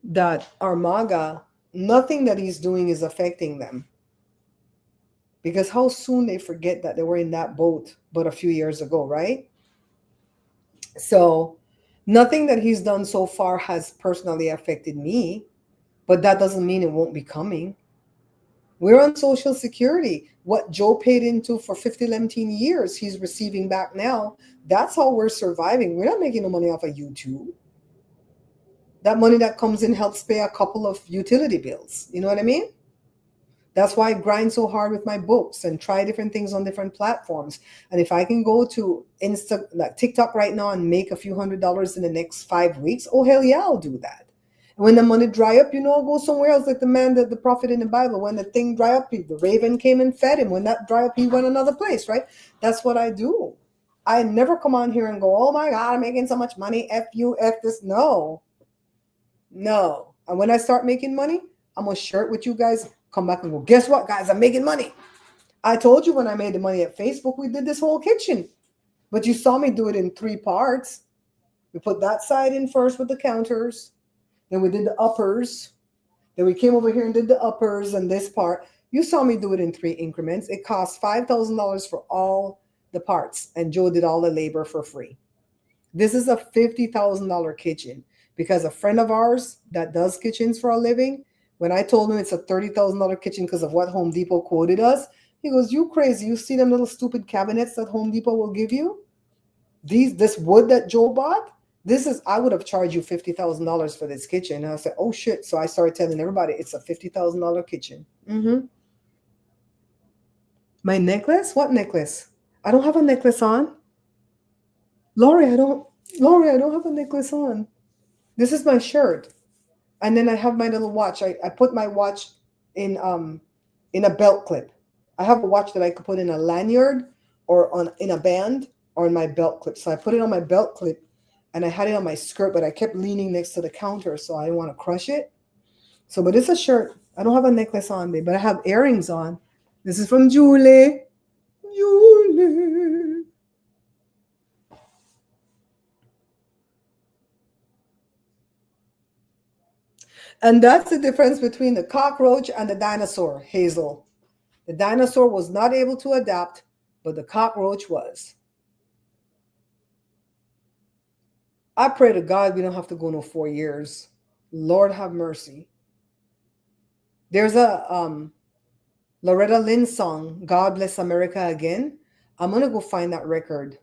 that are MAGA, nothing that he's doing is affecting them. Because how soon they forget that they were in that boat but a few years ago, right? So nothing that he's done so far has personally affected me, but that doesn't mean it won't be coming. We're on Social Security. What Joe paid into for 17 years, he's receiving back now. That's how we're surviving. We're not making no money off of YouTube. That money that comes in helps pay a couple of utility bills. You know what I mean? That's why I grind so hard with my books and try different things on different platforms. And if I can go to like TikTok right now and make a few $100s in the next 5 weeks, oh hell yeah, I'll do that. And when the money dry up, I'll go somewhere else, like the man, that the prophet in the Bible. When the thing dry up, the raven came and fed him. When that dry up, he went another place, right? That's what I do. I never come on here and go, oh my God, I'm making so much money. F you, F this. No. And when I start making money, I'm going to share it with you guys. Come back and go, guess what, guys? I'm making money. I told you when I made the money at Facebook, we did this whole kitchen. But you saw me do it in 3 parts. We put that side in first with the counters. Then we did the uppers. Then we came over here and did the uppers and this part. You saw me do it in 3 increments. It cost $5,000 for all the parts. And Joe did all the labor for free. This is a $50,000 kitchen because a friend of ours that does kitchens for a living, when I told him it's a $30,000 kitchen because of what Home Depot quoted us, he goes, you crazy. You see them little stupid cabinets that Home Depot will give you? This wood that Joe bought? I would have charged you $50,000 for this kitchen. And I said, oh shit. So I started telling everybody it's a $50,000 kitchen. My necklace? What necklace? I don't have a necklace on. Lori, I don't have a necklace on. This is my shirt. And then I have my little watch. I put my watch in a belt clip. I have a watch that I could put in a lanyard or in a band or in my belt clip. So I put it on my belt clip and I had it on my skirt, but I kept leaning next to the counter, so I didn't want to crush it. So, but it's a shirt. I don't have a necklace on, babe, but I have earrings on. This is from Julie. Julie. And that's the difference between the cockroach and the dinosaur, Hazel. The dinosaur was not able to adapt, but the cockroach was. I pray to God we don't have to go no 4 years. Lord have mercy. There's a Loretta Lynn song, God Bless America Again. I'm going to go find that record.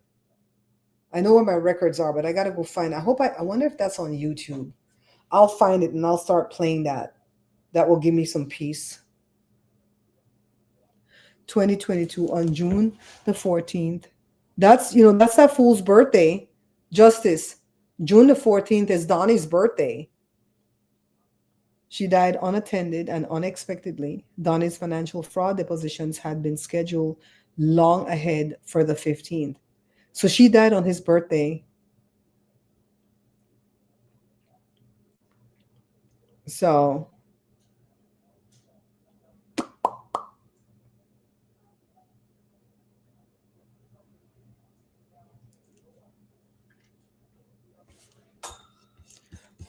I know where my records are, but I got to go find it. I wonder if that's on YouTube. I'll find it and I'll start playing that. That will give me some peace. 2022 on June the 14th. That's that fool's birthday. Justice. June the 14th is Donnie's birthday. She died unattended and unexpectedly. Donnie's financial fraud depositions had been scheduled long ahead for the 15th. So she died on his birthday. So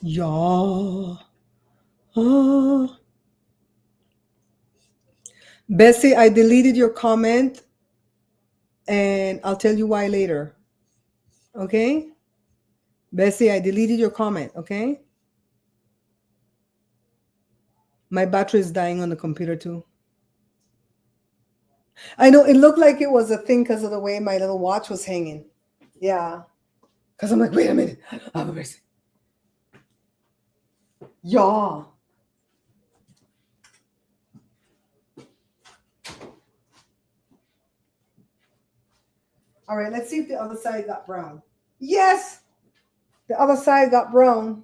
yeah. Bessie, I deleted your comment and I'll tell you why later. Okay? Bessie, I deleted your comment, okay? My battery is dying on the computer too. I know it looked like it was a thing because of the way my little watch was hanging. Yeah. Because I'm like, wait a minute. I'm amazing. Yeah. All right, let's see if the other side got brown. Yes. The other side got brown.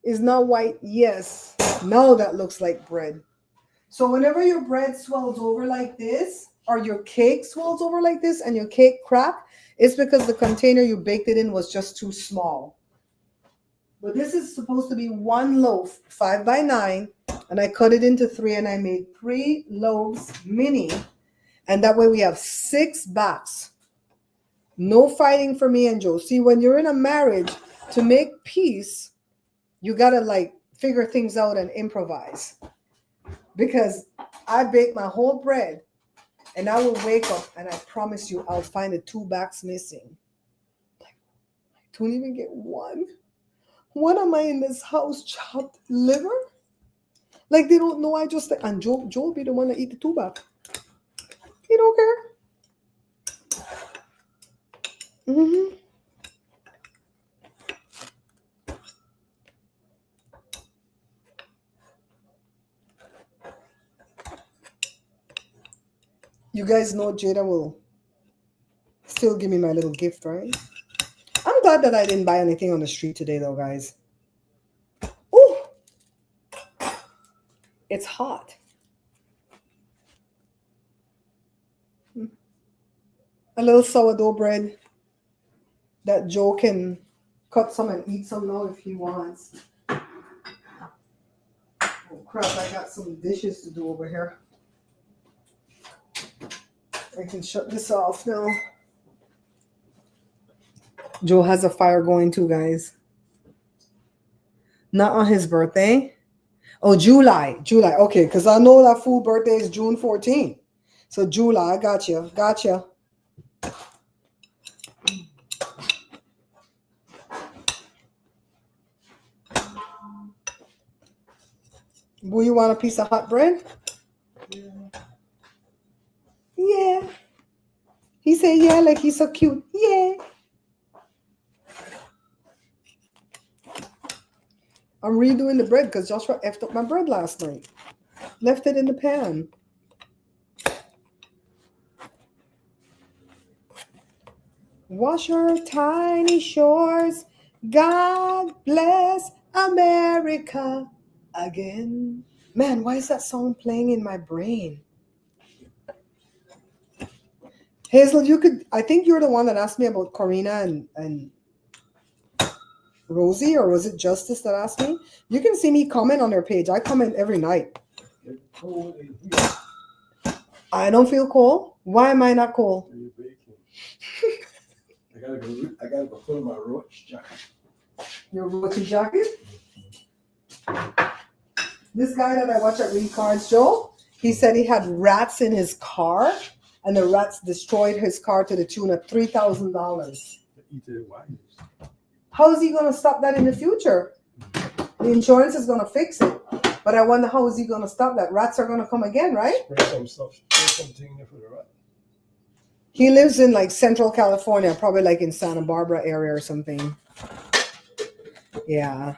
Is not white. Yes. Now that looks like bread. So whenever your bread swells over like this, or your cake swells over like this and your cake crack, it's because the container you baked it in was just too small. But this is supposed to be 1 loaf, 5 by 9, and I cut it into 3 and I made 3 loaves mini. And that way we have 6 backs. No fighting for me and Joe. See, when you're in a marriage, to make peace, you got to figure things out and improvise. Because I bake my whole bread and I will wake up and I promise you I'll find the 2 backs missing. I don't even get one. What am I in this house? Chopped liver? They don't know I just... And Joe will be the one that eat the 2 back. He don't care. Mm-hmm. You guys know Jada will still give me my little gift, right? I'm glad that I didn't buy anything on the street today, though, guys. Ooh, it's hot. A little sourdough bread that Joe can cut some and eat some now if he wants. Oh crap, I got some dishes to do over here. I can shut this off now. Joe has a fire going too, guys. Not on his birthday. Oh, July. Okay, because I know that fool birthday is June 14th. So July, I got you. Gotcha. Boo, you want a piece of hot bread? Yeah. He said, yeah, like he's so cute. Yeah. I'm redoing the bread because Joshua effed up my bread last night. Left it in the pan. Wash your tiny shores. God bless America again. Man, why is that song playing in my brain? Hazel, I think you're the one that asked me about Corina and Rosie, or was it Justice that asked me? You can see me comment on their page. I comment every night. It's cold in here. I don't feel cold. Why am I not cold? You're baking. I gotta go put on my roach jacket. Your Rosie jacket? This guy that I watch at Read Cards, Joe, he said he had rats in his car, and the rats destroyed his car to the tune of $3,000. Eat the wires. How is he going to stop that in the future? The insurance is going to fix it. But I wonder how is he going to stop that? Rats are going to come again, right? Spray some stuff. Spray something in there for the rat. He lives in like Central California, probably like in Santa Barbara area or something. Yeah.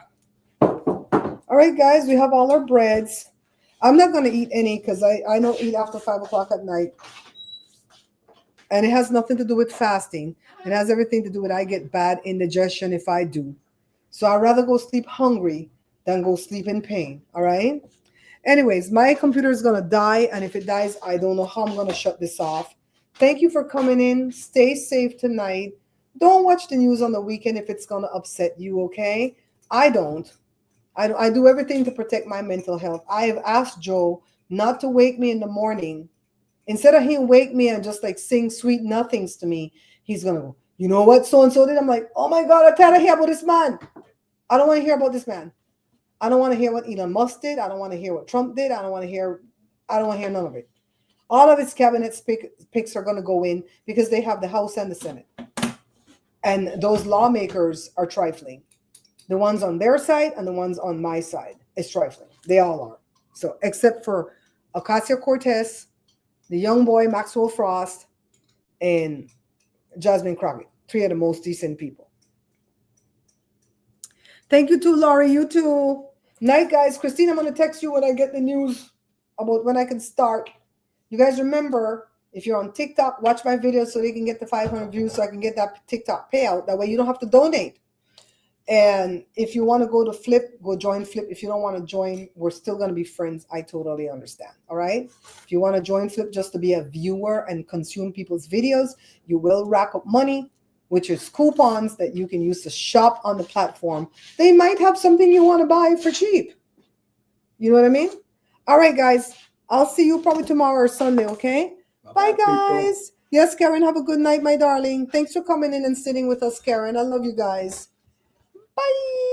All right, guys, we have all our breads. I'm not going to eat any because I don't eat after 5 o'clock at night. And it has nothing to do with fasting. It has everything to do with I get bad indigestion if I do. So I'd rather go sleep hungry than go sleep in pain. All right? Anyways, my computer is going to die. And if it dies, I don't know how I'm going to shut this off. Thank you for coming in. Stay safe tonight. Don't watch the news on the weekend if it's going to upset you, okay? I don't. I do everything to protect my mental health. I have asked Joe not to wake me in the morning. Instead of him wake me and just like sing sweet nothings to me, he's going to go, you know what so-and-so did? I'm like, oh my God, I can't hear about this man. I don't want to hear about this man. I don't want to hear what Elon Musk did. I don't want to hear what Trump did. I don't want to hear none of it. All of his cabinet picks are going to go in because they have the House and the Senate. And those lawmakers are trifling. The ones on their side and the ones on my side is trifling. They all are. So except for Ocasio-Cortez, the young boy, Maxwell Frost, and Jasmine Crockett. 3 of the most decent people. Thank you too, Laurie. You too. Night, guys. Christine, I'm going to text you when I get the news about when I can start. You guys remember, if you're on TikTok, watch my videos so they can get the 500 views so I can get that TikTok payout. That way you don't have to donate. And if you want to go to Flip, go join Flip. If you don't want to join, we're still going to be friends. I totally understand. All right. If you want to join Flip just to be a viewer and consume people's videos, you will rack up money, which is coupons that you can use to shop on the platform. They might have something you want to buy for cheap. You know what I mean? All right, guys. I'll see you probably tomorrow or Sunday. Okay. Bye, guys. People. Yes, Karen. Have a good night, my darling. Thanks for coming in and sitting with us, Karen. I love you guys. Bye.